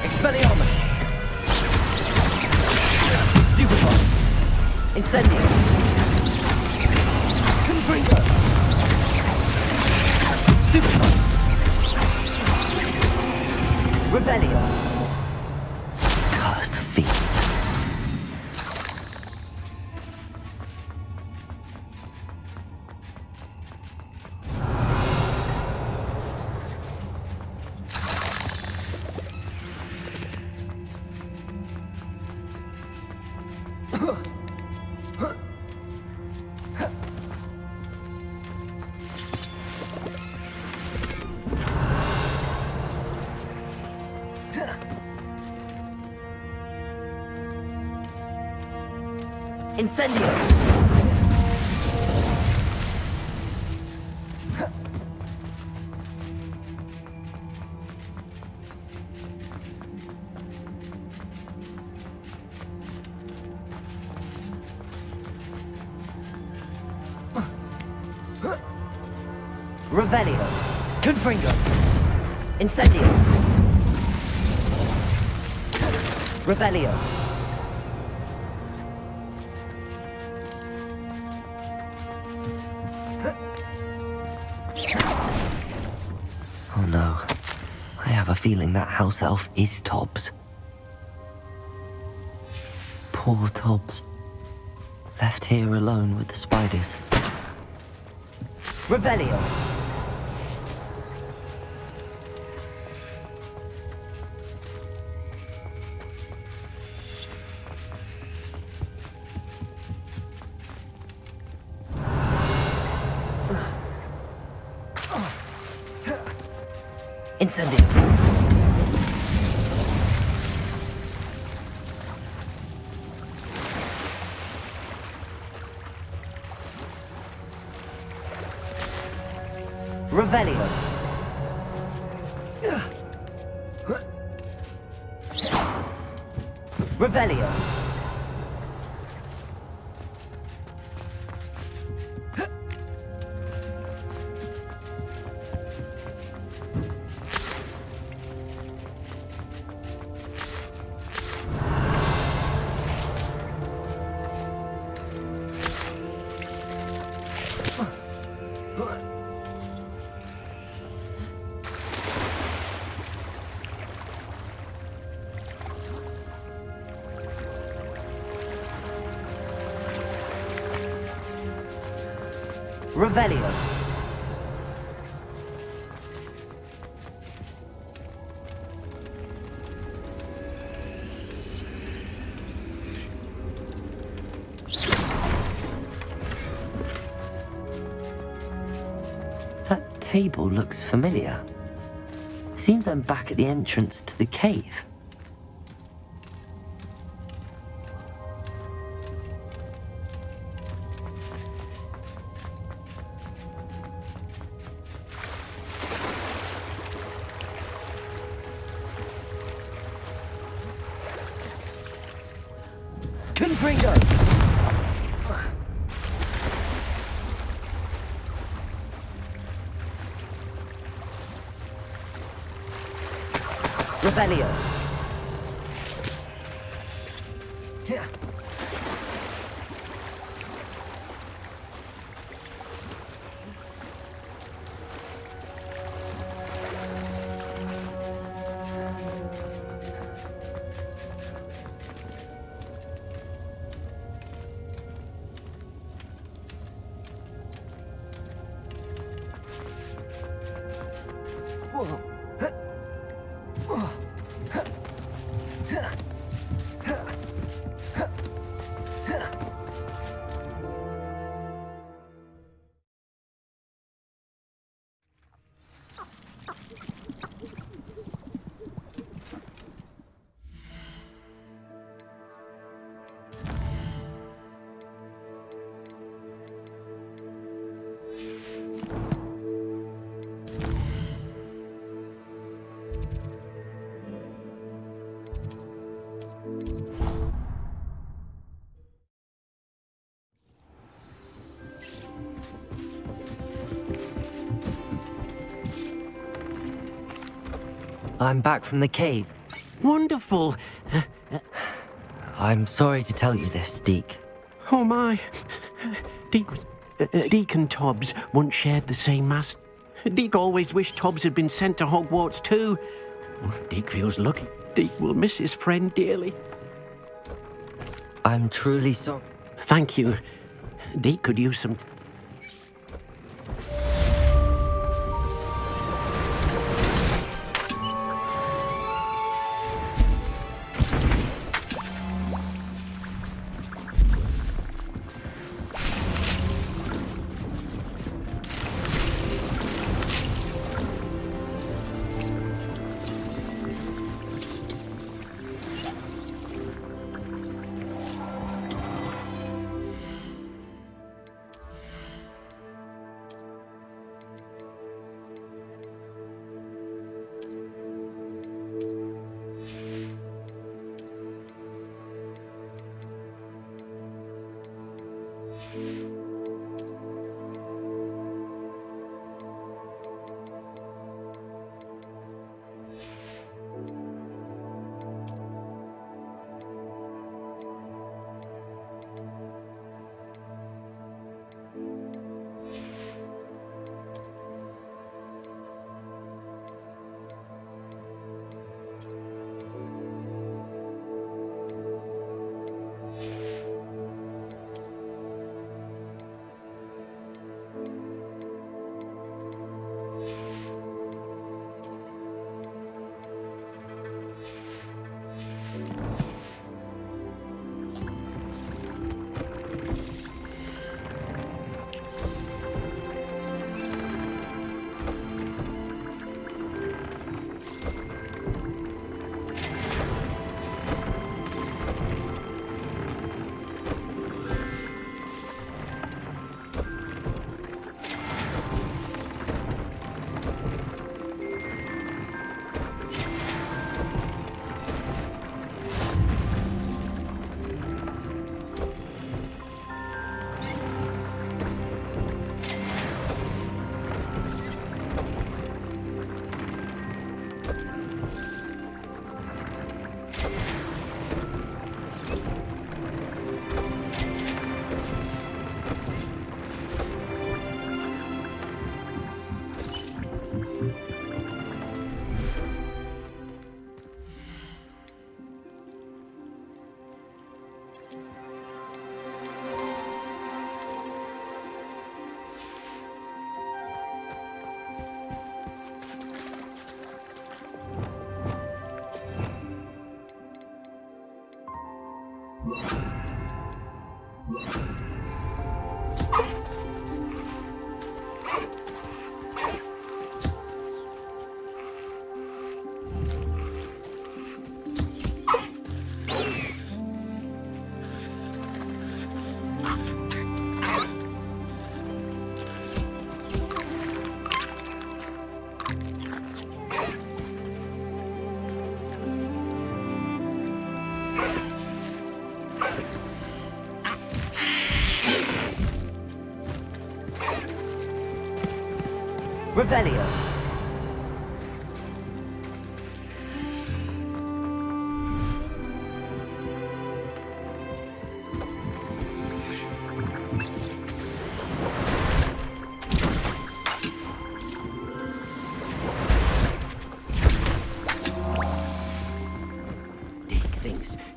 Expelliarmus. Stupefy. Incendio. Confringo. Stupefy. Revelio. Cursed fiends. Incendio. Revelio. Confringo. Incendio. Revelio. Oh no. I have a feeling that house elf is Tobbs. Poor Tobbs. Left here alone with the spiders. Revelio. Incendio. Revelio. Revelio. Revelio. That table looks familiar. Seems I'm back at the entrance to the cave. Confringo. Revelio. I'm back from the cave. Wonderful. I'm sorry to tell you this, Deke. Oh my. Deke and Tobbs once shared the same master. Deke always wished Tobbs had been sent to Hogwarts too. Deke feels lucky. Deke will miss his friend dearly. I'm truly sorry. Thank you. Deke could use some... Revelio.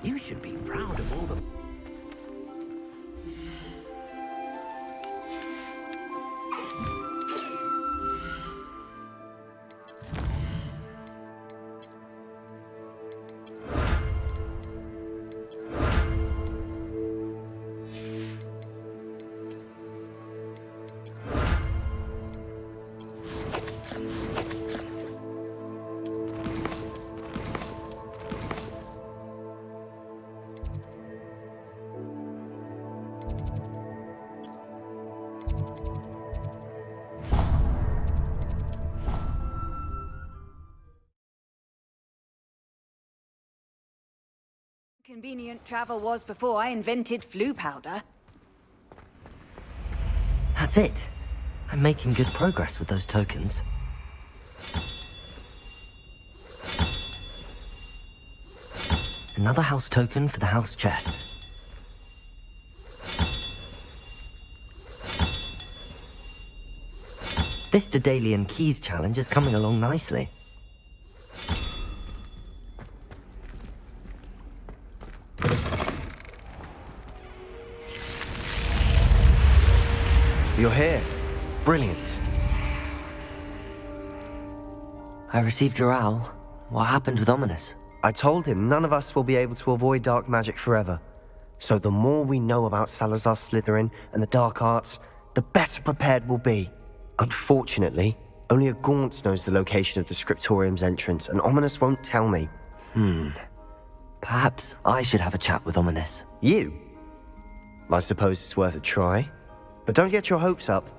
You should be proud of all the... Convenient travel was before I invented flu powder. That's it. I'm making good progress with those tokens. Another house token for the house chest. This Daedalian Keys challenge is coming along nicely. You're here. Brilliant. I received your owl. What happened with Ominous? I told him none of us will be able to avoid dark magic forever. So the more we know about Salazar Slytherin and the dark arts, the better prepared we'll be. Unfortunately, only a Gaunt knows the location of the Scriptorium's entrance, and Ominous won't tell me. Perhaps I should have a chat with Ominous. You? I suppose it's worth a try. But don't get your hopes up.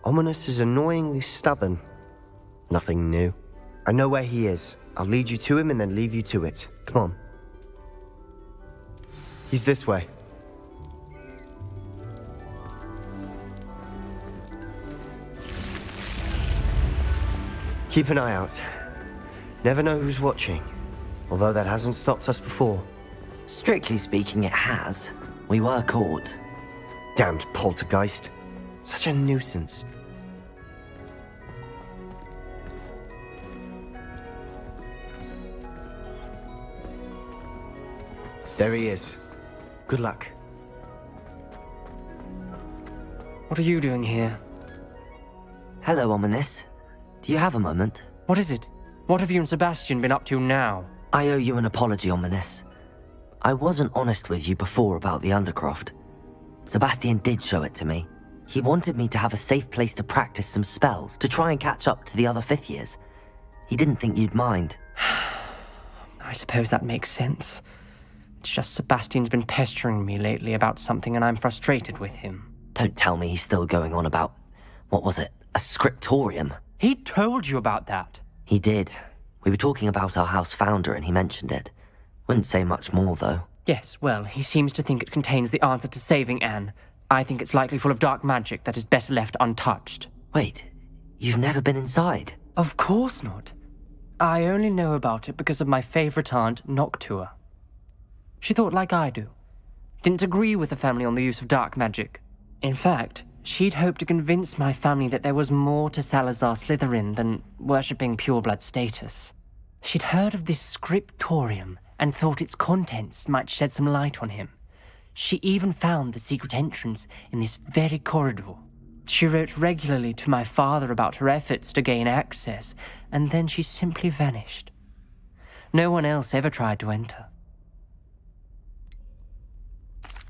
Ominous is annoyingly stubborn. Nothing new. I know where he is. I'll lead you to him and then leave you to it. Come on. He's this way. Keep an eye out. Never know who's watching. Although that hasn't stopped us before. Strictly speaking, it has. We were caught. Damned poltergeist. Such a nuisance. There he is. Good luck. What are you doing here? Hello, Ominous. Do you have a moment? What is it? What have you and Sebastian been up to now? I owe you an apology, Ominous. I wasn't honest with you before about the Undercroft. Sebastian did show it to me. He wanted me to have a safe place to practice some spells, to try and catch up to the other 5th years. He didn't think you'd mind. I suppose that makes sense. It's just Sebastian's been pestering me lately about something and I'm frustrated with him. Don't tell me he's still going on about, what was it, a scriptorium? He told you about that? He did. We were talking about our house founder and he mentioned it. Wouldn't say much more, though. Yes, well, he seems to think it contains the answer to saving Anne. I think it's likely full of dark magic that is better left untouched. Wait, you've never been inside? Of course not. I only know about it because of my favorite aunt, Noctua. She thought like I do. Didn't agree with the family on the use of dark magic. In fact, she'd hoped to convince my family that there was more to Salazar Slytherin than worshipping pureblood status. She'd heard of this scriptorium and thought its contents might shed some light on him. She even found the secret entrance in this very corridor. She wrote regularly to my father about her efforts to gain access, and then she simply vanished. No one else ever tried to enter.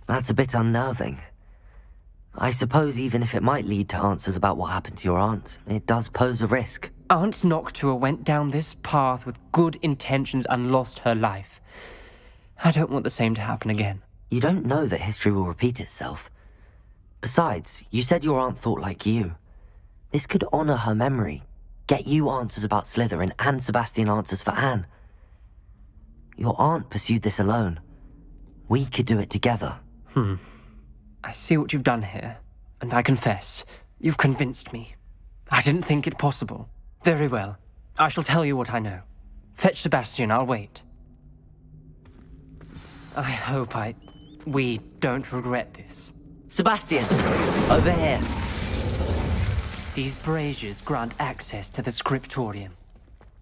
That's a bit unnerving. I suppose even if it might lead to answers about what happened to your aunt, it does pose a risk. Aunt Noctua went down this path with good intentions and lost her life. I don't want the same to happen again. You don't know that history will repeat itself. Besides, you said your aunt thought like you. This could honor her memory, get you answers about Slytherin and Sebastian answers for Anne. Your aunt pursued this alone. We could do it together. I see what you've done here, and I confess, you've convinced me. I didn't think it possible. Very well. I shall tell you what I know. Fetch Sebastian, I'll wait. I hope we don't regret this. Sebastian! Over here! These braziers grant access to the scriptorium.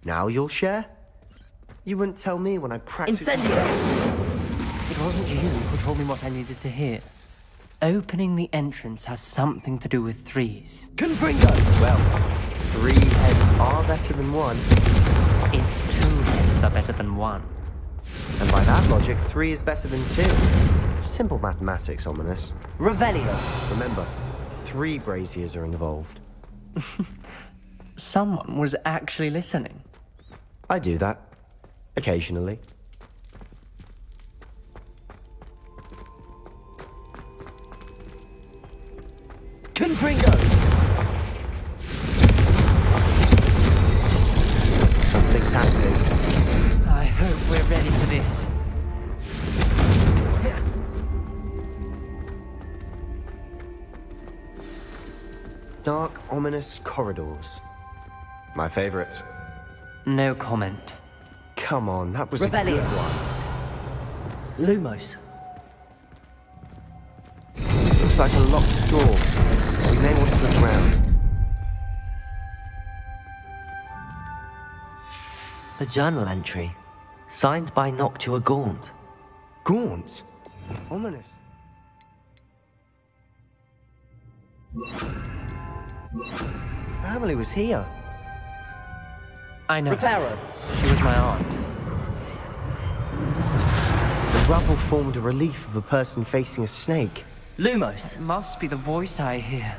Now you'll share? You wouldn't tell me when I practically... Incendio! It wasn't you who told me what I needed to hear. Opening the entrance has something to do with threes. Confringo! Well, 3 heads are better than 1. It's 2 heads are better than 1. And by that logic, 3 is better than 2. Simple mathematics, Ominous. Revelio. Remember, 3 braziers are involved. Someone was actually listening. I do that. Occasionally. Confringo! Something's happening. I hope we're ready for this. Dark, ominous corridors. My favorite. No comment. Come on, that was Revelio. a good one. Lumos. Looks like a locked door. We may want to look around. The journal entry. Signed by Noctua Gaunt. Gaunt? Ominous. Family was here. I know. Reparo. She was my aunt. The rubble formed a relief of a person facing a snake. Lumos. It must be the voice I hear.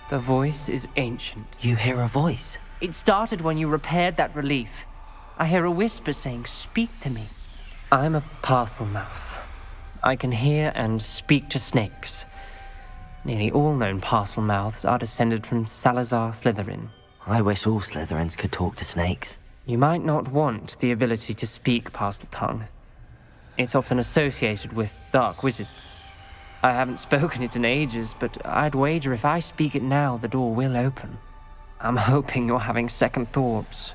The voice is ancient. You hear a voice? It started when you repaired that relief. I hear a whisper saying, "Speak to me." I'm a parcel mouth. I can hear and speak to snakes. Nearly all known parcel mouths are descended from Salazar Slytherin. I wish all Slytherins could talk to snakes. You might not want the ability to speak parcel tongue. It's often associated with dark wizards. I haven't spoken it in ages, but I'd wager if I speak it now, the door will open. I'm hoping you're having second thoughts.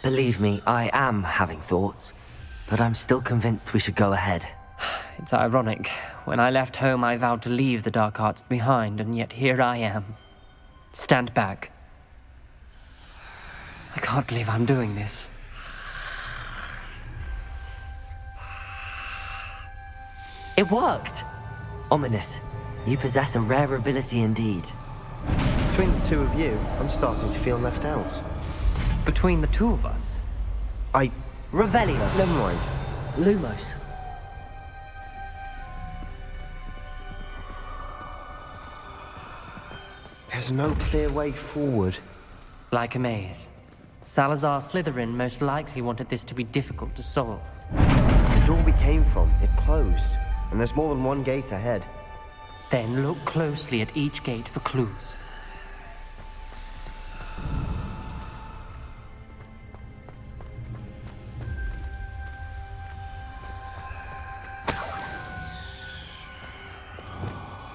Believe me, I am having thoughts, but I'm still convinced we should go ahead. It's ironic. When I left home, I vowed to leave the dark arts behind, and yet here I am. Stand back. I can't believe I'm doing this. It worked! Ominous, you possess a rare ability indeed. Between the two of you, I'm starting to feel left out. Between the two of us? Revelio. Never mind. Lumos. There's no clear way forward. Like a maze. Salazar Slytherin most likely wanted this to be difficult to solve. The door we came from, it closed. And there's more than one gate ahead. Then look closely at each gate for clues.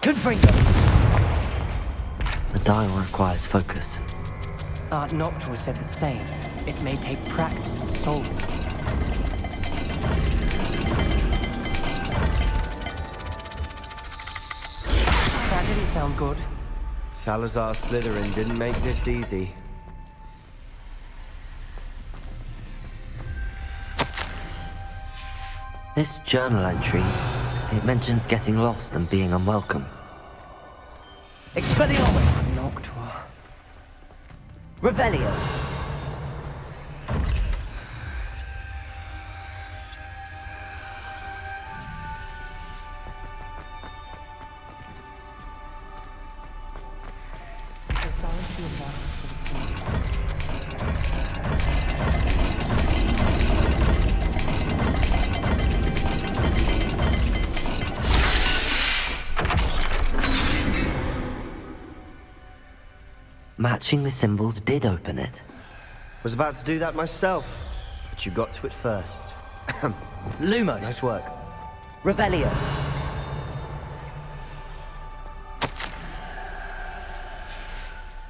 Confringo! The dial requires focus. Art Noctua said the same. It may take practice to solve it. That didn't sound good. Salazar Slytherin didn't make this easy. This journal entry, it mentions getting lost and being unwelcome. Expelliarmus! Noctua. Revelio! Matching the symbols did open it. Was about to do that myself, but you got to it first. Lumos. Nice work. Revelio.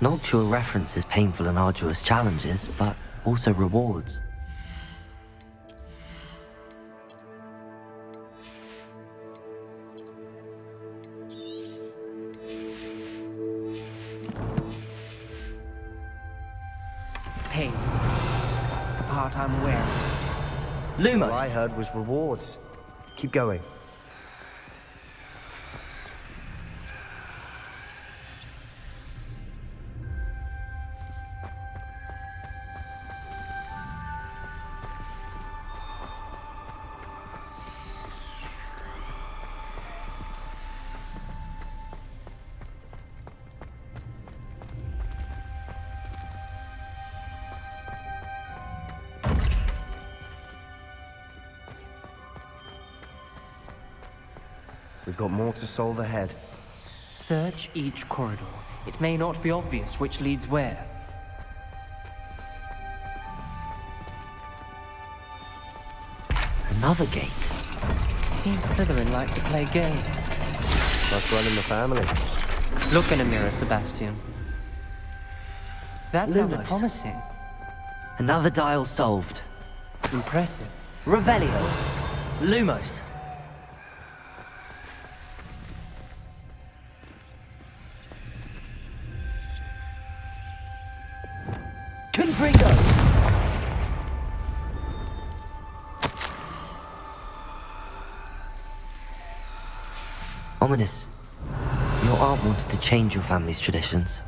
Noctua references painful and arduous challenges, but also rewards. painful. That's the part I'm wearing. Lumos. All I heard was rewards. Keep going. We've got more to solve ahead. Search each corridor. It may not be obvious which leads where. Another gate. Seems Slytherin like to play games. Must run in the family. Look in a mirror, Sebastian. That sounded Lumos. promising. Another dial solved. Impressive. Revelio. Lumos. Confringo. Ominous. Your aunt wanted to change your family's traditions.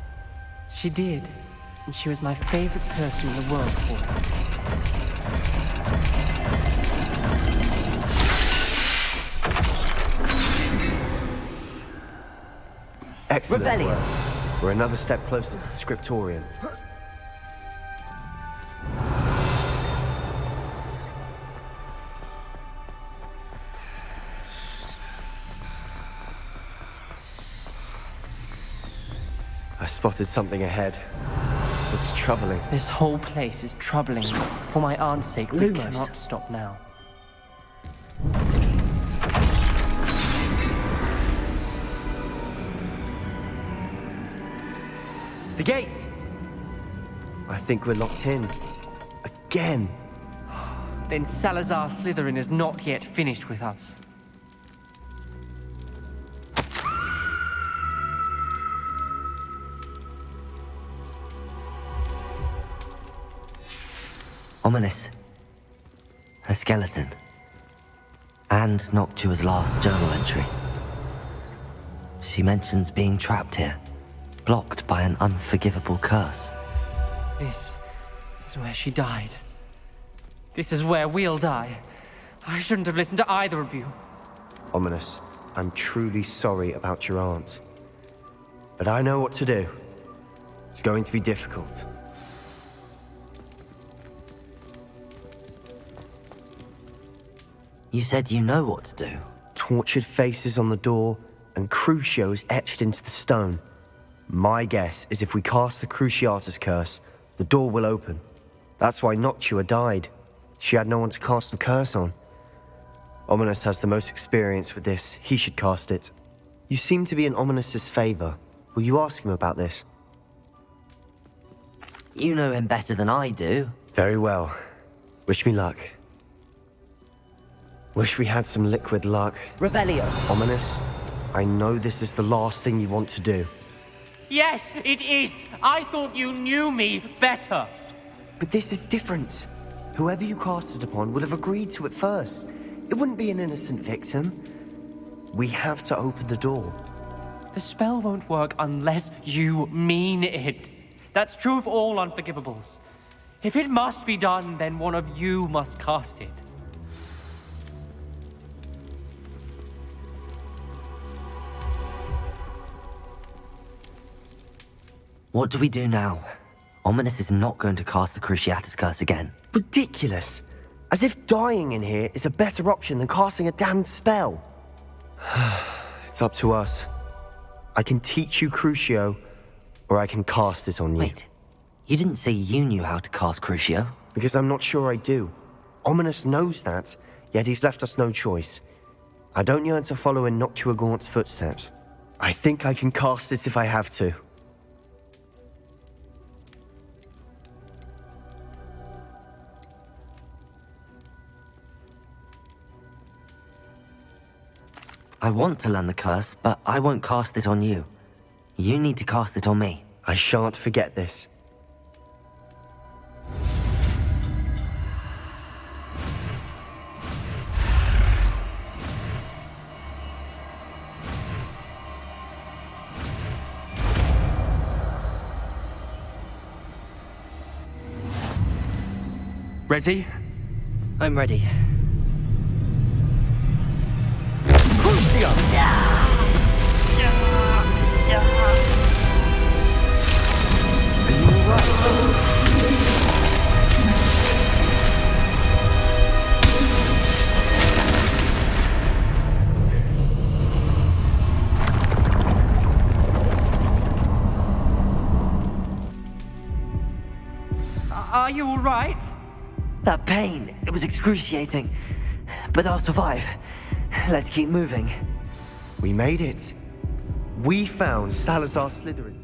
She did. And she was my favorite person in the world for it. Excellent Revelio. work. We're another step closer to the scriptorium. I spotted something ahead. Looks troubling. This whole place is troubling. For my aunt's sake, we Lumos. cannot stop now. The gate! I think we're locked in. Again. Then Salazar Slytherin is not yet finished with us. Ominous. A skeleton. And Noctua's last journal entry. She mentions being trapped here, blocked by an unforgivable curse. This is where she died. This is where we'll die. I shouldn't have listened to either of you. Ominous, I'm truly sorry about your aunt. But I know what to do. It's going to be difficult. You said you know what to do. Tortured faces on the door and Crucios etched into the stone. My guess is if we cast the Cruciatus curse, the door will open. That's why Noctua died. She had no one to cast the curse on. Ominous has the most experience with this. He should cast it. You seem to be in Ominous's favor. Will you ask him about this? You know him better than I do. Very well. Wish me luck. Wish we had some liquid luck. Revelio. Ominous, I know this is the last thing you want to do. Yes, it is. I thought you knew me better. But this is different. Whoever you cast it upon would have agreed to it first. It wouldn't be an innocent victim. We have to open the door. The spell won't work unless you mean it. That's true of all unforgivables. If it must be done, then one of you must cast it. What do we do now? Ominous is not going to cast the Cruciatus curse again. Ridiculous. As if dying in here is a better option than casting a damned spell. It's up to us. I can teach you Crucio, or I can cast it on you. Wait, you didn't say you knew how to cast Crucio? Because I'm not sure I do. Ominous knows that, yet he's left us no choice. I don't yearn to follow in Noctua Gaunt's footsteps. I think I can cast it if I have to. I want to learn the curse, but I won't cast it on you. You need to cast it on me. I shan't forget this. Ready? I'm ready. Are you all right? That pain, it was excruciating. But I'll survive. Let's keep moving. We made it. We found Salazar Slytherin.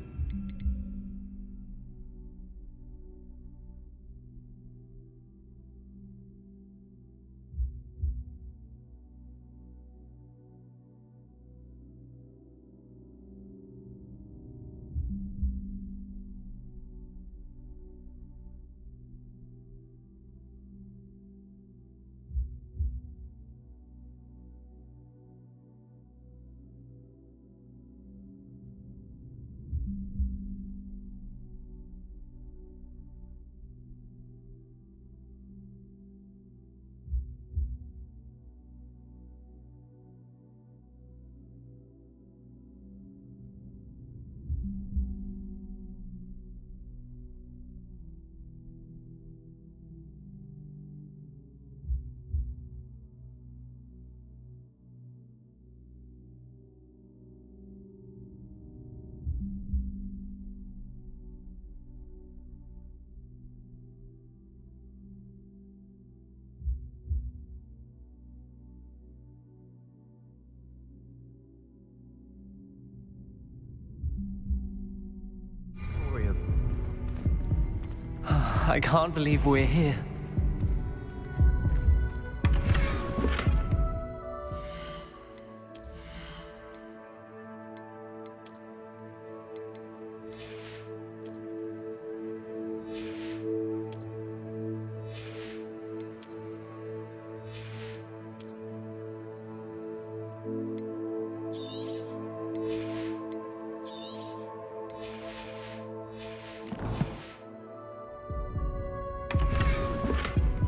I can't believe we're here.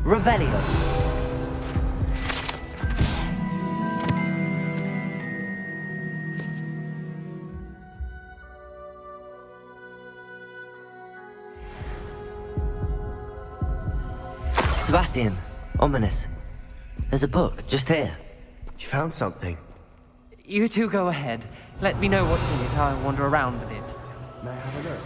Revelio. Sebastian, ominous. There's a book just here. You found something? You two go ahead. Let me know what's in it. I'll wander around a bit. May I have a look?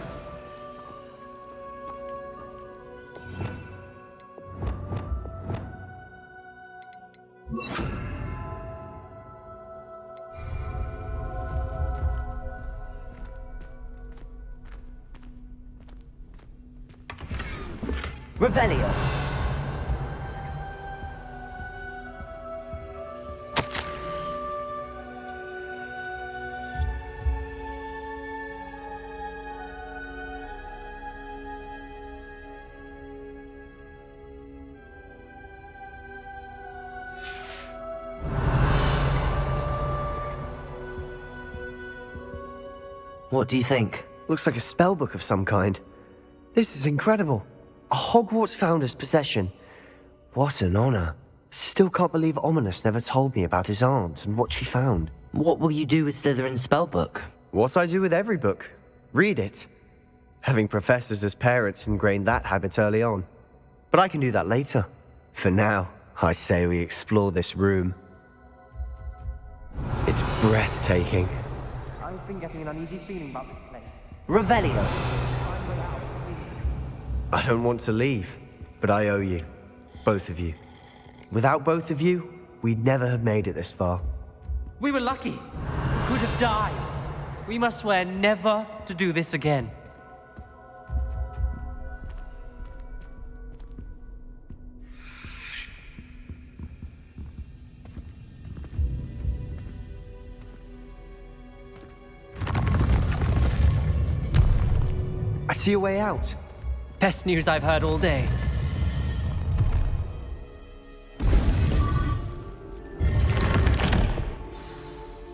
Revelio. What do you think? Looks like a spellbook of some kind. This is incredible. A Hogwarts founder's possession. What an honor. Still can't believe Ominous never told me about his aunt and what she found. What will you do with Slytherin's spellbook? What I do with every book. Read it. Having professors as parents ingrained that habit early on. But I can do that later. For now, I say we explore this room. It's breathtaking. I've been getting an uneasy feeling about this place. Revelio. I don't want to leave, but I owe you. Both of you. Without both of you, we'd never have made it this far. We were lucky. We could have died. We must swear never to do this again. I see a way out. Best news I've heard all day.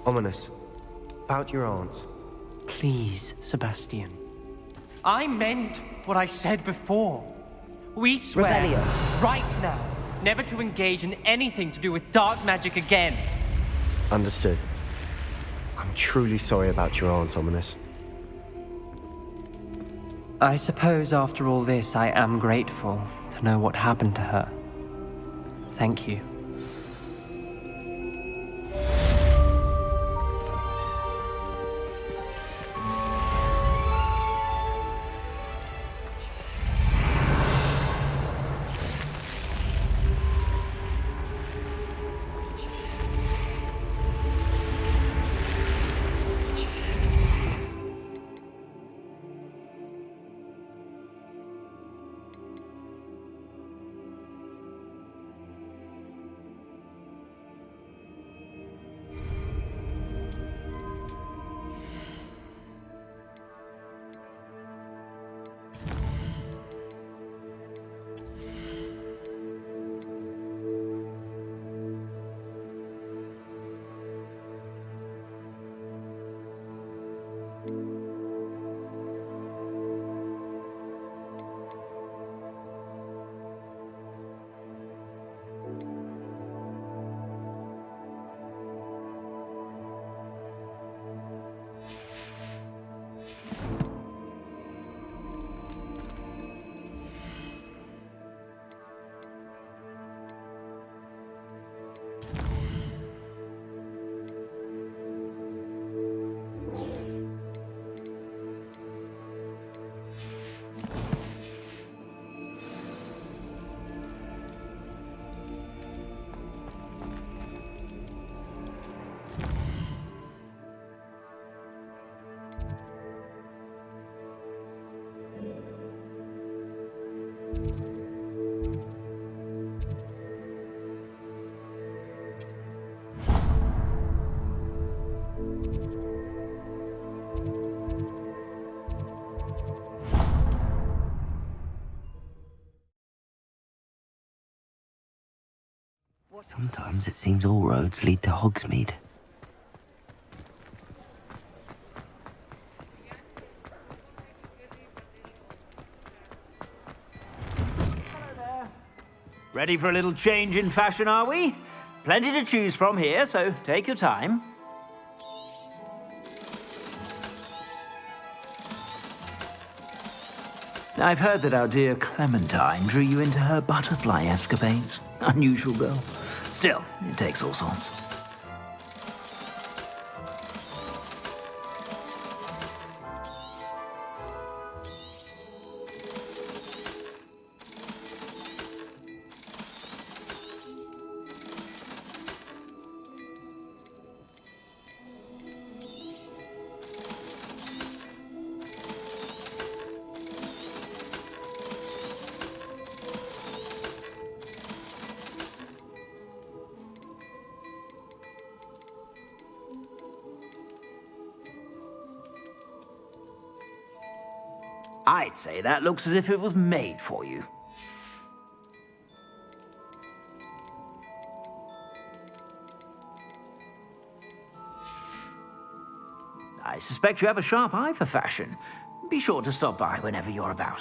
Ominous. About your aunt. Please, Sebastian. I meant what I said before. We swear, Revelio. right now, never to engage in anything to do with dark magic again. Understood. I'm truly sorry about your aunt, Ominous. I suppose after all this, I am grateful to know what happened to her. Thank you. Sometimes it seems all roads lead to Hogsmeade. Ready for a little change in fashion, are we? Plenty to choose from here, so take your time. I've heard that our dear Clementine drew you into her butterfly escapades. Unusual girl. Still, it takes all sorts. I'd say that looks as if it was made for you. I suspect you have a sharp eye for fashion. Be sure to stop by whenever you're about.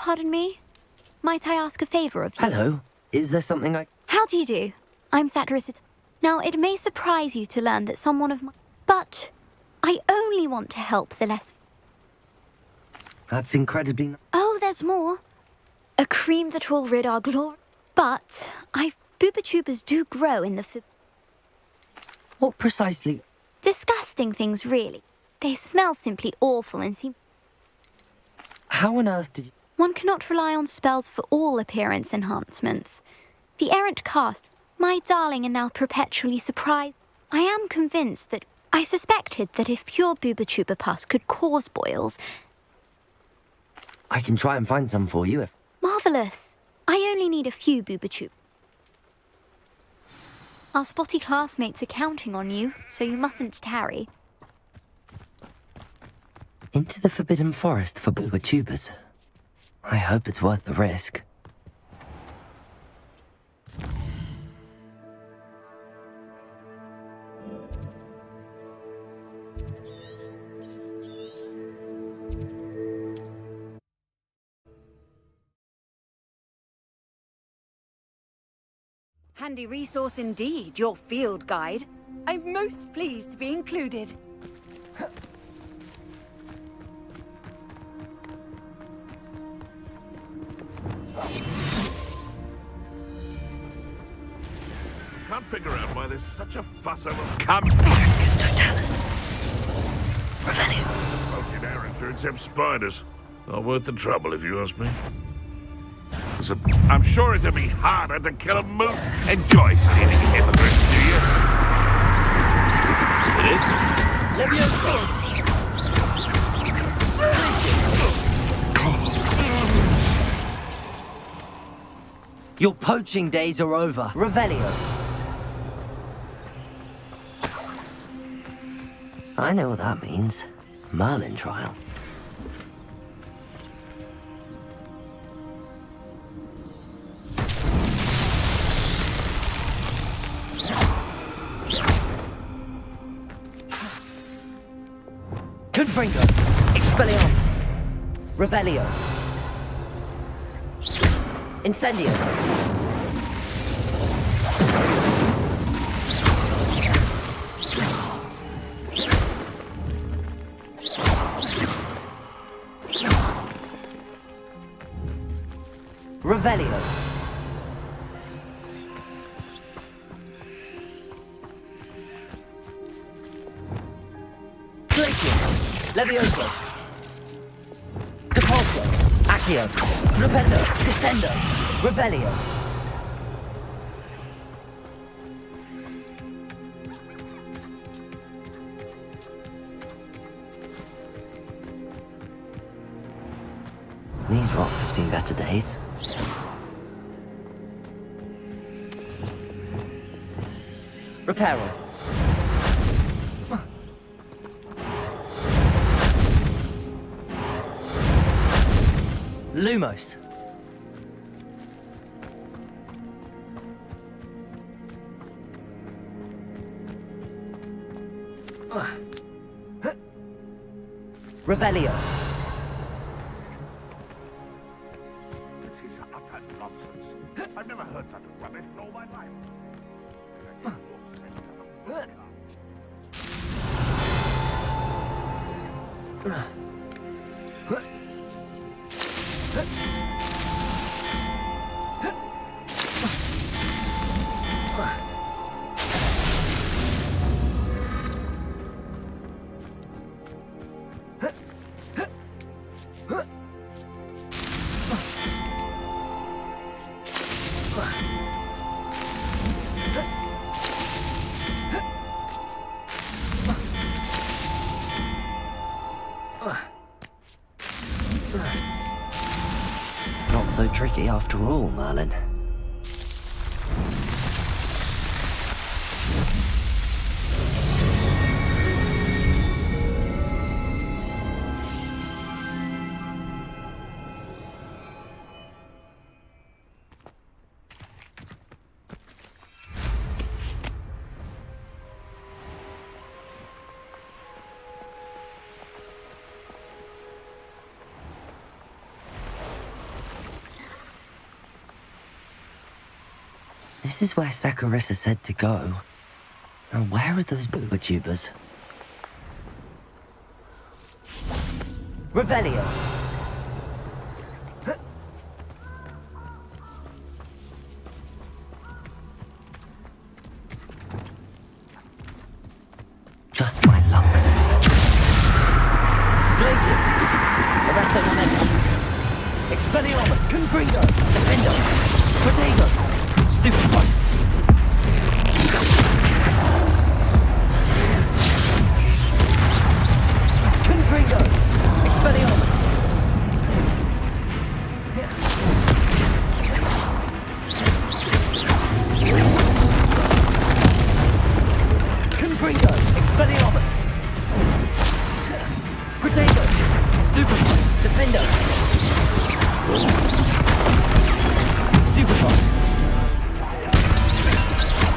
Pardon me? Might I ask a favour of you? Hello. Is there something I... How do you do? I'm Satiricid. Now, it may surprise you to learn that someone of my... But I only want to help the less... That's incredibly... Oh, there's more. A cream that will rid our glory. But boobotubers do grow in the... What precisely... Disgusting things, really. They smell simply awful and seem... How on earth did you... One cannot rely on spells for all appearance enhancements. The errant cast, my darling, are now perpetually surprised. I am convinced that... I suspected that if pure boobotuber pus could cause boils... I can try and find some for you if... Marvellous. I only need a few, Boobatube. Our spotty classmates are counting on you, so you mustn't tarry. Into the Forbidden Forest for Boobatubers. I hope it's worth the risk. Handy resource indeed, your field guide. I'm most pleased to be included. Can't figure out why there's such a fuss over camp. Just don't tell us. Revelio. Broken errand to accept spiders. Not worth the trouble, if you ask me. Listen, I'm sure it'd be harder to kill a moose. Enjoy stealing hypocrites, do you? It is? Leviosa! Your poaching days are over. Revelio. I know what that means. Merlin trial. Confringo. Expelliarmus. Revelio. Incendio. Revelio. Glacier. Levioso. Depulso. Accio. Flipendo. Descendo. Revelio. These rocks have seen better days. Reparo. Lumos. Revelio. It is utter nonsense. I've never heard such rubbish in all my life. Not so tricky after all, Merlin. This is where Saccharissa said to go. Now, where are those Boobatubers? Revelio. Just my luck. Blazes. Arresto momentum. Expelliarmus. Confringo. Defendo. Protego. Stupid one. Confringo. Expelliarmus. Stupefy.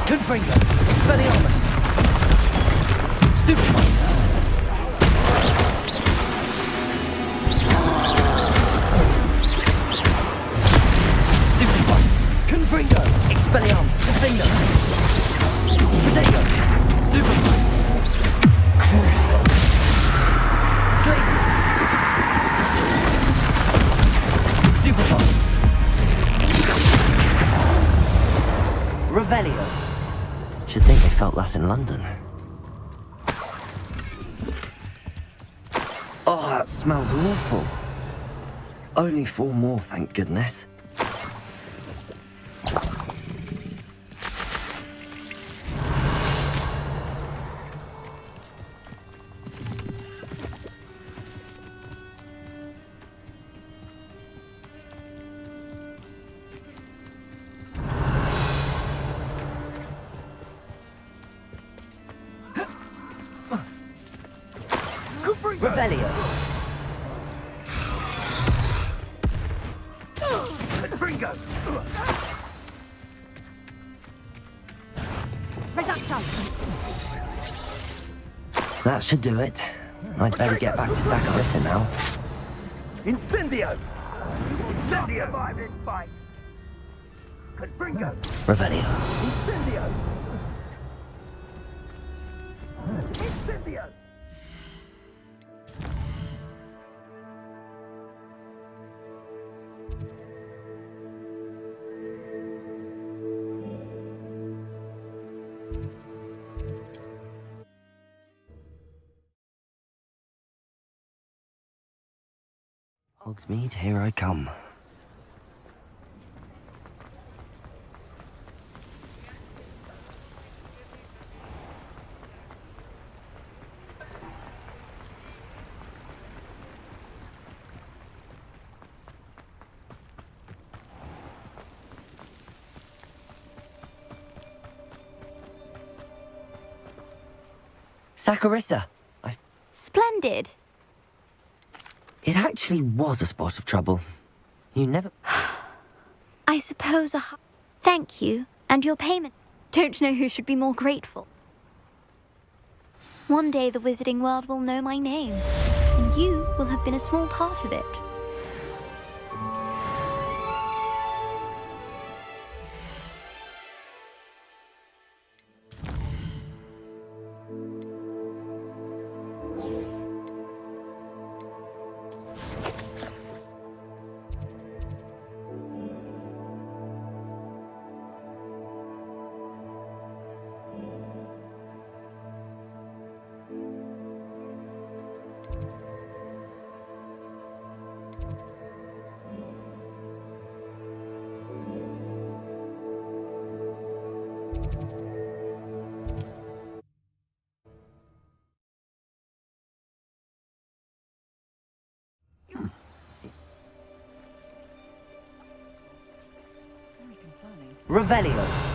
Confringo. Expelliarmus. Stupefy. Stupefy. Confringo. Expelliarmus. Defender. Potato. Stupefy. Cruiser. Glaciers. Stupefy. Revelio. Should think they felt that in London. Oh, that smells awful. Only 4 more, thank goodness. Revelio. Confringo. That should do it. I'd better get back to Saccharissa now. Incendio. Incendio. Survive this fight. Confringo. Revelio. Incendio. Incendio. Hogsmeade, here I come. Saccharissa! Splendid. It actually was a spot of trouble. You never... I suppose thank you, and your payment. Don't know who should be more grateful. One day the wizarding world will know my name, and you will have been a small part of it. Revelio.